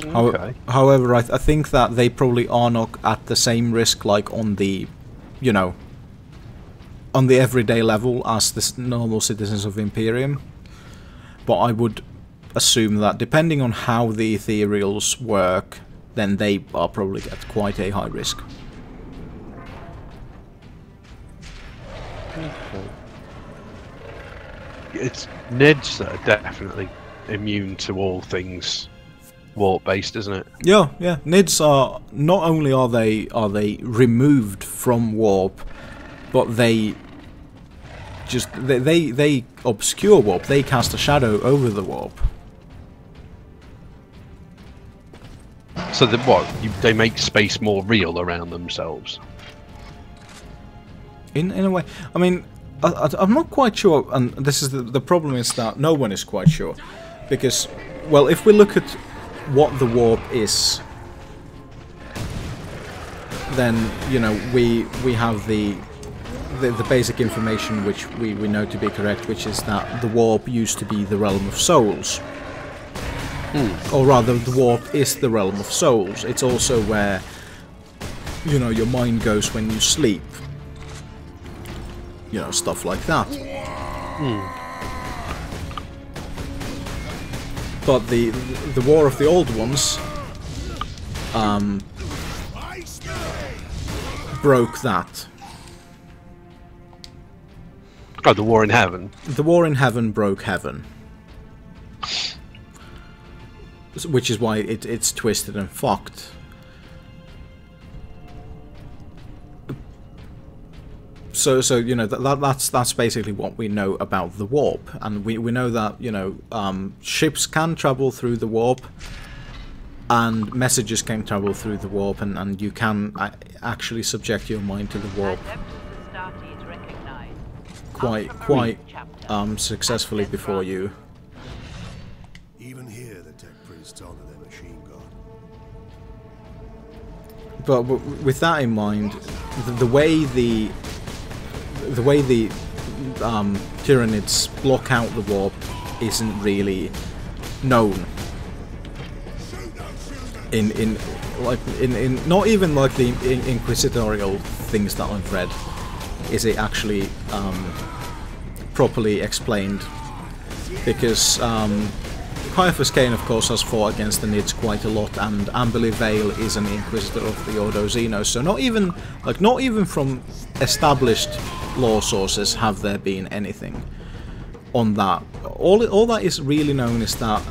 Okay. However, I think that they probably are not at the same risk, like on the, you know, on the everyday level as the normal citizens of Imperium. But I would assume that depending on how the Ethereals work, then they are probably at quite a high risk. Okay. It's Nids that are definitely immune to all things warp-based, isn't it? Yeah, yeah. Nids are not only are they removed from warp, but they just they obscure warp. They cast a shadow over the warp. So that they make space more real around themselves. In a way, I mean, I'm not quite sure, and this is the problem is that no one is quite sure, because, well, if we look at what the warp is, then, you know, we have the basic information which we know to be correct, which is that the warp used to be the realm of souls. Or rather, the warp is the realm of souls. It's also where, you know, your mind goes when you sleep. You know, stuff like that. But the War of the Old Ones broke that. Oh, the War in Heaven. The War in Heaven broke Heaven. Which is why it's twisted and fucked. So you know, that's basically what we know about the warp, and we know that, you know, ships can travel through the warp, and messages can travel through the warp, and you can actually subject your mind to the warp quite successfully before you. Even here, the tech priests honor their machine god. But with that in mind, the way the Tyranids block out the warp isn't really known. In not even like the inquisitorial things that I've read is it actually properly explained, because Caiaphas Cain, of course, has fought against the Nids quite a lot, and Amberley Vale is an Inquisitor of the Ordo Xenos, so not even from established lore sources have there been anything on that. All that is really known is that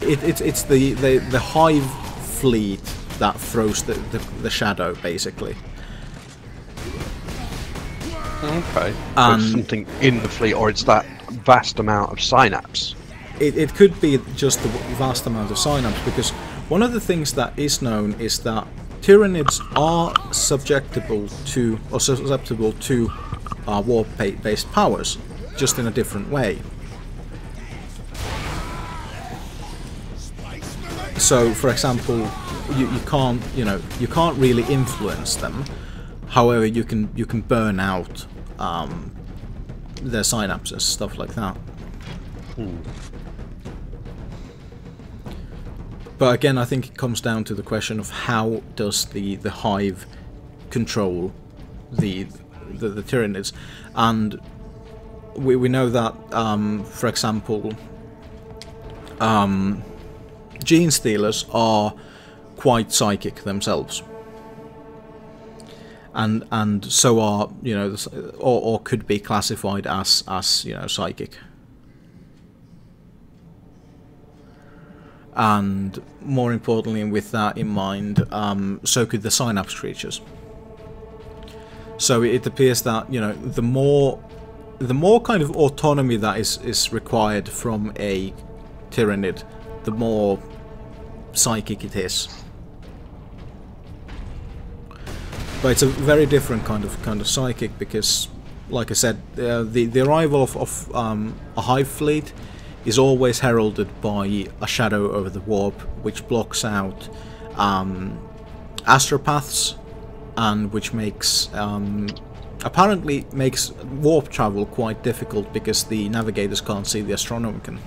it's the Hive fleet that throws the shadow, basically. Okay. So it's something in the fleet, or it's that vast amount of synapse. It could be just the vast amount of synapse, because one of the things that is known is that Tyranids are susceptible to warp-based powers, just in a different way. So, for example, you can't really influence them. However, you can burn out their synapses, stuff like that. But again, I think it comes down to the question of how does the hive control the Tyranids, and we know that, for example, gene stealers are quite psychic themselves, and so are, you know, or could be classified as you know, psychic. And more importantly, with that in mind, so could the synapse creatures. So it appears that, you know, the more kind of autonomy that is required from a Tyranid, the more psychic it is. But it's a very different kind of psychic, because, like I said, the arrival of a hive fleet is always heralded by a shadow over the warp, which blocks out astropaths, and which makes apparently makes warp travel quite difficult, because the navigators can't see the Astronomicon.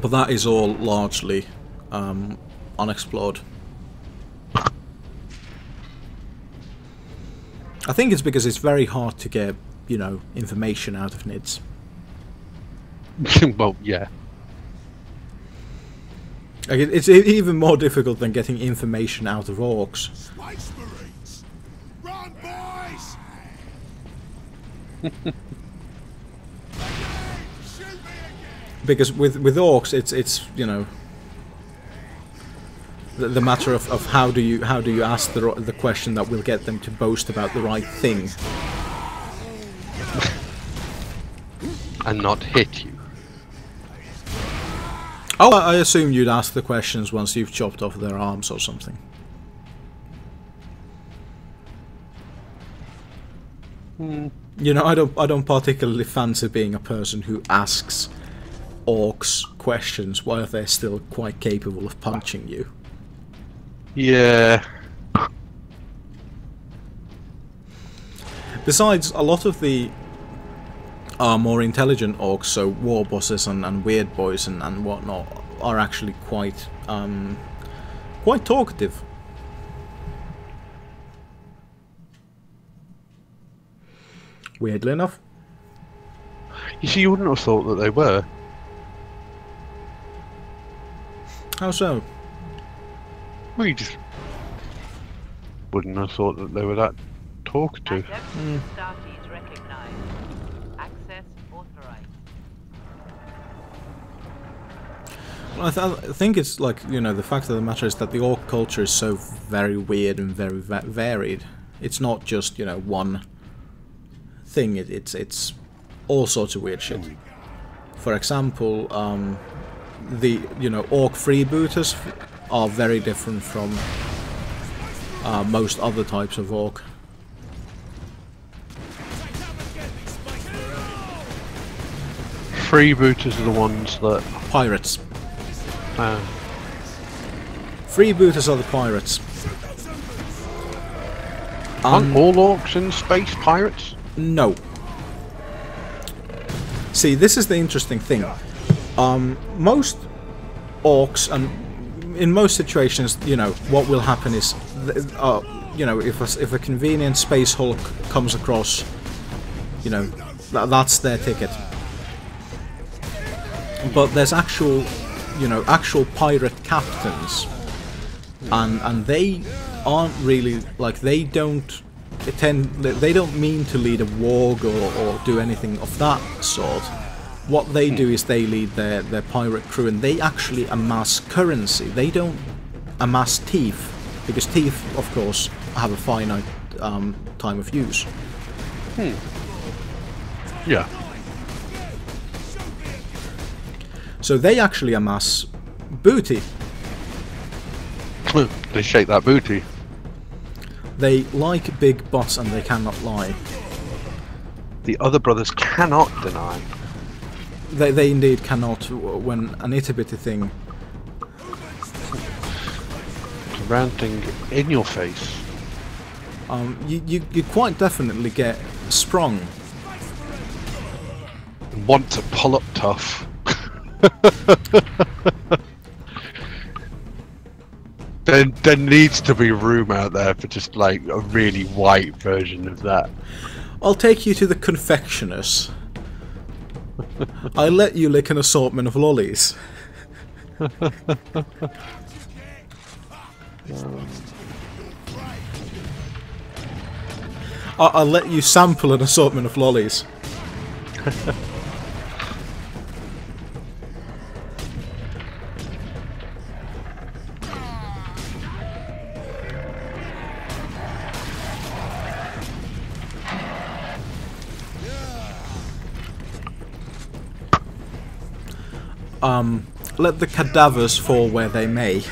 But that is all largely unexplored. I think it's because it's very hard to get, you know, information out of NIDS. Well, yeah. Like it's even more difficult than getting information out of orcs. Spacemarines! Run, boys! Because with orcs, it's you know, the matter of how do you ask the question that will get them to boast about the right thing, and not hit you. Oh, I assume you'd ask the questions once you've chopped off their arms or something. You know, I don't particularly fancy being a person who asks orcs questions while they're still quite capable of punching you. Yeah. Besides, a lot of the more intelligent orcs, so war bosses and weird boys and whatnot, are actually quite talkative. Weirdly enough. You see, you wouldn't have thought that they were. How so? Well, you just wouldn't have thought that they were that talkative. Starties recognized. Access authorized. Well, I think it's like, you know, the fact of the matter is that the orc culture is so very weird and very varied. It's not just, you know, one thing. It's all sorts of weird shit. For example, the, you know, orc freebooters are very different from most other types of orc. Freebooters are the ones that... Pirates. Freebooters are the pirates. Aren't all orcs in space pirates? No. See, this is the interesting thing. Most orcs, and in most situations, you know, what will happen is, you know, if a convenient space hulk comes across, you know, that's their ticket. But there's actual, you know, actual pirate captains, and they aren't really, like, they don't mean to lead a warg or do anything of that sort. What they do is they lead their pirate crew, and they actually amass currency. They don't amass teeth, because teeth, of course, have a finite time of use. Yeah. So they actually amass booty. They shake that booty. They like big butts, and they cannot lie. The other brothers cannot deny. They indeed cannot, when an itty-bitty thing... Ranting in your face. you quite definitely get sprung. Want to pull up tough. There needs to be room out there for just like a really white version of that. I'll take you to the confectioner's. I let you lick an assortment of lollies. I'll let you sample an assortment of lollies. Let the cadavers fall where they may.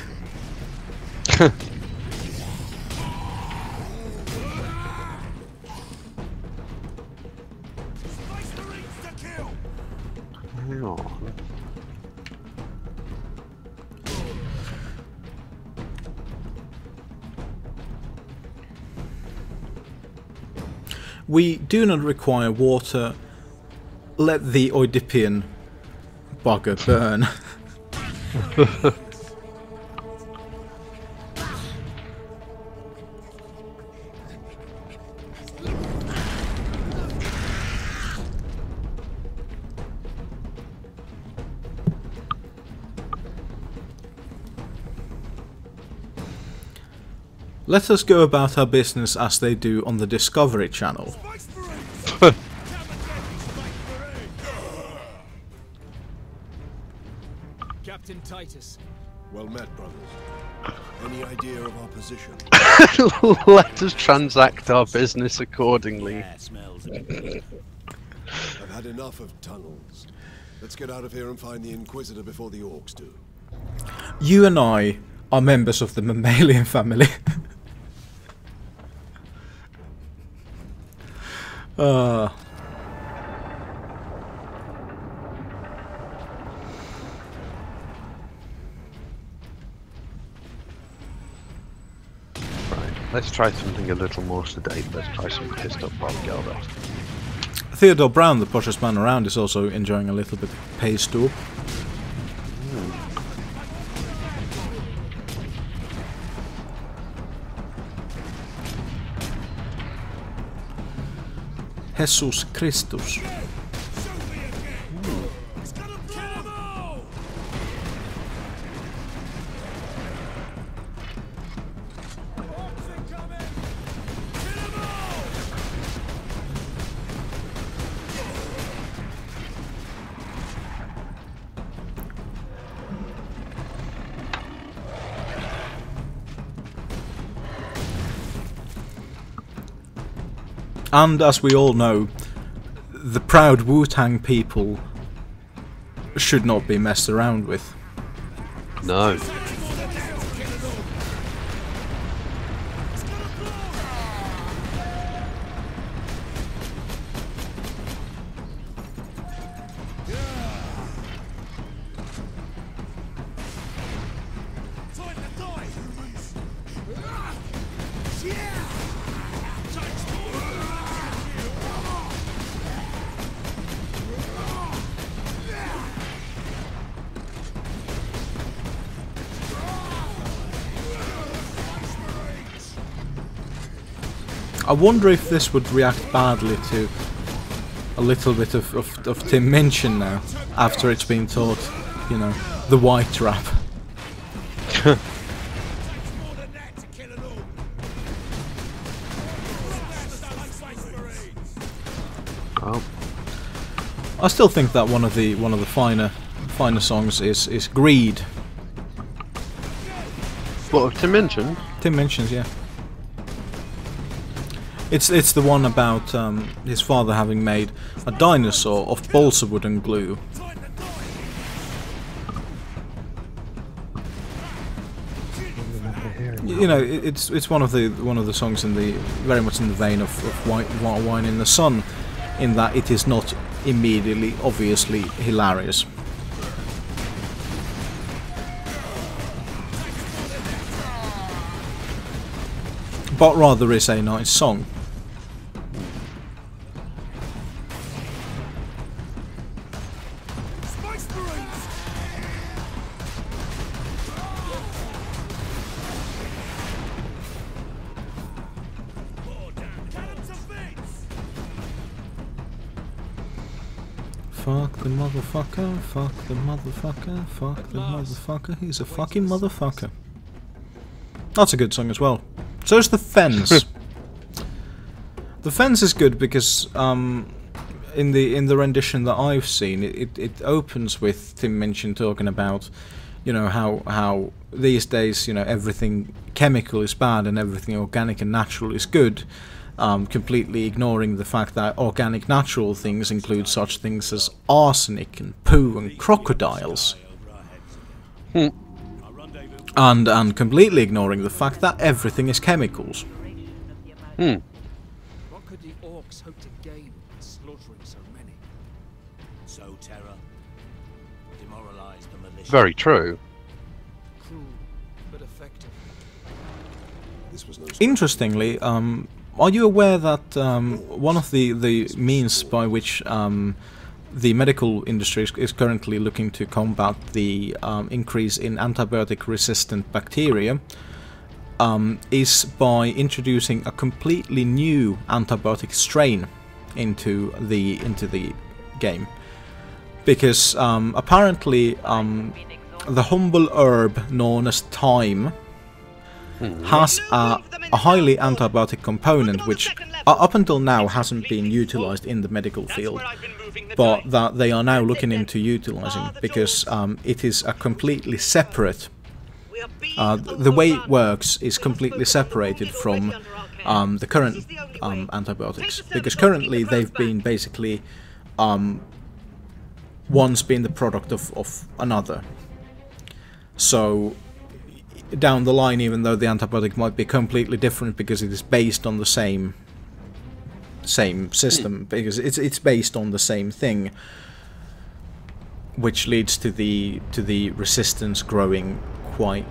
We do not require water. Let the Oedipian bugger burn. Let us go about our business as they do on the Discovery Channel. Captain Titus. Well met, brothers. Any idea of our position? Let us transact our business accordingly. Yeah, smells I've had enough of tunnels. Let's get out of here and find the Inquisitor before the orcs do. You and I are members of the mammalian family. Right, let's try something a little more sedate. Let's try some pissed up Bob Gelder. Theodore Brown, the poshest man around, is also enjoying a little bit of pay stew. Jesus Christus. And as we all know, the proud Wu-Tang people should not be messed around with. No. I wonder if this would react badly to a little bit of Tim Minchin now, after it's been taught, you know, the white rap. Oh. I still think that one of the finer songs is Greed. What, Tim Minchin? Tim Minchin's, yeah. It's the one about his father having made a dinosaur of balsa wood and glue. You know, it's one of the songs in the very much in the vein of Wine in the Sun, in that it is not immediately obviously hilarious. but rather is a nice song. Fuck the motherfucker, fuck the motherfucker, fuck the motherfucker, he's a fucking motherfucker. That's a good song as well. So is The Fence. The Fence is good because in the rendition that I've seen, it opens with Tim Minchin talking about, you know, how these days, you know, everything chemical is bad and everything organic and natural is good. Completely ignoring the fact that organic natural things include such things as arsenic and poo and crocodiles. And completely ignoring the fact that everything is chemicals. What could the orcs hope to gain by slaughtering so many? Sow terror, demoralize the militia. Very true. Cruel, but effective. This was no Interestingly, are you aware that one of the means by which the medical industry is currently looking to combat the increase in antibiotic-resistant bacteria is by introducing a completely new antibiotic strain into the game? Because apparently the humble herb known as thyme has a highly antibiotic component which up until now hasn't been utilized in the medical field, but that they are now looking into utilizing because it is a completely separate, the way it works is completely separated from the current antibiotics, because currently they've been basically one's been the product of another. So down the line, even though the antibiotic might be completely different because it is based on the same system, because it's based on the same thing, which leads to the resistance growing quite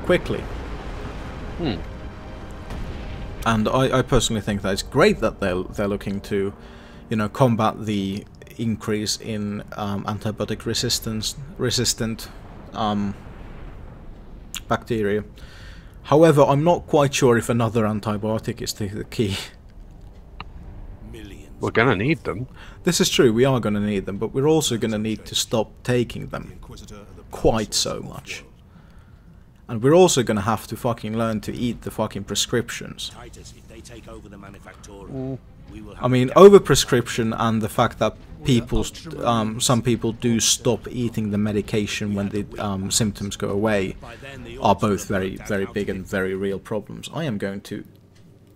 quickly. And I personally think that it's great that they're looking to, you know, combat the increase in antibiotic resistant bacteria. However, I'm not quite sure if another antibiotic is the key. We're gonna need them. This is true, we are gonna need them, but we're also gonna need to stop taking them quite so much. And we're also gonna have to fucking learn to eat the fucking prescriptions. I mean, overprescription and the fact that some people do stop eating the medication when the symptoms go away are both very, very big and very real problems. I am going to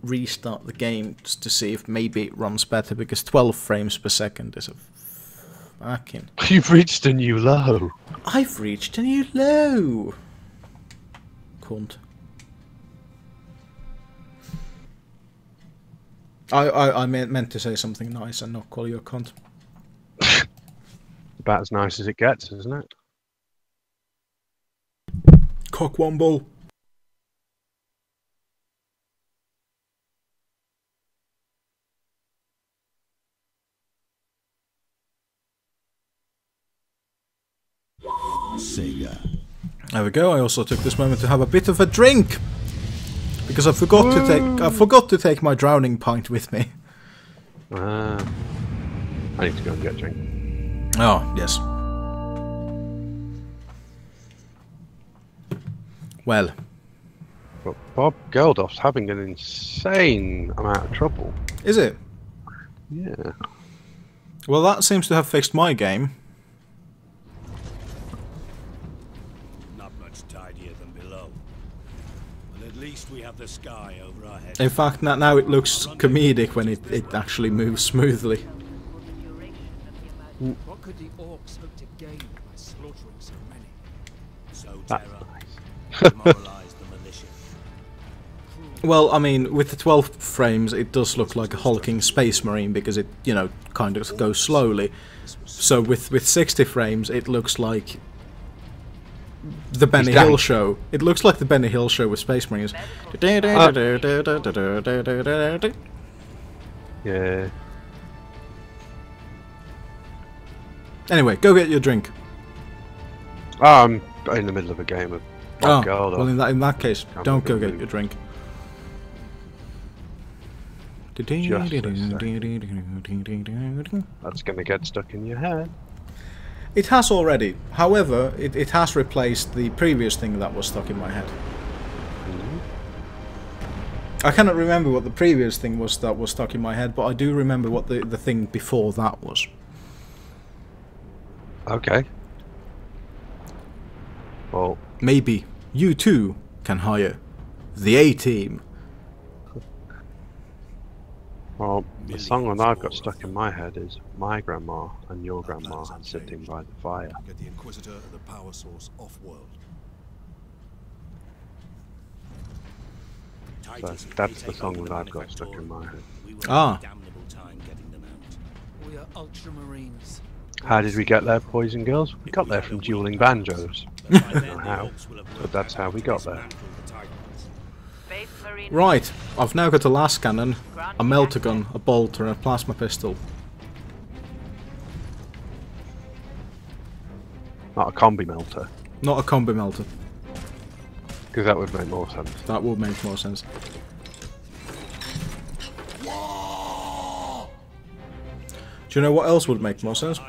restart the game just to see if maybe it runs better, because 12 frames per second is a fucking... You've reached a new low. I've reached a new low. Cunt. I meant to say something nice and not call you a cunt. About as nice as it gets, isn't it? Cockwomble. Sega. There we go. I also took this moment to have a bit of a drink because I forgot to take my drowning pint with me. I need to go and get a drink. Oh, yes. Well. But Bob Geldof's having an insane amount of trouble. Is it? Yeah. Well, that seems to have fixed my game. Not much tidier than below. But at least we have the sky over our heads. In fact, now it looks comedic when it actually moves smoothly. What could the orcs hope to gain by slaughtering so many? So That's terror, nice. demoralize the militia. Well, I mean, with the 12 frames, it does look like a hulking Spacemarine because it, you know, kind of goes slowly. So with 60 frames, it looks like the Benny Hill show. It looks like the Benny Hill show with Space Marines. Yeah. Anyway, go get your drink. I'm in the middle of a game of. Oh, well, in that case, don't go get your drink. That's gonna get stuck in your head. It has already. However, it has replaced the previous thing that was stuck in my head. I cannot remember what the previous thing was that was stuck in my head, but I do remember what the thing before that was. Okay. Well, maybe you too can hire the A-Team. Well, the song that I've got stuck in my head is "My Grandma and Your Grandma Sitting by the Fire." Get the Inquisitor and the power source off-world. So that's the song that I've got stuck in my head. Ah. We are Ultramarines. How did we get there, boys and girls? We got there from dueling banjos. I don't know how, but that's how we got there. Right, I've now got a las cannon, a melter gun, a bolt, and a plasma pistol. Not a combi melter. Not a combi melter. Because that would make more sense. That would make more sense. Do you know what else would make more sense?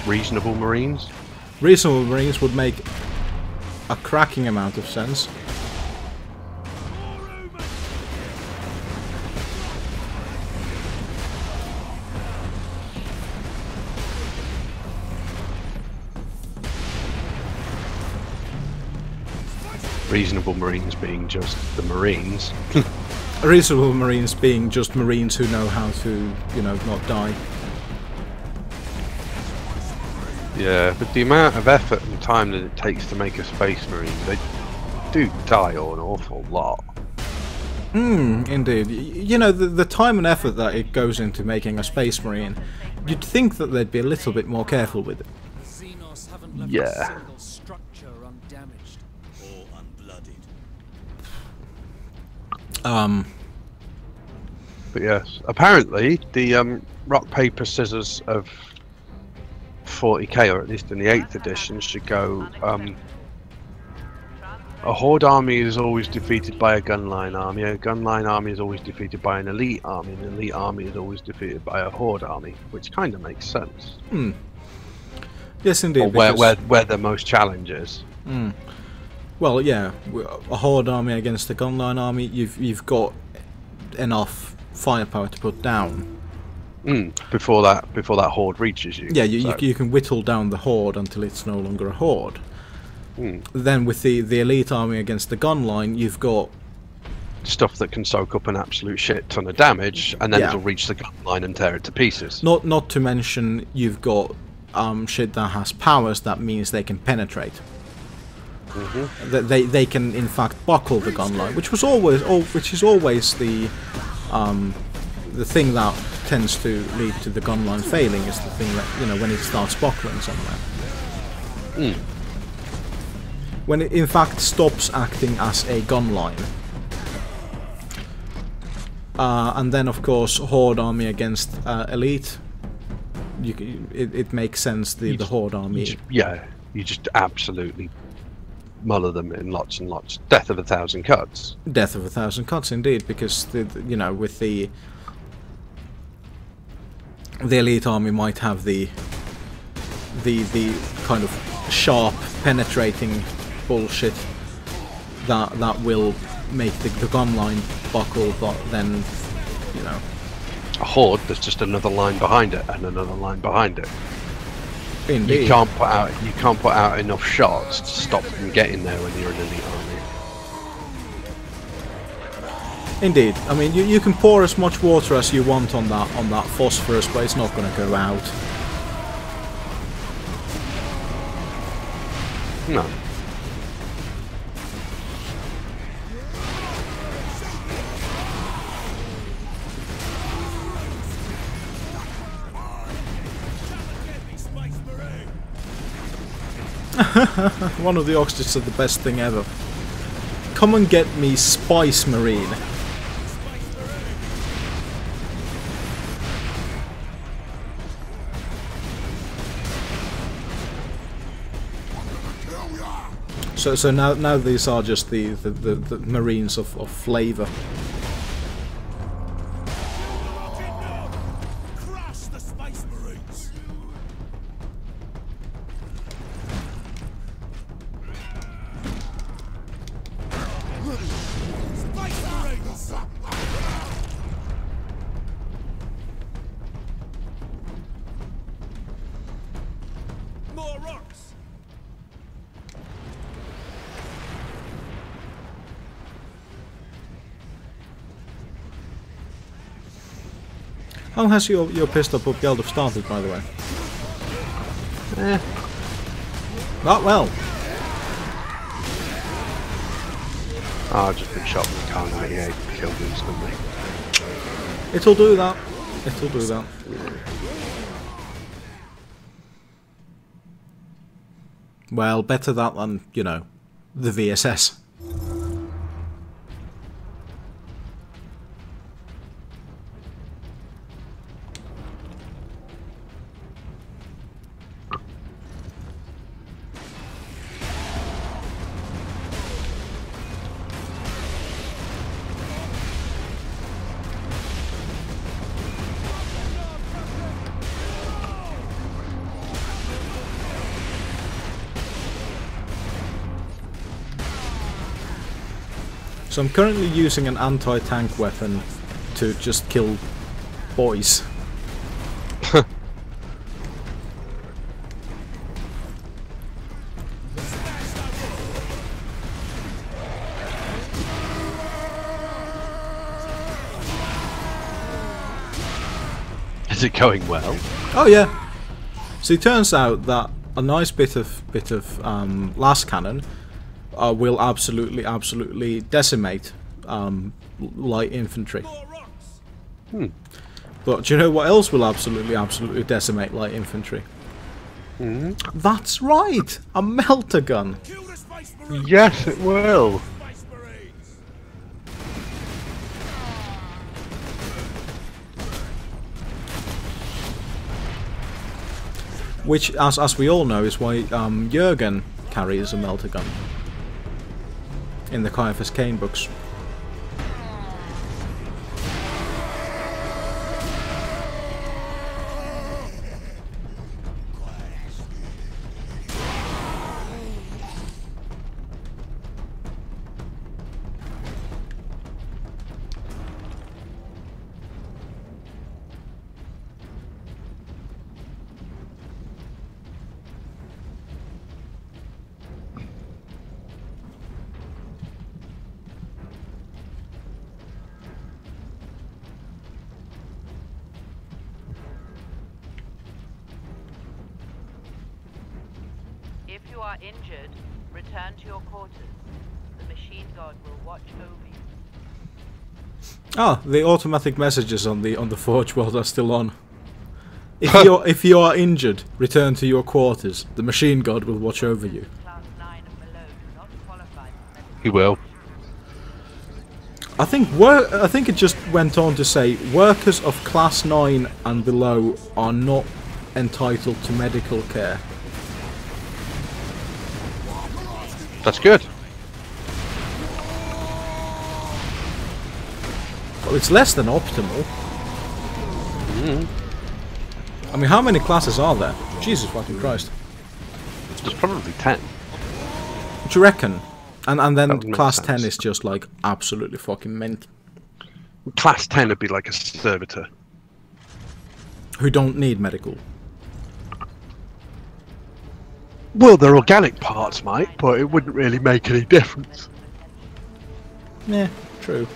Reasonable Marines? Reasonable Marines would make a cracking amount of sense. Reasonable Marines being just the Marines. Reasonable Marines being just Marines who know how to, you know, not die. Yeah, but the amount of effort and time that it takes to make a Space Marine, they do die an awful lot. Indeed. You know, the time and effort that it goes into making a Space Marine, you'd think that they'd be a little bit more careful with it. Yeah. But yes, apparently the rock paper scissors of 40k, or at least in the 8th edition, should go a horde army is always defeated by a gunline army, a gunline army is always defeated by an elite army, and an elite army is always defeated by a horde army, which kind of makes sense. Yes, indeed. Or where the most challenge is. Well, yeah, a horde army against a gunline army, you've got enough firepower to put down. Before that horde reaches you. Yeah, you can whittle down the horde until it's no longer a horde. Then with the elite army against the gunline, you've got stuff that can soak up an absolute shit ton of damage, and then it'll reach the gunline and tear it to pieces. Not to mention you've got shit that has powers that means they can penetrate. They can in fact buckle the gunline, which is always the thing that tends to lead to the gunline failing, is the thing that, you know, when it starts buckling somewhere. When it in fact stops acting as a gunline. And then of course horde army against elite. It makes sense, the horde army. You just absolutely muller them in lots and lots. Death of 1,000 cuts. Death of 1,000 cuts, indeed, because you know, with the elite army might have the kind of sharp, penetrating bullshit that will make the gunline buckle, but then, you know, a horde, there's just another line behind it and another line behind it. Indeed. You can't put out enough shots to stop them getting there when you're an elite army. Indeed. I mean, you can pour as much water as you want on that phosphorus, but it's not going to go out. No. One of the orcs just said the best thing ever. Come and get me Spacemarine. So now these are just the Marines of flavour. Crush the Space Marines! Space Marines! More rocks! How has your pissed up build started, by the way? Not well. Oh, I've just been shot with a Kar-98 and killed instantly. It'll do that. It'll do that. Well, better that than, you know, the VSS. So I'm currently using an anti-tank weapon to just kill boys. Is it going well? Oh yeah. So it turns out that a nice bit of las cannon will absolutely decimate light infantry. But do you know what else will absolutely decimate light infantry? That's right, a melter gun. Yes, it will. Which, as we all know, is why Jürgen carries a melter gun in the Caiaphas Cain books. If you are injured, return to your quarters. The machine god will watch over you. Ah, the automatic messages on the Forge world are still on. If you are injured, return to your quarters. The machine god will watch over you. He will. I think it just went on to say workers of class 9 and below are not entitled to medical care. That's good. Well, it's less than optimal. I mean, how many classes are there? Jesus fucking Christ. There's probably 10. What do you reckon? And then class 10 is just like absolutely fucking mint. Class 10 would be like a servitor. Who don't need medical. Well, they're organic parts, mate, but it wouldn't really make any difference. Yeah, true.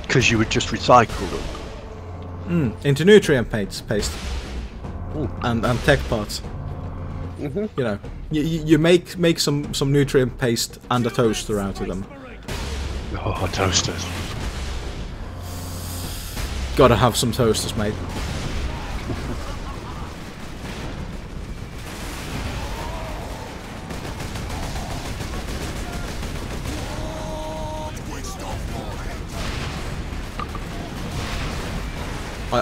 Because you would just recycle them. Into nutrient paste. And tech parts. You know, you make some nutrient paste and a toaster out of them. Oh, toasters. Gotta have some toasters, mate.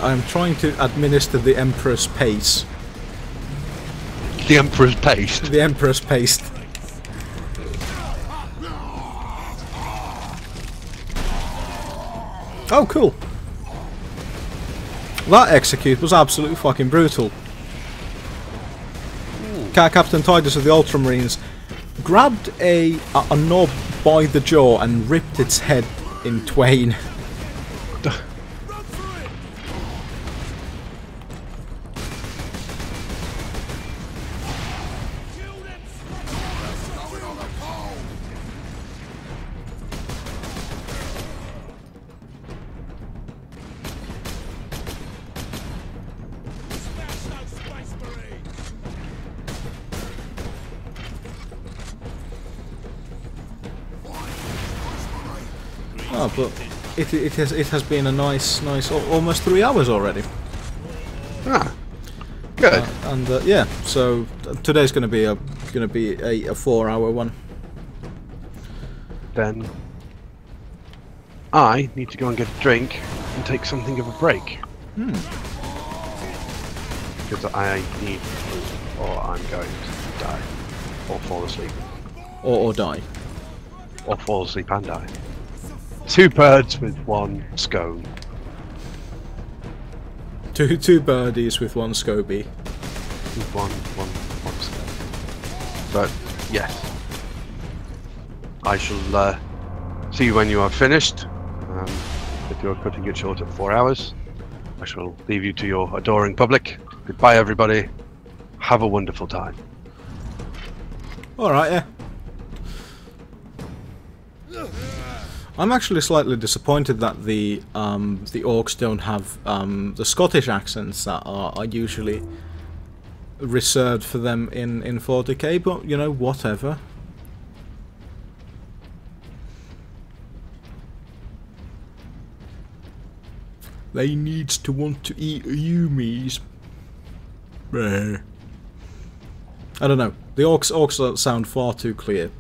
I'm trying to administer the Emperor's pace. The Emperor's paste. The Emperor's paste. Oh, cool. That execute was absolutely fucking brutal. Captain Titus of the Ultramarines grabbed a knob by the jaw and ripped its head in twain. Oh, but it has been a nice almost 3 hours already. Ah, good. And yeah, so today's going to be a 4-hour one. Then I need to go and get a drink and take something of a break. Because I need food, or I'm going to die, or fall asleep, or die, or fall asleep and die. 2 birds with 1 scone. Two birdies with 1 SCOBY. With one scone. But yes, I shall see you when you are finished. If you're cutting it short at 4 hours, I shall leave you to your adoring public. Goodbye, everybody. Have a wonderful time. All right, yeah. I'm actually slightly disappointed that the orcs don't have the Scottish accents that are usually reserved for them in 40k, but you know, whatever. They needs to want to eat humies. I don't know. The orcs sound far too clear.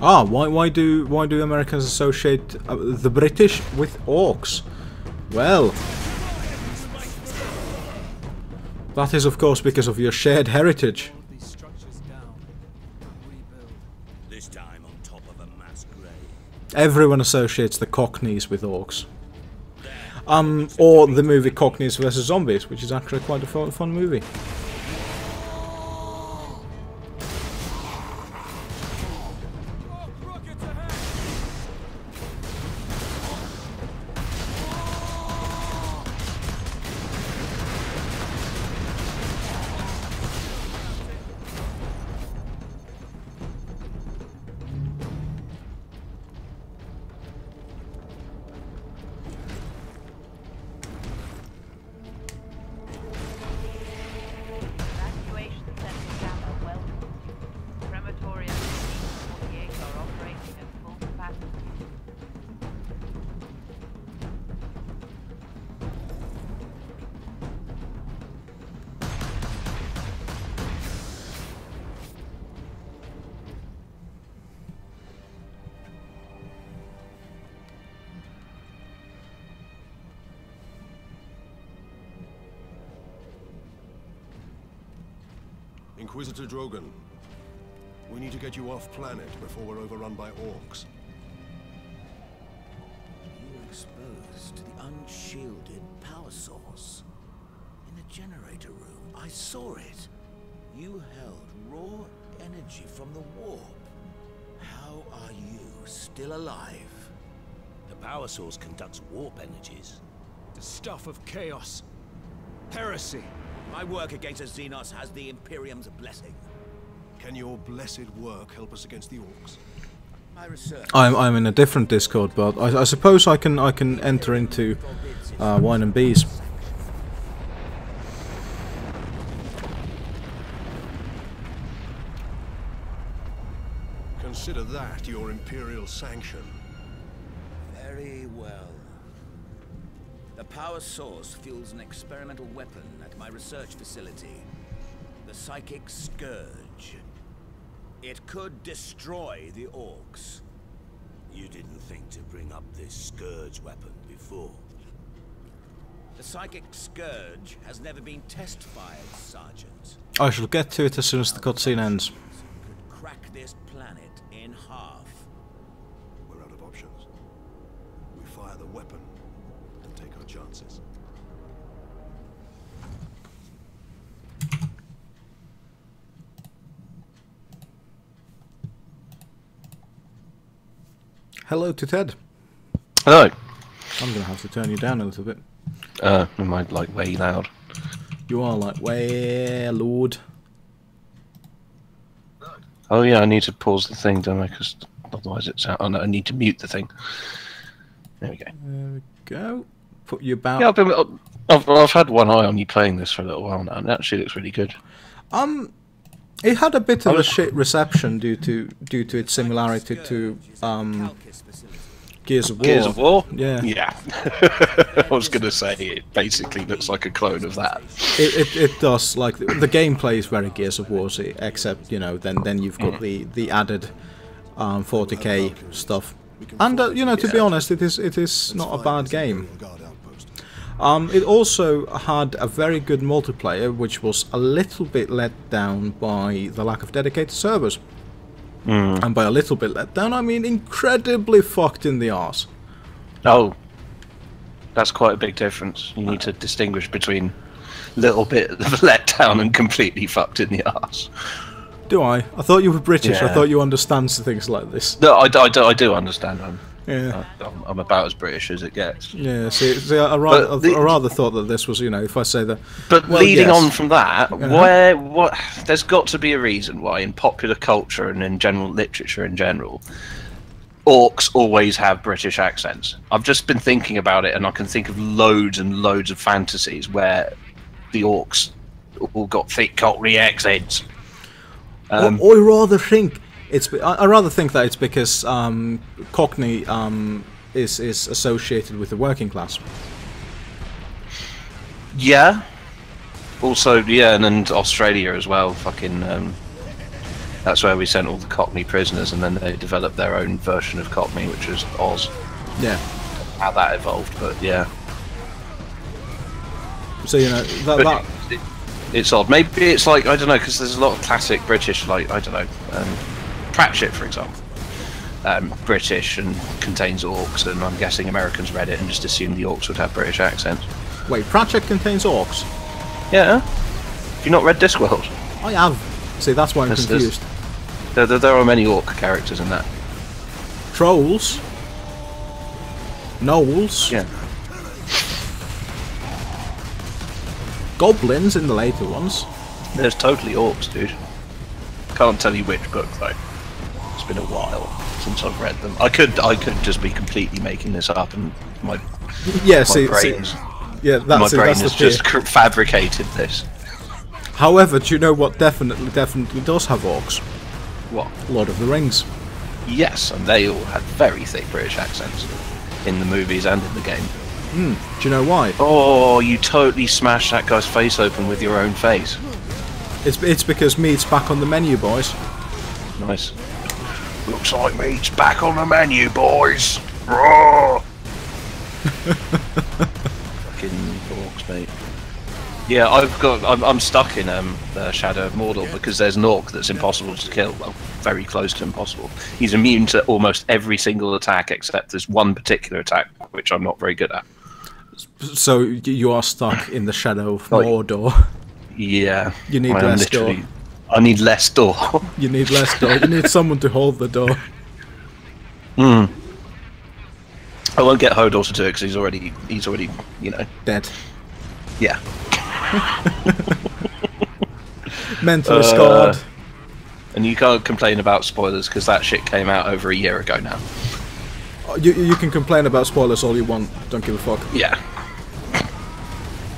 Ah, why do Americans associate the British with orcs? Well, that is of course because of your shared heritage. This time on top of a mass grave. Everyone associates the Cockneys with orcs. Or the movie Cockneys vs Zombies, which is actually quite a fun movie. Inquisitor Drogon, we need to get you off planet before we're overrun by orcs. You were exposed to the unshielded power source. In the generator room, I saw it. You held raw energy from the warp. How are you still alive? The power source conducts warp energies. The stuff of chaos. Heresy. My work against the Xenos has the Imperium's blessing. Can your blessed work help us against the orcs? My research. I'm in a different Discord, but I suppose I can enter into Wine and Bees. consider that your Imperial sanction. Very well. The power source fuels an experimental weapon at my research facility. The Psychic Scourge. It could destroy the orcs. You didn't think to bring up this Scourge weapon before? The Psychic Scourge has never been test-fired, Sergeant. I shall get to it as soon as the cutscene ends. Could crack this planet in half. We're out of options. We fire the weapon and take our chances. Hello to Ted. Hello. I'm gonna have to turn you down a little bit. Am I like way loud? You are like way loud. Oh yeah, I need to pause the thing, don't I? Because otherwise it's out. Oh no, I need to mute the thing. There we go. There we go. Put you about. Yeah, I've had one eye on you playing this for a little while now, and it actually looks really good. It had a bit of a shit reception due to its similarity to Gears of War. Gears of War? Yeah. Yeah. I was going to say, it basically looks like a clone of that. It does. Like, the gameplay is very Gears of War-y, except, you know, then you've got the added 40k stuff. And, you know, to be honest, it is not a bad game. It also had a very good multiplayer, which was a little bit let down by the lack of dedicated servers. And by a little bit let down, I mean incredibly fucked in the arse. Oh, that's quite a big difference. You need to distinguish between little bit of let down and completely fucked in the arse. Do I? I thought you were British. Yeah. I thought you understand things like this. No, I do understand. Yeah. I'm about as British as it gets. Yeah, see I rather thought that this was, you know, if I say that. But well, leading yes. on from that, there's got to be a reason why in popular culture and in general literature in general, orcs always have British accents. I've just been thinking about it, and I can think of loads and loads of fantasies where the orcs all got thick Cockney accents. I rather think I rather think that it's because Cockney is associated with the working class. Yeah. Also, yeah, and Australia as well. Fucking, that's where we sent all the Cockney prisoners, and then they developed their own version of Cockney, which was Oz. Yeah. How that evolved, but yeah. So you know it's odd. Maybe it's like, I don't know, because there's a lot of classic British, like, I don't know. Pratchett, for example, British and contains orcs, and I'm guessing Americans read it and just assumed the orcs would have British accents. Wait, Pratchett contains orcs? Yeah. Have you not read Discworld? I have. See, that's why I'm confused. There are many orc characters in that. Trolls? Gnolls? Yeah. Goblins in the later ones. There's totally orcs, dude. Can't tell you which book though. It's been a while since I've read them. I could just be completely making this up, and my brains has just fabricated this. However, do you know what definitely does have orcs? What? Lord of the Rings. Yes, and they all had very thick British accents in the movies and in the game. Do you know why? Oh, you totally smashed that guy's face open with your own face. It's because meat's back on the menu, boys. Nice. Looks like meat's back on the menu, boys. Raw. Fucking orcs, mate. Yeah, I'm stuck in Shadow of Mordor because there's an orc that's impossible to kill. Well, very close to impossible. He's immune to almost every single attack except this one particular attack, which I'm not very good at. So you are stuck in the Shadow of Mordor. Yeah. You need less door. I need less door. You need less door. You need someone to hold the door. I won't get Hodor to do it because he's already, you know, dead. Yeah. Mentally scarred. And you can't complain about spoilers because that shit came out over a year ago now. You can complain about spoilers all you want. Don't give a fuck. Yeah.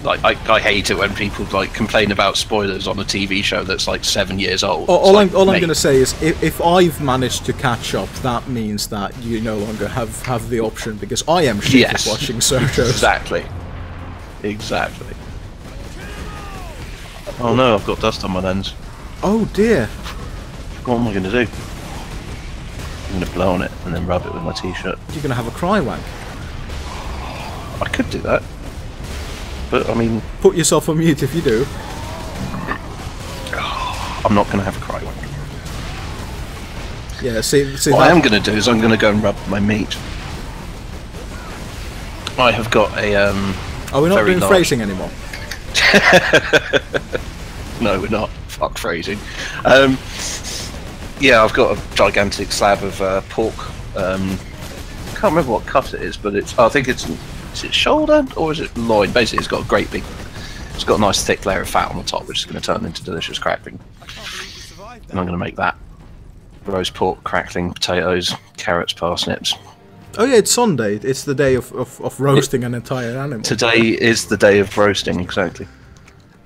Like, I hate it when people like complain about spoilers on a TV show that's like 7 years old. All I'm going to say is, if I've managed to catch up, that means that you no longer have the option, because I am shit at watching shows. Exactly. Oh no, I've got dust on my lens. Oh dear. What am I going to do? I'm going to blow on it and then rub it with my t-shirt. You're going to have a cry wank. I could do that. But, I mean... Put yourself on mute if you do. I'm not going to have a cry wank. Yeah, see what I am going to do is I'm going to go and rub my meat. I have got a, Are we not doing phrasing anymore? No, we're not. Fuck phrasing. Yeah, I've got a gigantic slab of pork. I can't remember what cut it is, but it's... I think it's... Is it shoulder or is it loin? Basically, it's got a great big... It's got a nice thick layer of fat on the top, which is going to turn into delicious crackling. And I'm going to make that. Roast pork, crackling, potatoes, carrots, parsnips. Oh yeah, it's Sunday. It's the day of roasting an entire animal. Today is the day of roasting, exactly.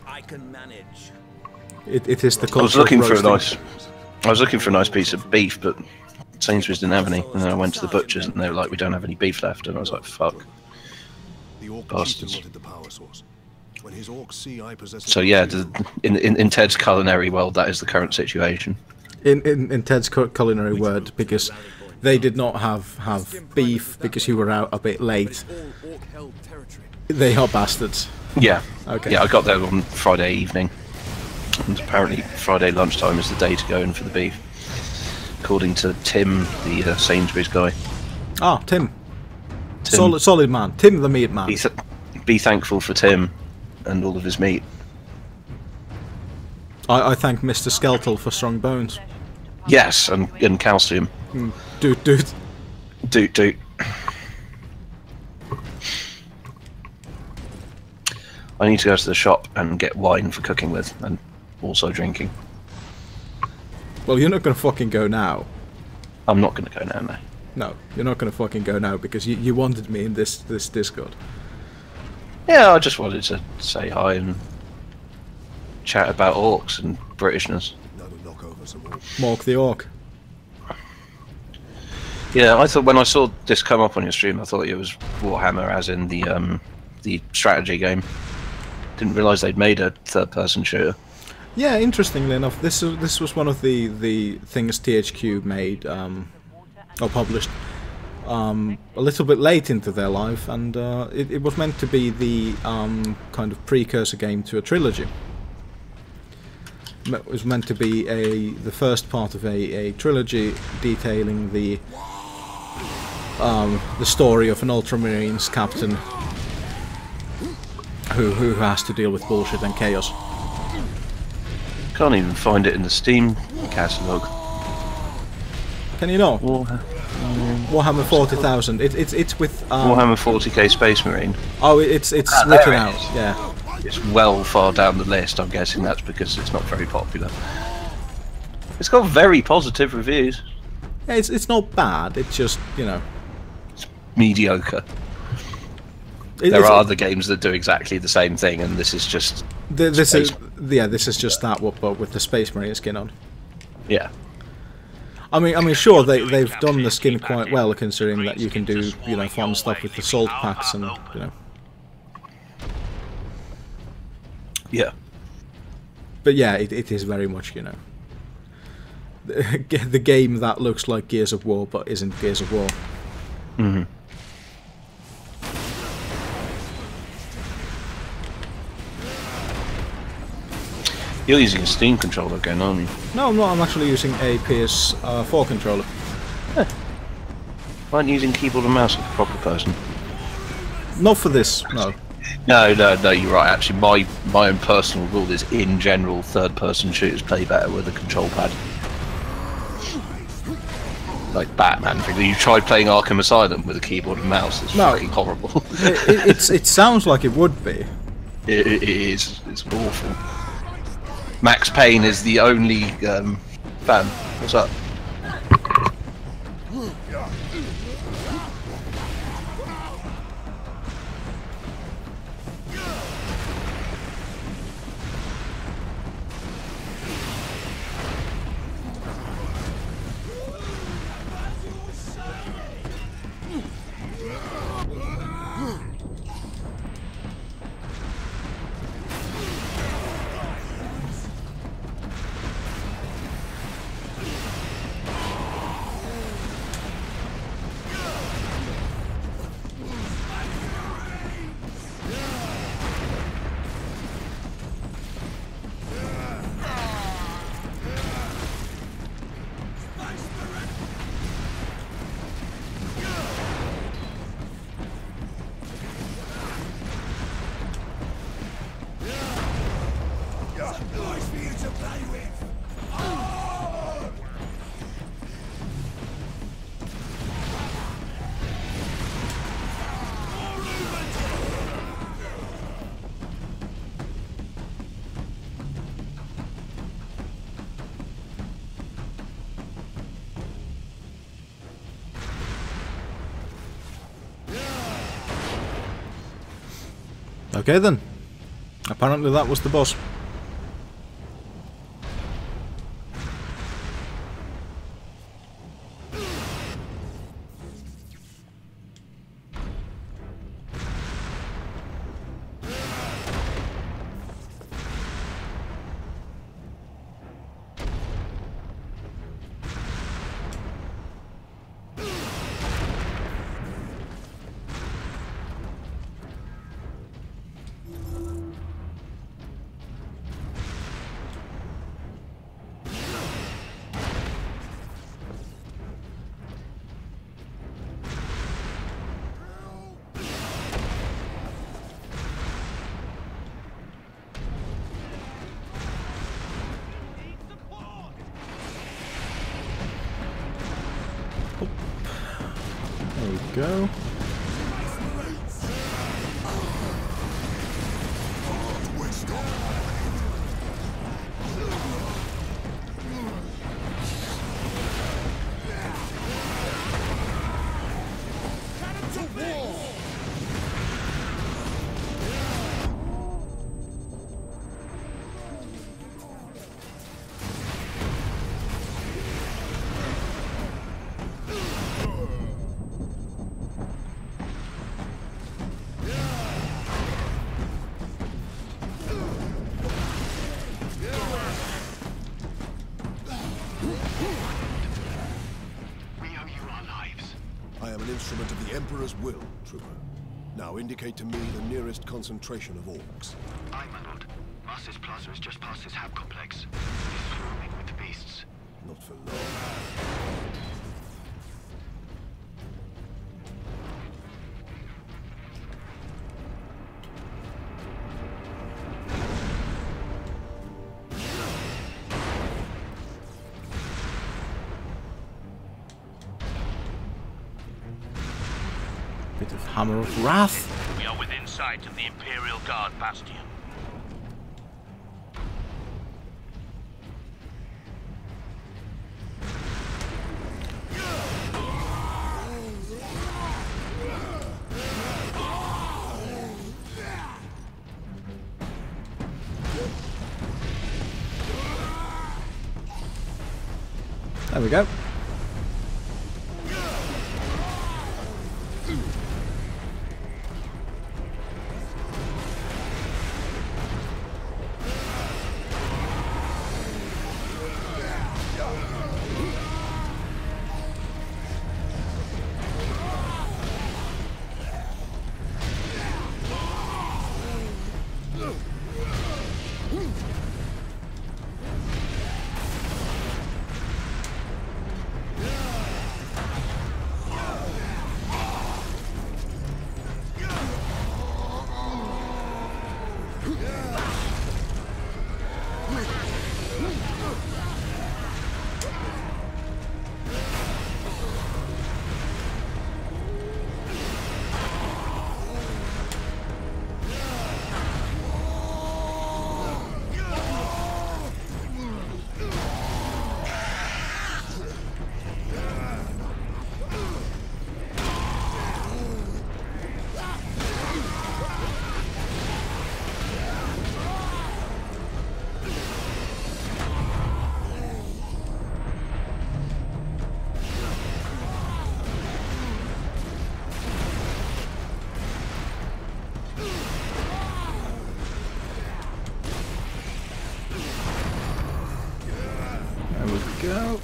I can manage. It is the culture I was looking of for a roasting. I was looking for a nice piece of beef, but Sainsbury's didn't have any. And then I went to the butchers and they were like, we don't have any beef left. And I was like, fuck. The orc bastards. wanted the power source. When his orcs see I possess So yeah, in Ted's culinary world, that is the current situation. In Ted's culinary world, because they did not have beef because you were out a bit late. They are bastards. Yeah. Okay. Yeah, I got there on Friday evening, and apparently Friday lunchtime is the day to go in for the beef, according to Tim, the Sainsbury's guy. Ah, Tim. Solid man. Tim the meat man. Be thankful for Tim and all of his meat. I thank Mr. Skeltel for strong bones. Yes, and calcium. Doot. I need to go to the shop and get wine for cooking with, and also drinking. Well, you're not going to fucking go now. I'm not going to go now, no. No, you're not going to fucking go now, because you wanted me in this Discord. Yeah, I just wanted to say hi and chat about orcs and Britishness. Mork the orc. Yeah, I thought when I saw this come up on your stream, I thought it was Warhammer, as in the strategy game. Didn't realise they'd made a third-person shooter. Yeah, interestingly enough, this was one of the things THQ made or published a little bit late into their life, and it was meant to be the kind of precursor game to a trilogy. It was meant to be the first part of a trilogy detailing the story of an Ultramarines captain who has to deal with bullshit and chaos. Can't even find it in the Steam catalogue. Can you not? Warhammer 40,000. It's with Warhammer 40k Space Marine. Oh, it's written out. Yeah. It's well far down the list. I'm guessing that's because it's not very popular. It's got very positive reviews. Yeah, it's not bad. It's just, you know, it's mediocre. There are other games that do exactly the same thing, and this is just this is just that, but with the Space Marine skin on. Yeah. I mean, sure, they've done the skin quite well, considering that you can do, you know, fun stuff with the salt packs and, you know. Yeah. But yeah, it is very much, you know, the game that looks like Gears of War but isn't Gears of War. Mm-hmm. You're using a Steam controller again, aren't you? No, I'm not. I'm actually using a PS4 controller. Why aren't you using keyboard and mouse like a proper person? Not for this, no. No, you're right. Actually, my own personal rule is, in general, third-person shooters play better with a control pad. Like Batman. You tried playing Arkham Asylum with a keyboard and mouse. It's fucking horrible. it sounds like it would be. It is. It's awful. Max Payne is the only fan. What's up? to play with. Okay then. Apparently that was the boss. There we go. I am an instrument of the Emperor's will, Trooper. Now indicate to me the nearest concentration of orcs. Aye, my lord. Master's plaza is just past this hab complex. It's swarming with the beasts. Not for long. Bit of Hammer of Wrath. We are within sight of the Imperial Guard bastion. There we go. Go.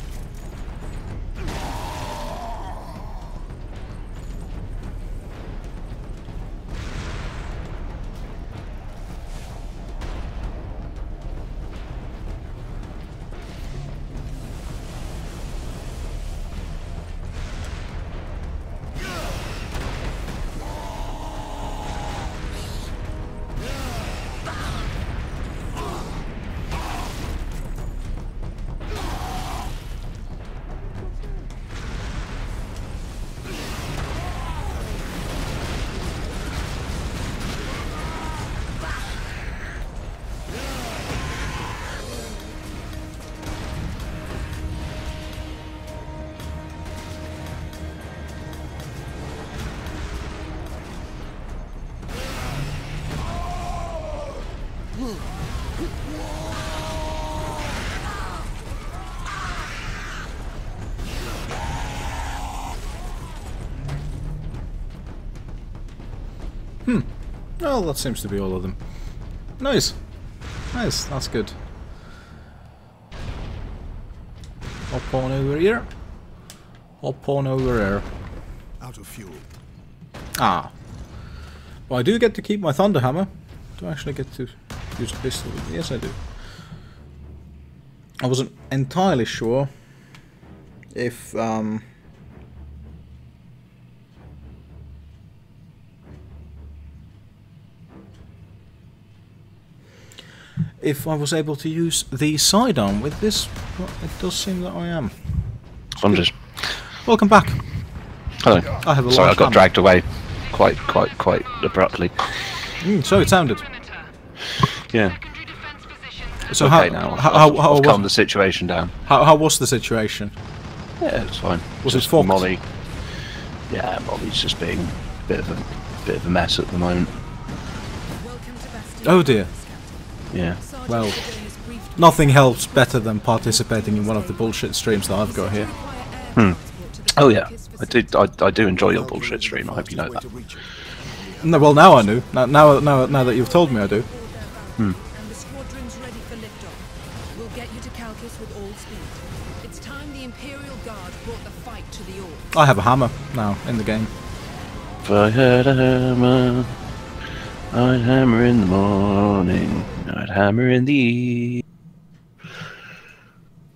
Well, that seems to be all of them. Nice. Nice, that's good. Hop on over here. Hop on over there. Out of fuel. Ah. Well, I do get to keep my Thunderhammer. Do I actually get to use a pistol? Yes, I do. I wasn't entirely sure if if I was able to use the sidearm with this, but it does seem that I am. Saunders. Welcome back. Hello. I have a Sorry, I got hammer. dragged away quite abruptly. So it sounded. Yeah. So okay, how now how I've calmed the situation down. How was the situation? Yeah, it's fine. Was it just fucked? Molly? Yeah, Molly's just being a bit of a mess at the moment. Oh dear. Yeah. Well, nothing helps better than participating in one of the bullshit streams that I've got here. Oh yeah, I do enjoy your bullshit stream. I hope you know that. No, well now I do. Now that you've told me I do. And the squadron's ready for liftoff. We'll get you to Calcus with all speed. It's time the Imperial Guard brought the fight to the Orcs. I have a hammer now in the game. If I had a hammer, I'd hammer in the morning. I'd hammer in the evening.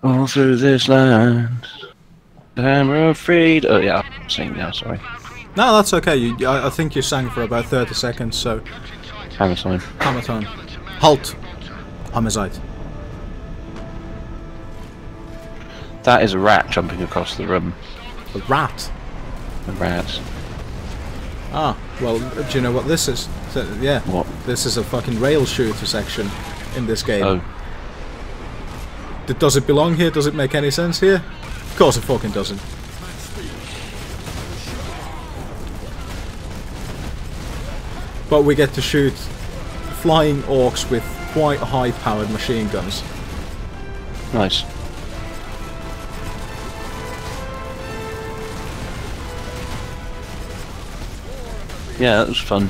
All through this land. Hammer of freedom. Oh yeah, I'm singing now. Sorry. No, that's okay. I think you sang for about 30 seconds, so... Hammer time. Hammer time. Halt! Homicide. That is a rat jumping across the room. A rat? A rat. Ah, well, do you know what this is? So, yeah. What? This is a fucking rail shooter section in this game. Oh. Does it belong here? Does it make any sense here? Of course it fucking doesn't. But we get to shoot flying orcs with quite high-powered machine guns. Nice. Yeah, that was fun.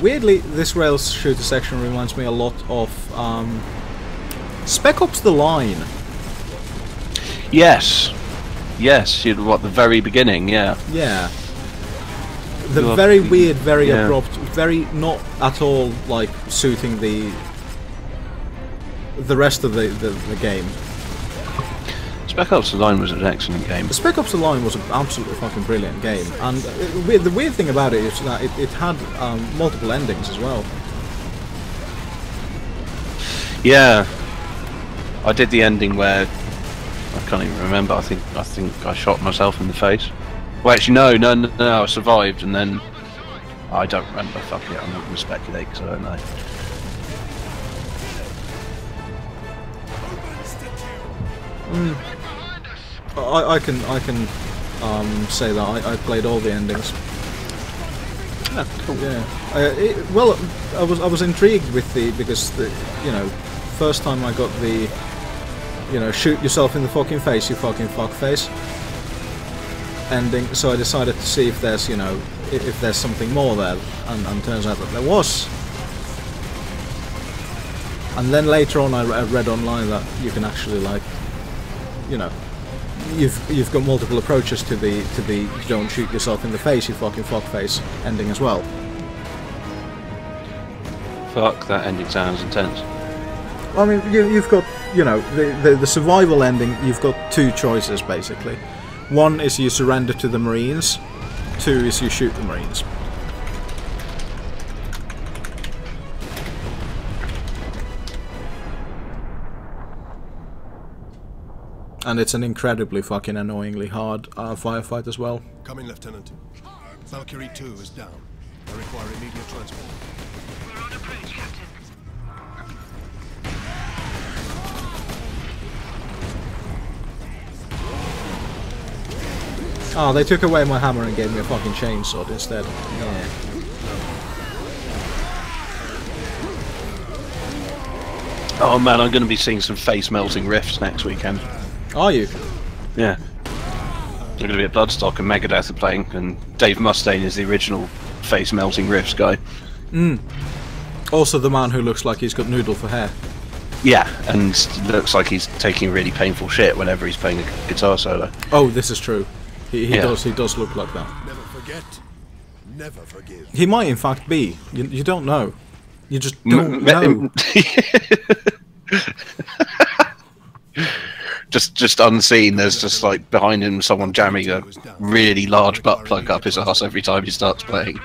Weirdly, this rail shooter section reminds me a lot of Spec Ops: The Line. Yes. Yes, the very beginning, yeah. Yeah. The very weird, very abrupt, very not at all like suiting the rest of the game. Spec Ops: The Line was an excellent game. Spec Ops: The Line was an absolutely fucking brilliant game, and the weird thing about it is that it had multiple endings as well. Yeah, I did the ending where I can't even remember. I think I shot myself in the face. Well, actually, no. I survived, and then I don't remember. Fuck it, I'm not going to speculate because I don't know. I can say that I played all the endings. Yeah, cool. Yeah. Well, I was intrigued with because first time I got the shoot yourself in the fucking face, you fucking fuckface ending. So I decided to see if there's if there's something more there, and turns out that there was. And then later on I read online that you can actually you've got multiple approaches to the don't shoot yourself in the face, you fucking fuckface ending as well. Fuck, that ending sounds intense. I mean, you've got the survival ending. You've got two choices basically. One is you surrender to the Marines. Two is you shoot the Marines. And it's an incredibly fucking annoyingly hard firefight as well. Come in, Lieutenant. Valkyrie 2 is down. I require immediate transport. We're on approach, Captain. Oh, they took away my hammer and gave me a fucking chainsaw instead. Yeah. Oh man, I'm going to be seeing some face-melting riffs next weekend. Are you? Yeah. I'm going to be at Bloodstock and Megadeth are playing, and Dave Mustaine is the original face-melting riffs guy. Also the man who looks like he's got noodle for hair. Yeah, and looks like he's taking really painful shit whenever he's playing a guitar solo. Oh, this is true. He does look like that. Never forget, never forgive. He might in fact be. You don't know. You just don't know. just unseen, there's just like behind him someone jamming a really large butt plug up his ass every time he starts playing.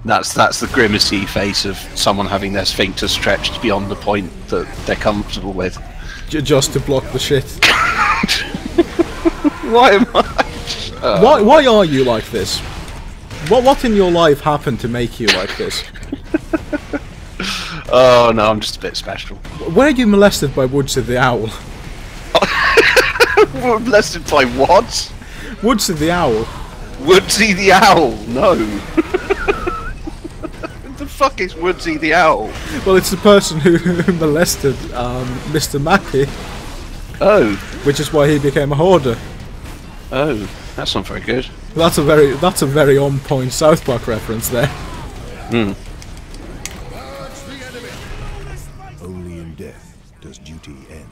That's the grimacy face of someone having their sphincter stretched beyond the point that they're comfortable with. Just to block the shit. Why am I? Why are you like this? What in your life happened to make you like this? Oh no, I'm just a bit special. Were you molested by Woodsy the Owl? Molested by what? Woodsy the Owl. Woodsy the Owl? No. What the fuck is Woodsy the Owl? Well, it's the person who molested Mr. Mackey. Oh. Which is why he became a hoarder. Oh, that's not very good. That's a very on point South Park reference there. Hmm. Only in death does duty end.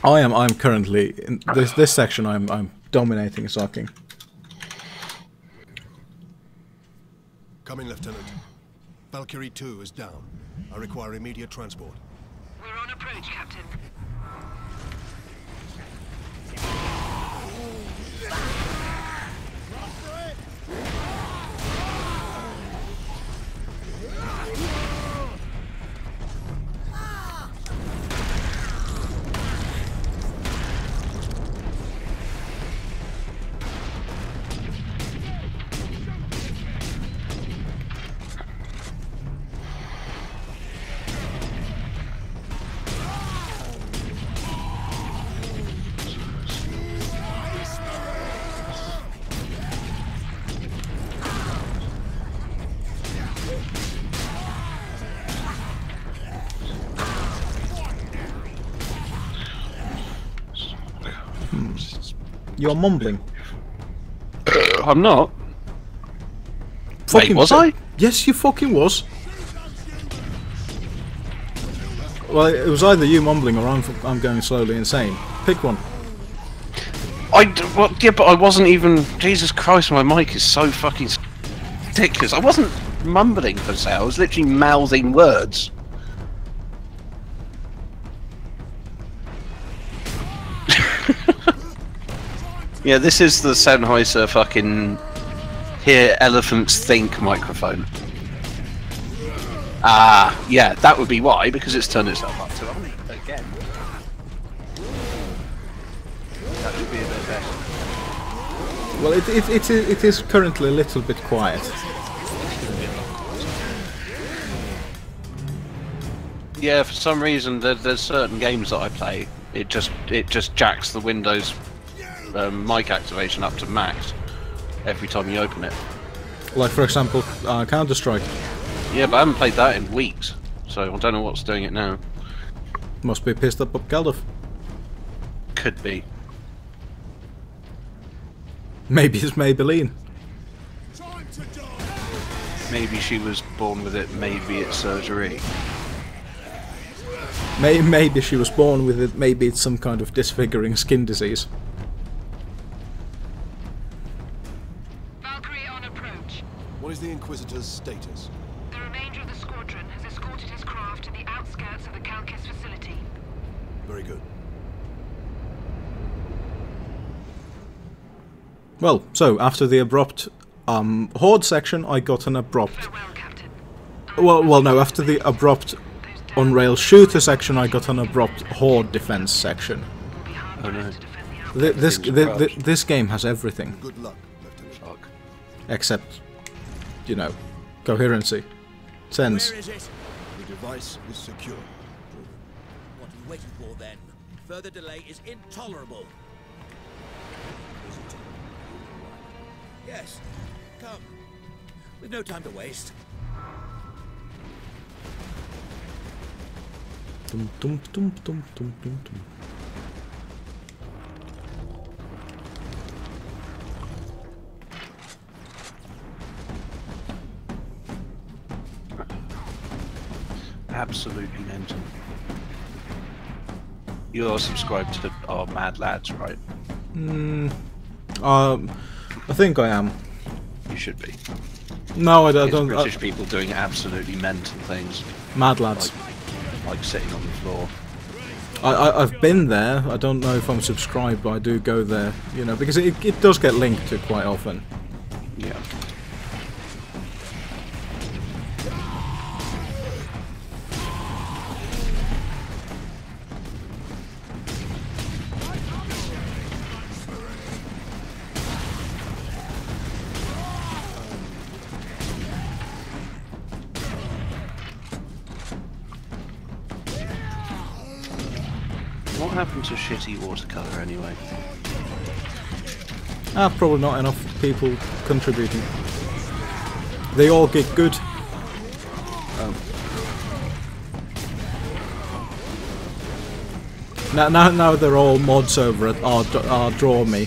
I'm currently in this section. I'm dominating sucking. Coming, Lieutenant. Valkyrie 2 is down. I require immediate transport. We're on approach, Captain. You're mumbling. I'm not. Fucking Wait, was I? Yes, you fucking was. Well, it was either you mumbling or I'm going slowly insane. Pick one. Yeah, but I wasn't even. Jesus Christ, my mic is so fucking ridiculous. I wasn't mumbling per se. I was literally mouthing words. Yeah, this is the Sennheiser fucking hear elephants think microphone. Ah, yeah, that would be why, because it's turned itself up to 11 again. That should be a bit better. Well, it is currently a little bit quiet. Yeah, for some reason there's certain games that I play. It just jacks the Windows mic activation up to max every time you open it. Like for example, Counter-Strike. Yeah, but I haven't played that in weeks, so I don't know what's doing it now. Must be pissed up Geldof. Could be. Maybe it's Maybelline. Maybe she was born with it, maybe it's surgery. Maybe she was born with it, maybe it's some kind of disfiguring skin disease. Valkyrie on approach. What is the Inquisitor's status? The remainder of the squadron has escorted his craft to the outskirts of the Kalkis facility. Very good. Well, so after the abrupt horde section, I got an abrupt. Well, no. After the abrupt on-rail shooter section, I got an abrupt horde defense section. Oh no! This game has everything. Good luck, Lieutenant. Except, you know, coherency, sense. Where is it? The device is secure. What are you waiting for then? Further delay is intolerable. Yes, come. We've no time to waste. Dum, dum, dum, dum, dum, dum, dum. Absolutely mental. You're subscribed to our Mad Lads, right? I think I am. You should be. No, I It's don't. British people doing absolutely mental things. Mad Lads. Like sitting on the floor. I've been there. I don't know if I'm subscribed, but I do go there. You know, because it does get linked to quite often. Yeah. What happened to shitty watercolour anyway? Probably not enough people contributing. They all get good. Now they're all mods over at our Draw Me.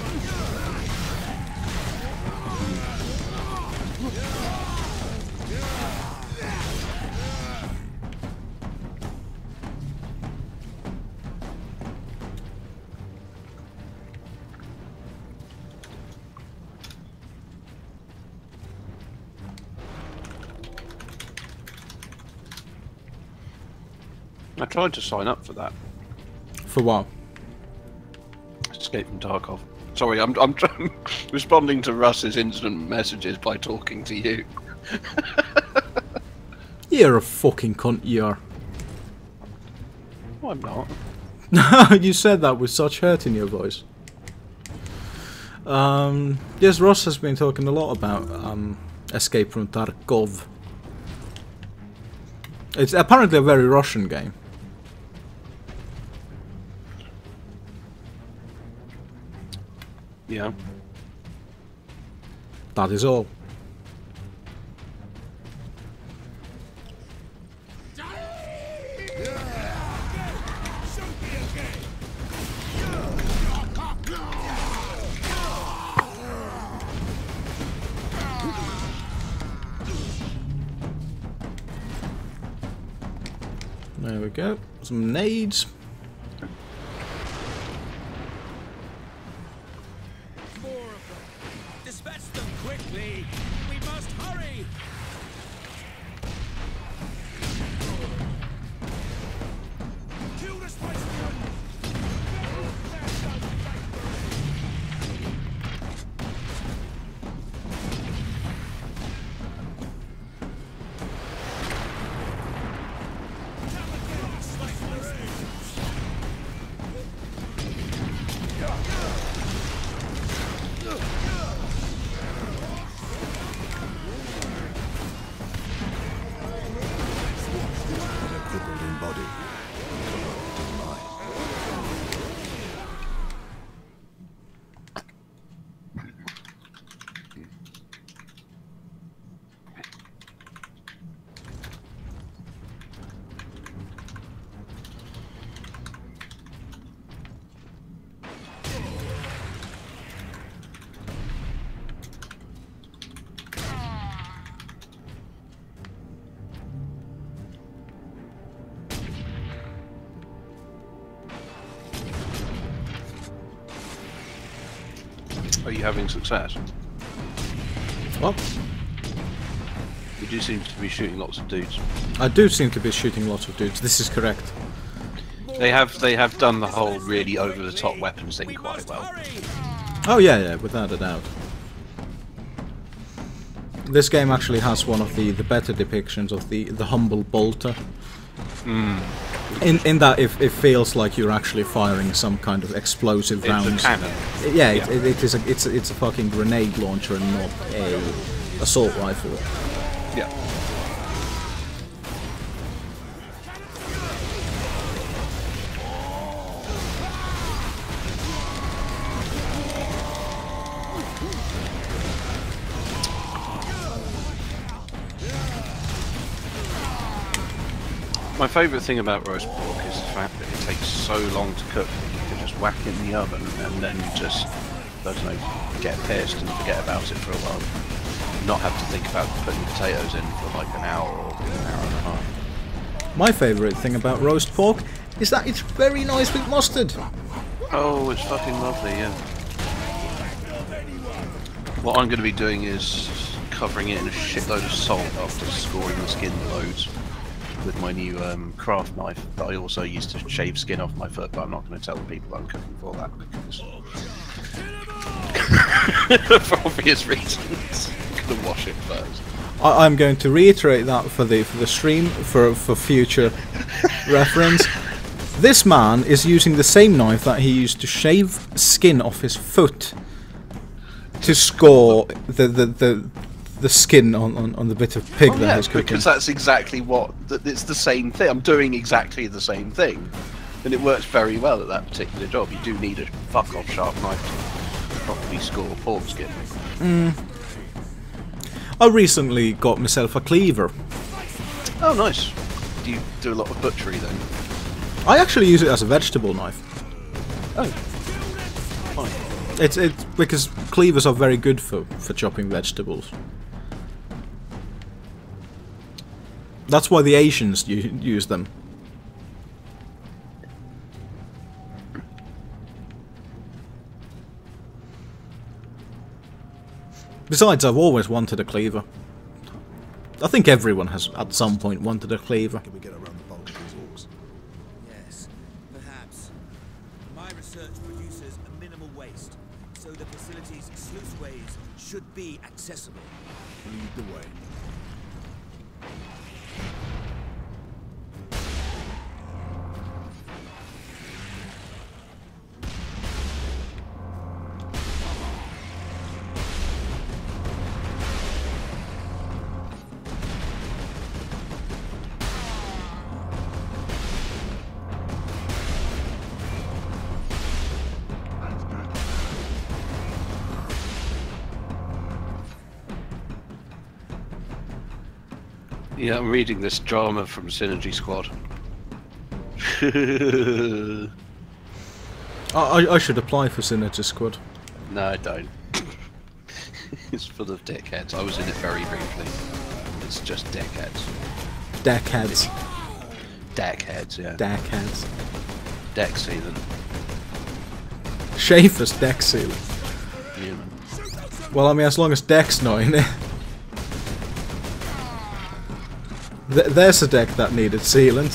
I tried to sign up for that. For what? Escape from Tarkov. Sorry, I'm responding to Russ's instant messages by talking to you. You're a fucking cunt, you are. No, I'm not. You said that with such hurt in your voice. Yes, Ross has been talking a lot about Escape from Tarkov. It's apparently a very Russian game. Yeah. That is all. There we go. Some nades. More of them. Dispatch them quickly. We must hurry. Kill the Spacemarine. Are you having success? What? You do seem to be shooting lots of dudes. I do seem to be shooting lots of dudes. This is correct. They have done the whole really over the top weapons thing quite well. Oh yeah, without a doubt. This game actually has one of the better depictions of the humble bolter. In that it feels like you're actually firing some kind of explosive rounds. It's a cannon. Yeah, it's a fucking grenade launcher and not a assault rifle. Yeah. My favourite thing about roast pork is the fact that it takes so long to cook that you can just whack it in the oven and then just, I don't know, get pissed and forget about it for a while. Not have to think about putting potatoes in for like an hour or an hour and a half. My favourite thing about roast pork is that it's very nice with mustard. Oh, it's fucking lovely, yeah. What I'm going to be doing is covering it in a shitload of salt after scoring the skin loads with my new craft knife that I also used to shave skin off my foot, but I'm not going to tell the people I'm cooking for that because for obvious reasons. I'm going to wash it first. I'm going to reiterate that for the stream for future reference. This man is using the same knife that he used to shave skin off his foot to score the skin on the bit of pig that he's cooking. Because that's exactly what it's the same thing. I'm doing exactly the same thing, and it works very well at that particular job. You do need a fuck off sharp knife to properly score pork skin. I recently got myself a cleaver. Oh, nice. Do you do a lot of butchery then? I actually use it as a vegetable knife. Oh. Fine. It's because cleavers are very good for chopping vegetables. That's why the Asians use them. Besides, I've always wanted a cleaver. I think everyone has at some point wanted a cleaver. Can we get around the bulk of these orcs? Yes, perhaps. My research produces a minimal waste, so the facility's sluiceways should be accessible. Lead the way. Yeah, I'm reading this drama from Synergy Squad. I should apply for Synergy Squad. No, I don't. It's full of dickheads. I was in it very briefly. It's just dickheads. Deckheads. Deckheads, yeah. Deckheads. Deck sealant. Schaefer's deck sealant. Yeah, man. Well, I mean, as long as Deck's not in it. There's a deck that needed sealant.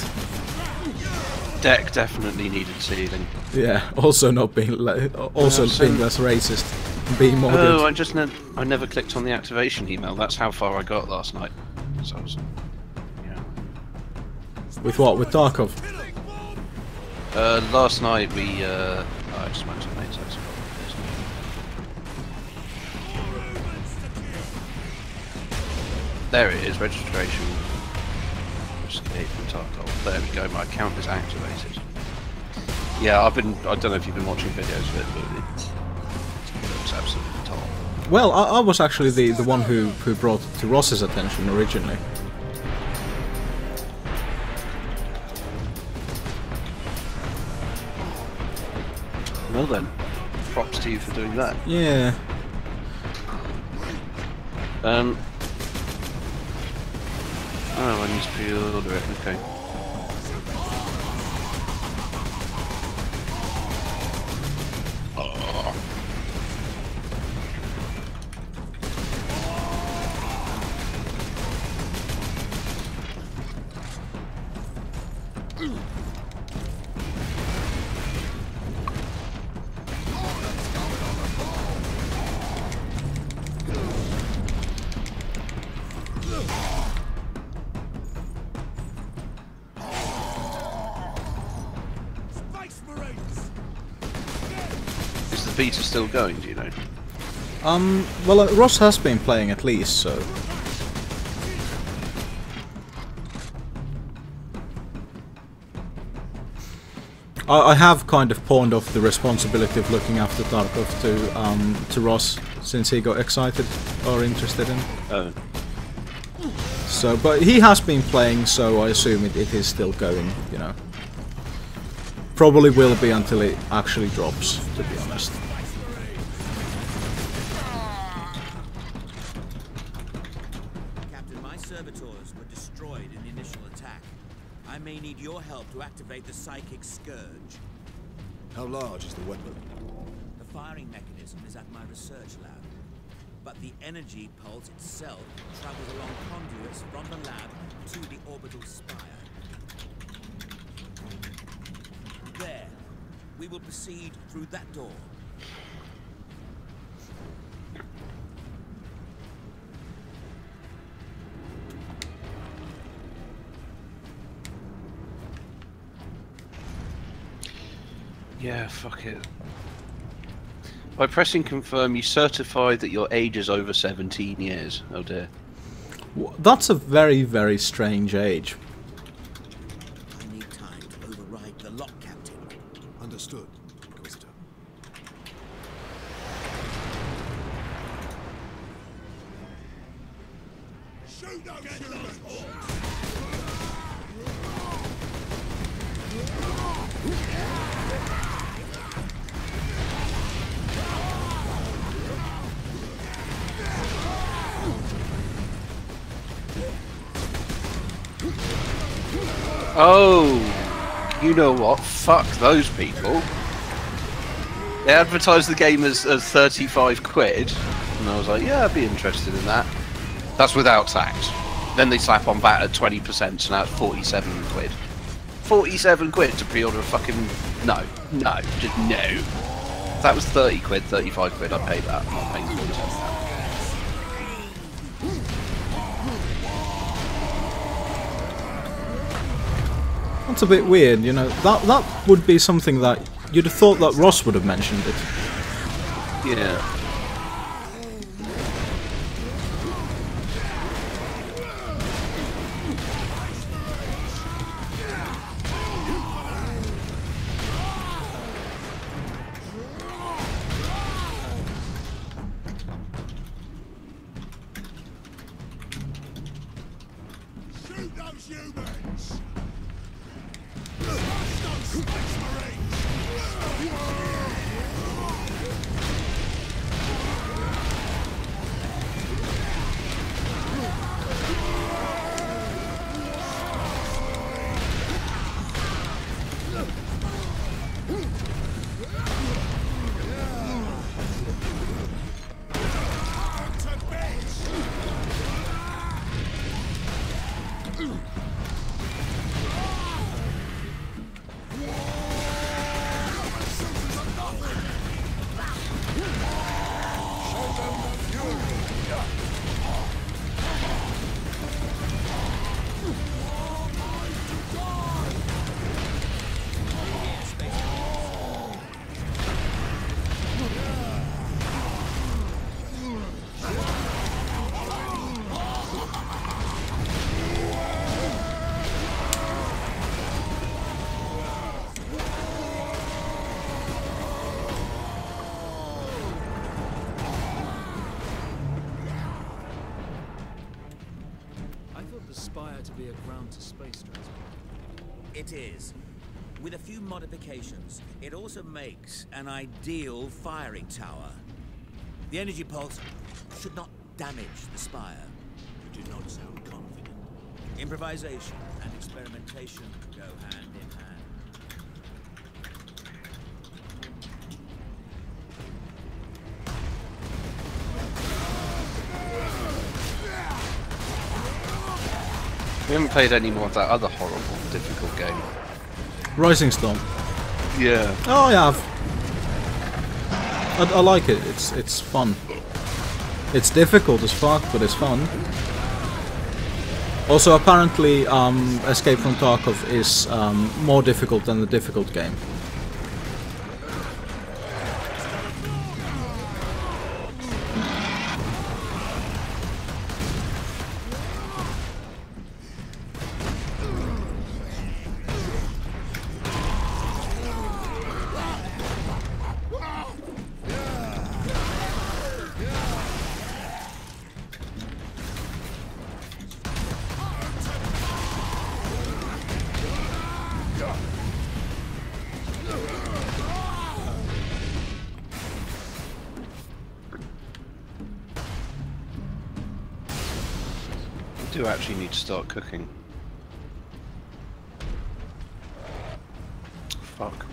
Deck definitely needed sealing. Yeah, also not being being less racist, and being more good. Oh, I never clicked on the activation email. That's how far I got last night. So I was, yeah. With what? With Tarkov? Last night we I just went to mates. There it is, registration. Escape from Tarkov. There we go, my account is activated. Yeah, I don't know if you've been watching videos of it, but it looks absolutely top. Well, I was actually the one who brought it to Ross's attention originally. Well then, props to you for doing that. Yeah. Oh, I need to pre-order it, okay. Oh. Is the beta still going, do you know? Well, Ross has been playing at least, so... I have kind of pawned off the responsibility of looking after Tarkov to Ross, since he got excited or interested in it. Oh. So, but he has been playing, so I assume it is still going, you know. Probably will be until it actually drops, to be honest. Captain, my servitors were destroyed in the initial attack. I may need your help to activate the psychic scourge. How large is the weapon? The firing mechanism is at my research lab, but the energy pulse itself travels along conduits from the lab to the orbital spire. There, we will proceed through that door. Yeah, fuck it. By pressing confirm, you certify that your age is over 17 years. Oh dear. That's a very, very strange age. I need time to override the lock, Captain. Understood, Inquisitor. Shoot those humans! Oh, you know what? Fuck those people. They advertised the game as 35 quid, and I was like, yeah, I'd be interested in that. That's without tax. Then they slap on VAT at 20%, so now it's 47 quid. 47 quid to pre-order a fucking... No, just no. If that was 30 quid, 35 quid, I'd pay that. I'm not paying 47 now. That's a bit weird, you know. That would be something that you'd have thought that Ross would have mentioned it. Yeah. Shoot those humans! Those Spacemarine! To be a ground to space transport. It is. With a few modifications, it also makes an ideal firing tower. The energy pulse should not damage the spire. You do not sound confident. Improvisation and experimentation go hand in hand. We haven't played any more of that other horrible, difficult game. Rising Storm. Yeah. Oh, I have. I like it. It's fun. It's difficult as fuck, but it's fun. Also, apparently, Escape from Tarkov is more difficult than the difficult game. I do actually need to start cooking. Fuck.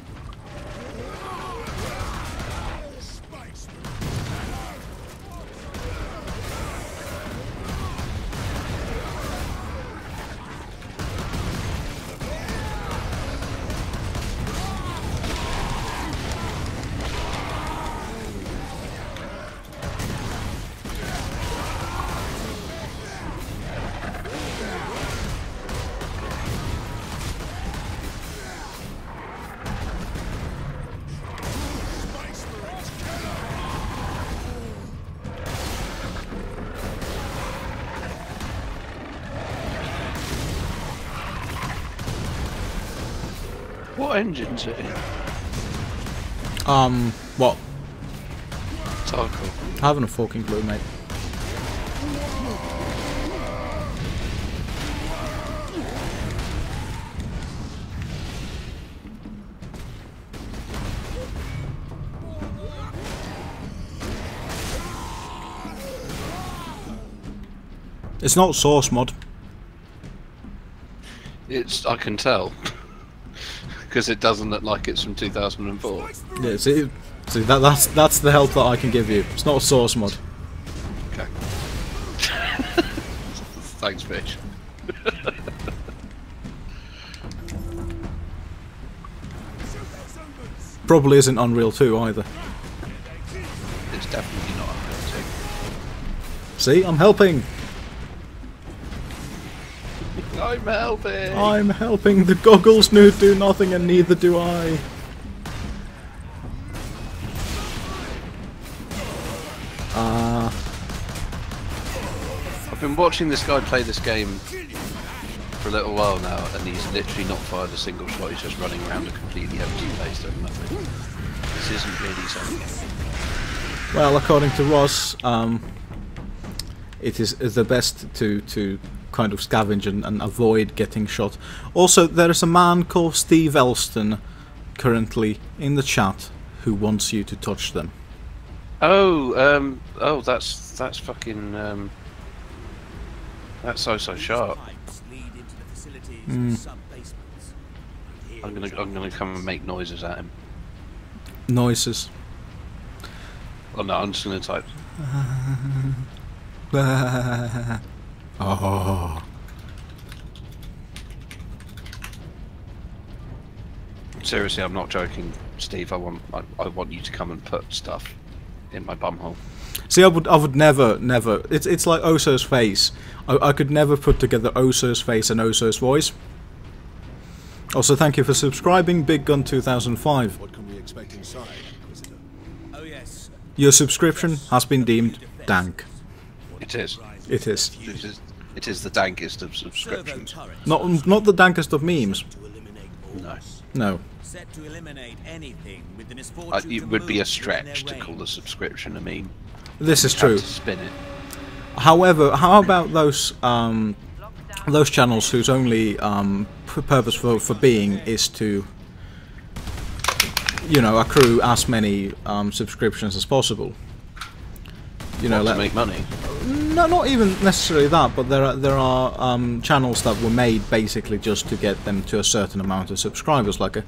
What engine's it in? What? Tarkle. I haven't a fucking clue, mate. It's not source mod. I can tell. Because it doesn't look like it's from 2004. Yeah, see that's the help that I can give you. It's not a source mod. Okay. Thanks, bitch. Probably isn't Unreal 2 either. It's definitely not Unreal 2. See, I'm helping. I'm helping! I'm helping. The goggles do nothing and neither do I. I've been watching this guy play this game for a little while now, and he's literally not fired a single shot. He's just running around a completely empty place doing nothing. This isn't really something. Well, according to Ross, it is the best to kind of scavenge and avoid getting shot. Also, there is a man called Steve Elston currently in the chat who wants you to touch them. Oh, that's fucking, that's so sharp. I'm gonna come and make noises at him. Noises. Oh no, I'm just gonna type. Oh. Seriously, I'm not joking, Steve. I want you to come and put stuff in my bumhole. See, I would never. It's like Oso's face. I could never put together Oso's face and Oso's voice. Also, thank you for subscribing, Big Gun 2005. What can we expect inside, Inquisitor? Oh yes. Your subscription has been deemed dank. It is. It is. It is the dankest of subscriptions. Not the dankest of memes. No. No. Set to eliminate anything with the misfortune It would be a stretch to call the subscription a meme. This is true. To spin it. However, how about those channels whose only purpose for being is to, you know, accrue as many subscriptions as possible? You know, to make money. No, not even necessarily that, but there are channels that were made basically just to get them to a certain amount of subscribers, like a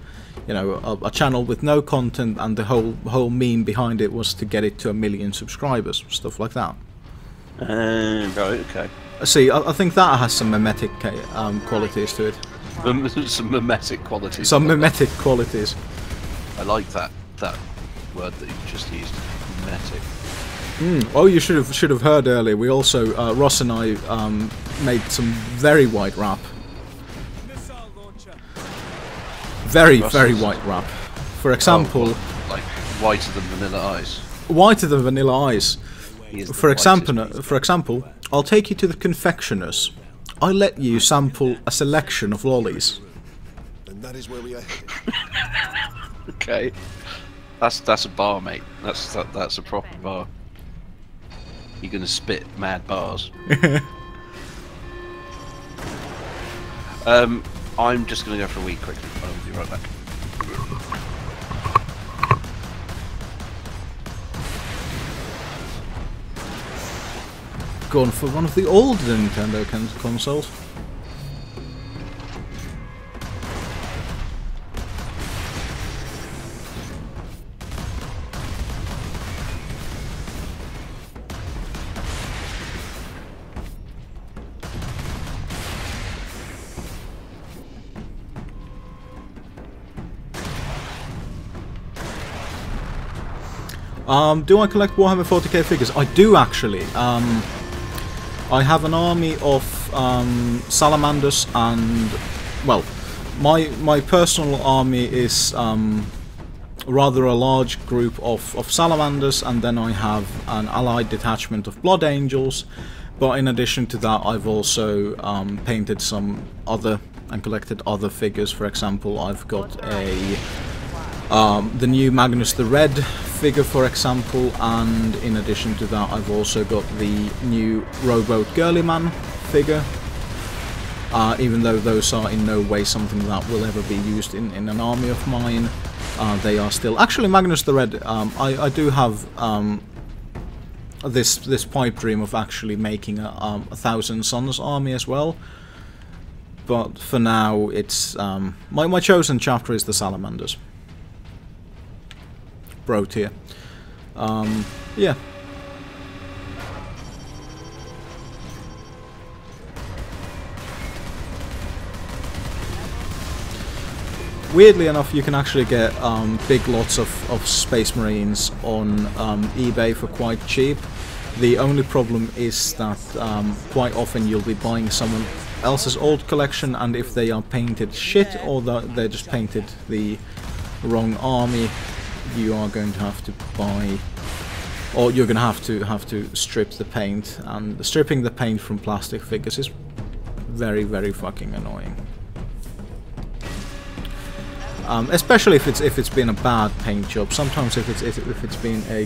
channel with no content, and the whole meme behind it was to get it to 1 million subscribers, stuff like that. Right, okay. See, I think that has some mimetic qualities to it. Some mimetic qualities. Some mimetic qualities. I like that word that you just used, mimetic. Oh, you should have heard earlier. We also Ross and I made some very white rap. Very white rap. For example, like whiter than Vanilla Ice. Whiter than Vanilla Ice. For example, I'll take you to the confectioner's. I let you sample a selection of lollies. And that is where we are headed. Okay, that's a bar, mate. That's a proper bar. You're gonna spit mad bars. I'm just going to go for a week quickly. I'll be right back. Gone for one of the older Nintendo consoles. Do I collect Warhammer 40k figures? I do actually. I have an army of salamanders and, well, my personal army is rather a large group of salamanders, and then I have an allied detachment of blood angels. But in addition to that, I've also painted some other and collected other figures. For example, I've got the new Magnus the Red figure, for example, and in addition to that I've also got the new Rowboat Girlyman figure, even though those are in no way something that will ever be used in an army of mine. They are still... Actually, Magnus the Red, I do have this pipe dream of actually making a Thousand Sons army as well, but for now it's... my chosen chapter is the Salamanders. Bro tier. Yeah. Weirdly enough, you can actually get big lots of Space Marines on eBay for quite cheap. The only problem is that quite often you'll be buying someone else's old collection, and if they are painted shit or they're just painted the wrong army, you are going to have to buy, or you're going to have to strip the paint, and stripping the paint from plastic figures is very, very fucking annoying. Especially if it's been a bad paint job. Sometimes if it's been a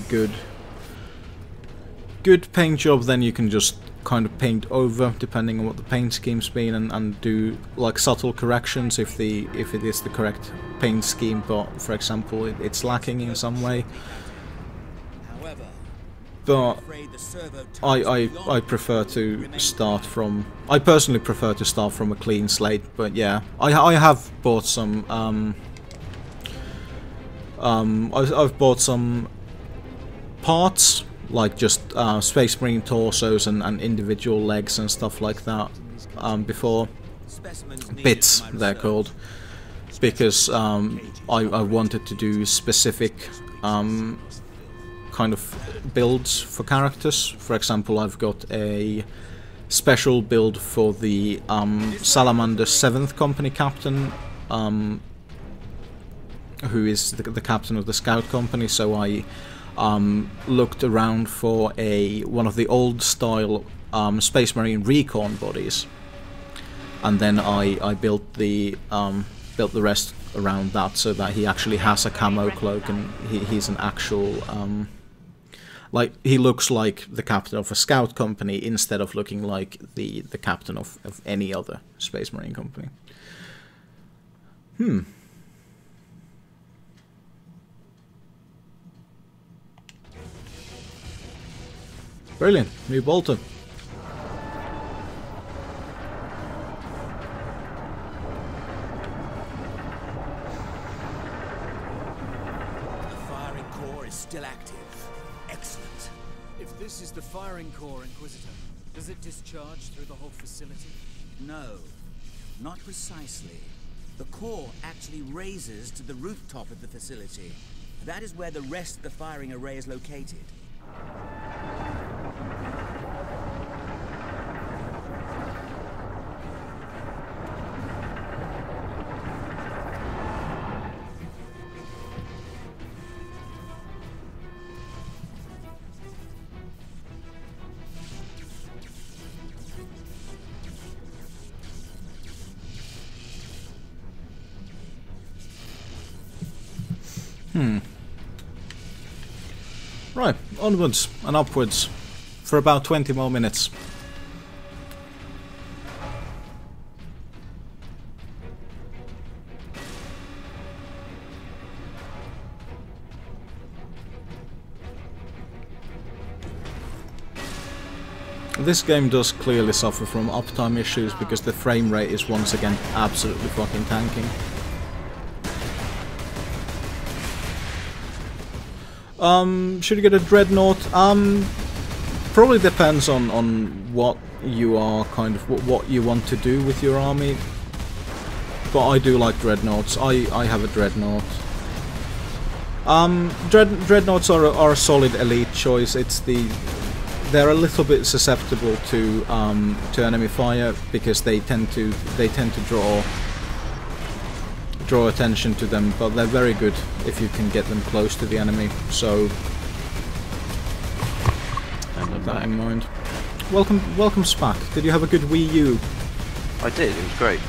good paint job, then you can just kind of paint over, depending on what the paint scheme's been, and do like subtle corrections if it is the correct paint scheme, but for example it's lacking in some way. But I prefer to start from... I personally prefer to start from a clean slate. But yeah, I have bought some I've bought some parts, like just Space Marine torsos and individual legs and stuff like that before. Bits, they're called, because I wanted to do specific kind of builds for characters. For example, I've got a special build for the Salamander 7th Company captain, who is the captain of the Scout Company, so I looked around for one of the old style Space Marine recon bodies, and then I built the rest around that, so that he actually has a camo cloak, and he's an actual like, he looks like the captain of a Scout Company instead of looking like the captain of any other Space Marine company. Brilliant, new bolter. The firing core is still active. Excellent. If this is the firing core, Inquisitor, does it discharge through the whole facility? No, not precisely. The core actually raises to the rooftop of the facility. That is where the rest of the firing array is located. Right, onwards and upwards for about 20 more minutes. This game does clearly suffer from uptime issues because the frame rate is once again absolutely fucking tanking. Should you get a dreadnought? Probably depends on what you are kind of what you want to do with your army. But I do like dreadnoughts. I have a dreadnought. Dreadnoughts are a solid elite choice. They're a little bit susceptible to enemy fire because they tend to draw attention to them, but they're very good if you can get them close to the enemy. So keep that in mind. Welcome Spack. Did you have a good Wii U? I did. It was great.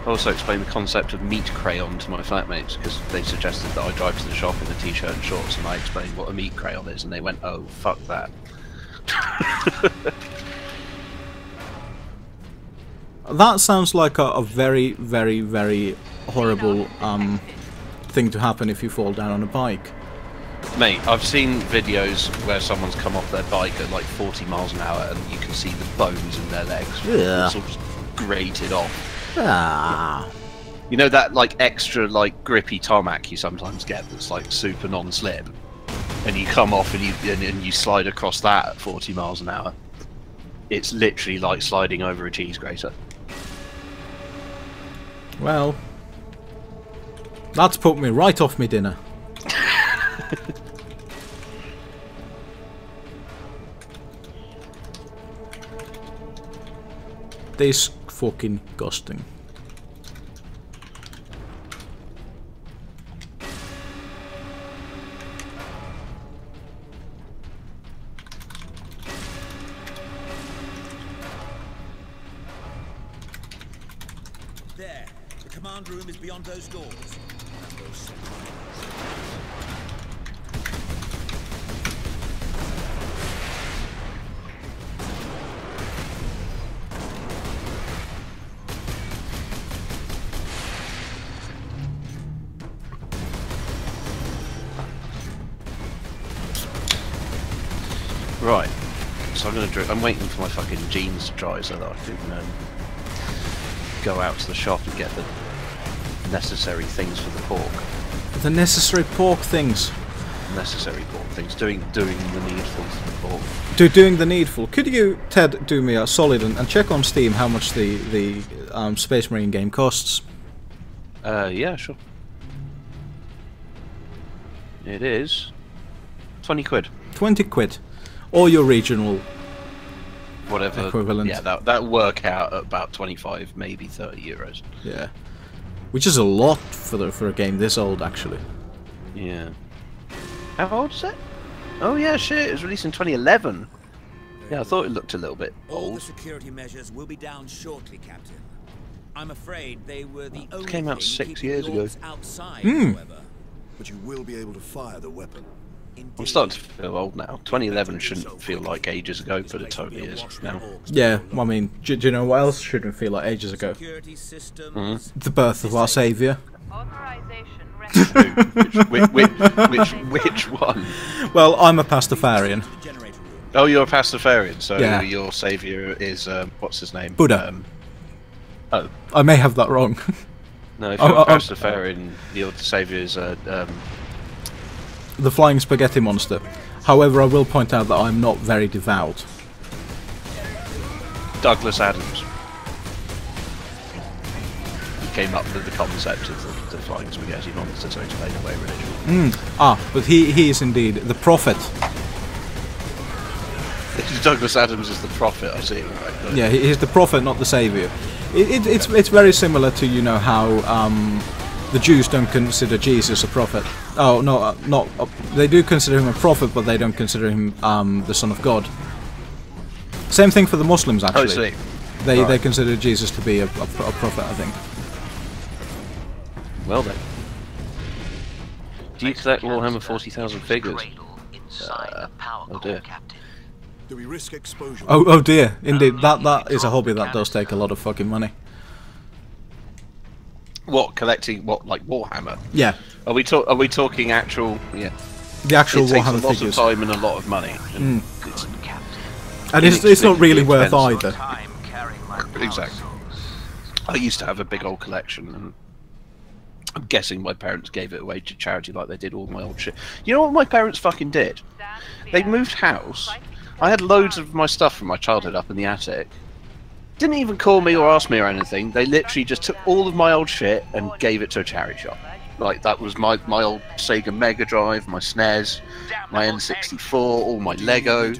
I also explained the concept of meat crayon to my flatmates because they suggested that I drive to the shop in a t-shirt and shorts, and I explained what a meat crayon is, and they went, "Oh, fuck that." That sounds like a very, very, very horrible thing to happen if you fall down on a bike. Mate, I've seen videos where someone's come off their bike at like 40 miles an hour and you can see the bones in their legs. Yeah. It's all just grated off. Ah. You know that like extra like grippy tarmac you sometimes get that's like super non-slip, and you come off and you slide across that at 40 miles an hour. It's literally like sliding over a cheese grater. Well, that's put me right off me dinner. This fucking gusting. There. The command room is beyond those doors. Right, so I'm waiting for my fucking jeans to dry so that I can go out to the shop and get the necessary things for the pork. The necessary pork things. Necessary pork things. Doing the needful for the pork. Doing the needful. Could you, Ted, do me a solid and check on Steam how much the Spacemarine game costs? Yeah, sure. It is 20 quid. 20 quid. Or your regional whatever equivalent. Yeah, that work out at about 25, maybe 30 euros. Yeah, which is a lot for a game this old, actually. Yeah. How old is it? Oh yeah, shit! It was released in 2011. Yeah, I thought it looked a little bit old. All the security measures will be down shortly, Captain. I'm afraid they were the only came out 6 years ago. Outside, however. But you will be able to fire the weapon. I'm starting to feel old now. 2011 shouldn't feel like ages ago, but it totally is now. Yeah, well, I mean, do you know what else shouldn't feel like ages ago? The birth of our saviour. Which one? Well, I'm a Pastafarian. Oh, you're a Pastafarian, so yeah. Your saviour is, what's his name? Buddha. Oh. I may have that wrong. No, if you're a Pastafarian, your saviour is the flying spaghetti monster. However, I will point out that I'm not very devout. Douglas Adams. He came up with the concept of the flying spaghetti monster to explain away religion. But he is indeed the prophet. Douglas Adams is the prophet, I see. Right, yeah, he's the prophet, not the saviour. It's very similar to, you know, how the Jews don't consider Jesus a prophet. Oh no, not they do consider him a prophet, but they don't consider him the Son of God. Same thing for the Muslims, actually. They consider Jesus to be a prophet, I think. Well then, do you collect Warhammer 40,000 figures? Oh dear. Do we risk exposure? Oh dear, indeed. That is a hobby that does take a lot of fucking money. What, collecting what, like Warhammer? Yeah. Are we talking actual? Yeah. The actual Warhammer figures. It takes a lot of time and a lot of money. And it's not really worth either. Exactly. I used to have a big old collection, and I'm guessing my parents gave it away to charity like they did all my old shit. You know what my parents fucking did? They moved house. I had loads of my stuff from my childhood up in the attic. Didn't even call me or ask me or anything. They literally just took all of my old shit and gave it to a charity shop. Like, that was my old Sega Mega Drive, my SNES, my N64, all my Lego.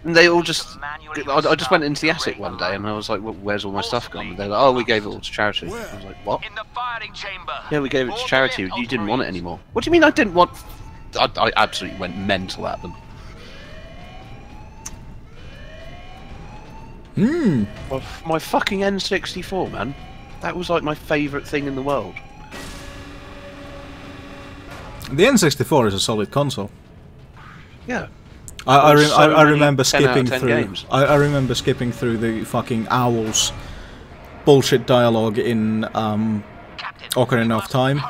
And they all just... I just went into the attic one day and I was like, well, where's all my stuff gone? And they're like, oh, we gave it all to charity. I was like, what? Yeah, we gave it to charity. You didn't want it anymore. What do you mean I didn't want... I absolutely went mental at them. My fucking N64, man. That was like my favourite thing in the world. The N64 is a solid console. Yeah. I remember skipping through. Games. I remember skipping through the fucking Owls bullshit dialogue in Ocarina of Time.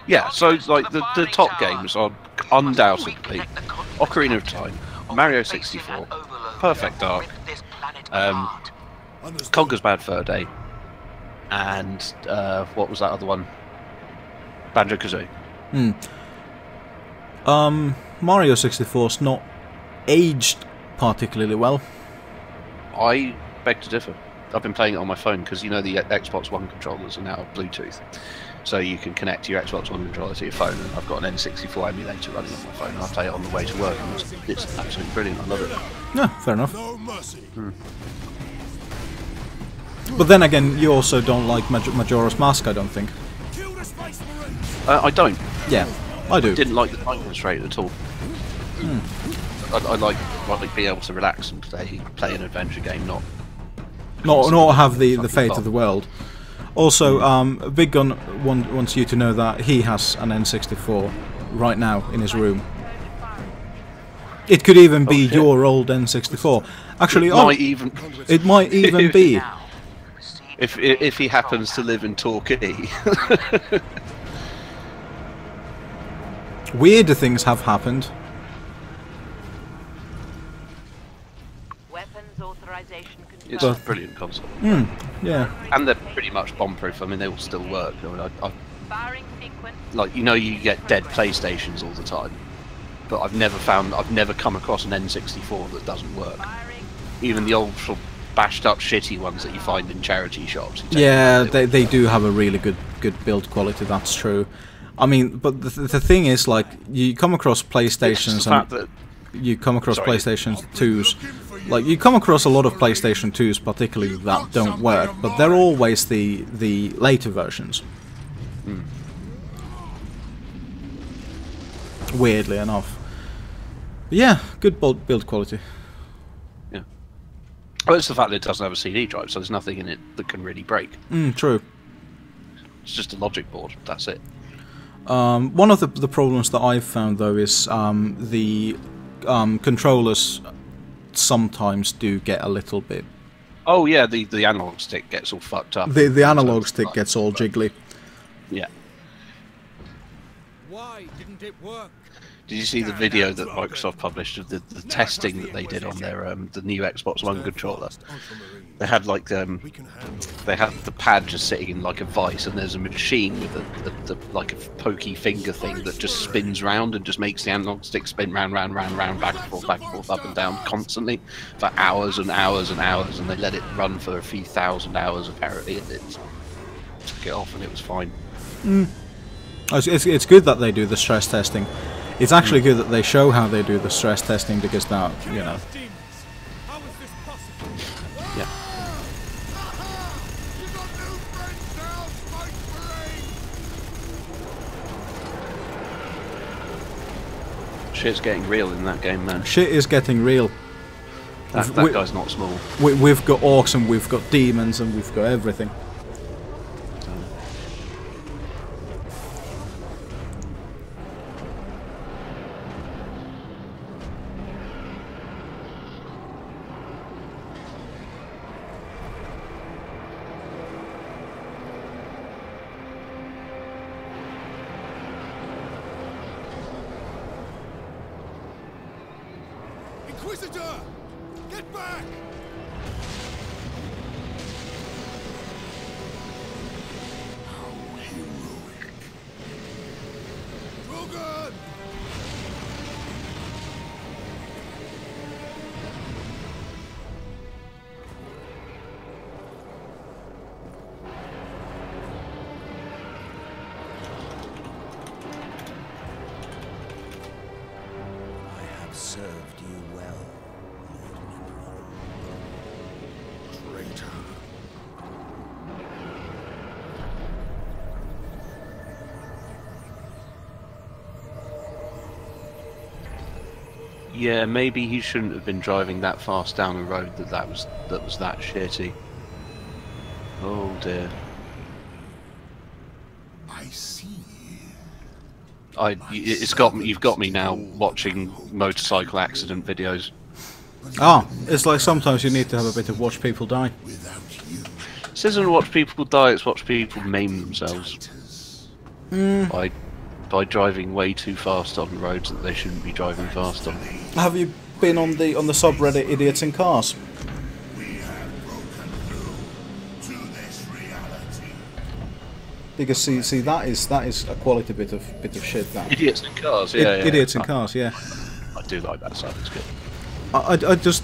Yeah, so like the top games are undoubtedly Ocarina of Time, Mario 64, Perfect Dark, Conker's Bad Fur Day, and what was that other one? Banjo-Kazooie. Mario 64's not aged particularly well. I beg to differ. I've been playing it on my phone because you know the Xbox One controllers are now Bluetooth, so you can connect your Xbox One controller to your phone. And I've got an N64 emulator running on my phone. And I play it on the way to work, and it's absolutely brilliant. I love it. Yeah, fair enough. But then again, you also don't like Majora's Mask, I don't think. I don't. Yeah, I do. Didn't like the time constraint at all. I like being able to relax and play an adventure game, not have the fate of the world. Also, Big Gun wants you to know that he has an N64 right now in his room. It could even be your old N64. Actually, it might even be. If he happens to live in Torquay. Weirder things have happened. Weapons authorization confirmed. It's a brilliant console. Yeah. And they're pretty much bomb-proof. I mean, they all still work. I mean, like, you know, you get dead PlayStations all the time, but I've never come across an N64 that doesn't work. Even the old sort of bashed-up, shitty ones that you find in charity shops. Yeah, they do have a really good build quality. That's true. I mean, but the thing is, like, you come across PlayStations and you come across PlayStation 2s. Like, you come across a lot of PlayStation 2s, particularly, that don't work, but they're always the later versions. Weirdly enough. But yeah, good build quality. Yeah. Well, it's the fact that it doesn't have a CD drive, so there's nothing in it that can really break. True. It's just a logic board, that's it. One of the problems that I've found, though, is the controllers sometimes do get a little bit... Oh yeah, the analog stick gets all fucked up. The analog stick gets all jiggly. Yeah. Why didn't it work? Did you see the video that Microsoft published of the testing that they did on their the new Xbox One controller? They had like they had the pad just sitting in like a vice, and there's a machine with the like a pokey finger thing that just spins round and just makes the analog stick spin round, back and forth, up and down constantly for hours and hours and hours, and they let it run for a few thousand hours apparently, and it took it off and it was fine. It's good that they do the stress testing. It's actually good that they show how they do the stress testing, because that, you know. Yeah. Shit's getting real in that game, man. Shit is getting real. That guy's not small. We've got orcs and we've got demons and we've got everything. Inquisitor! Get back! How heroic. Drogon! Served you well, traitor. Yeah, maybe he shouldn't have been driving that fast down a road that was that shitty. Oh dear. I see. You've got me now watching motorcycle accident videos. Ah, it's like sometimes you need to have a bit of watch people die. This isn't watch people die, it's watch people maim themselves. By driving way too fast on roads that they shouldn't be driving fast on. Have you been on the subreddit Idiots in Cars? Because see that is a quality bit of shit. That Idiots in Cars, yeah. Idiots in Cars, yeah. I do like that side. It's good. I just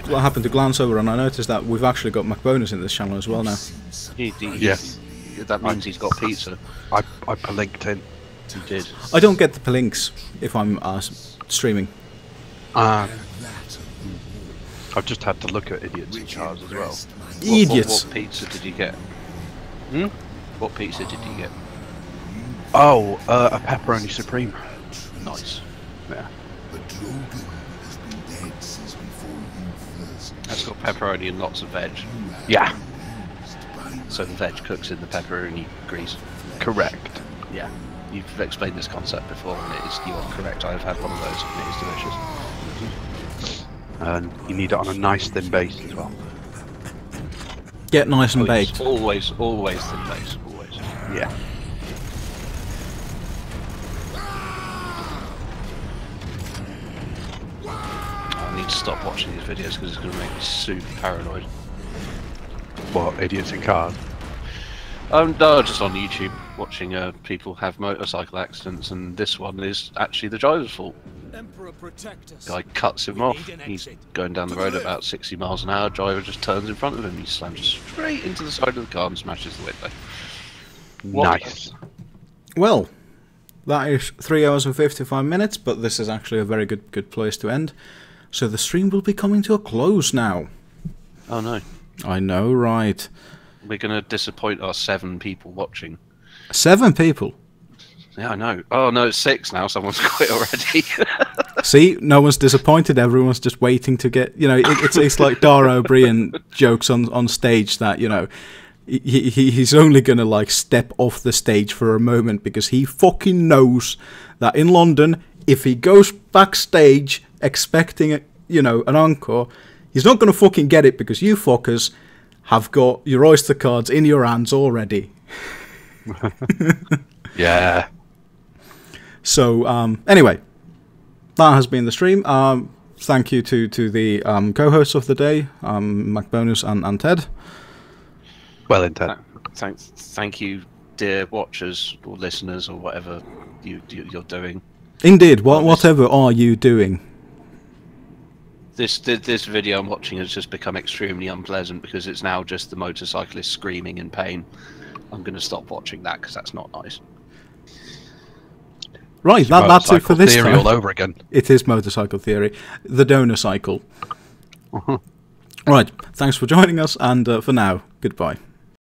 happened to glance over and I noticed that we've actually got McBonus in this channel as well now. Yes. That means he's got pizza. I pelinked in. He did. I don't get the pelinks if I'm streaming. I've just had to look at Idiots in Cars as well. Idiots! What pizza did you get? What pizza did you get? Oh, a pepperoni supreme. Nice. Yeah. That's got pepperoni and lots of veg. Yeah. So the veg cooks in the pepperoni grease. Correct. Yeah. You've explained this concept before, and you are correct. I've had one of those, and it is delicious. And you need it on a nice thin base as well. Get nice and baked. Always thin base. Always. Yeah. I need to stop watching these videos because it's going to make me super paranoid. What, Idiots in Cars? No, just on YouTube, watching people have motorcycle accidents, and this one is actually the driver's fault. Emperor, protect us. Guy cuts him off. He's going down the road at about 60 miles an hour. Driver just turns in front of him. He slams straight into the side of the car and smashes the window. Nice. Well, that is 3 hours and 55 minutes, but this is actually a very good place to end. So the stream will be coming to a close now. Oh no. I know, right? We're going to disappoint our 7 people watching. 7 people? Yeah, I know. Oh no, it's 6 now. Someone's quit already. See, no one's disappointed. Everyone's just waiting to get. You know, it's like Dara O'Brien jokes on stage that he's only gonna like step off the stage for a moment because he fucking knows that in London, if he goes backstage expecting an encore, he's not gonna fucking get it because you fuckers have got your Oyster cards in your hands already. Yeah. So, anyway, that has been the stream. Thank you to the co-hosts of the day, McBonus and Ted. Well intended. Thank you, dear watchers or listeners or whatever you're doing. Indeed, whatever are you doing? This video I'm watching has just become extremely unpleasant because it's now just the motorcyclist screaming in pain. I'm going to stop watching that because that's not nice. Right, that's it for this theory time. all over again. It is motorcycle theory, the donor cycle. Right, thanks for joining us, and for now, goodbye.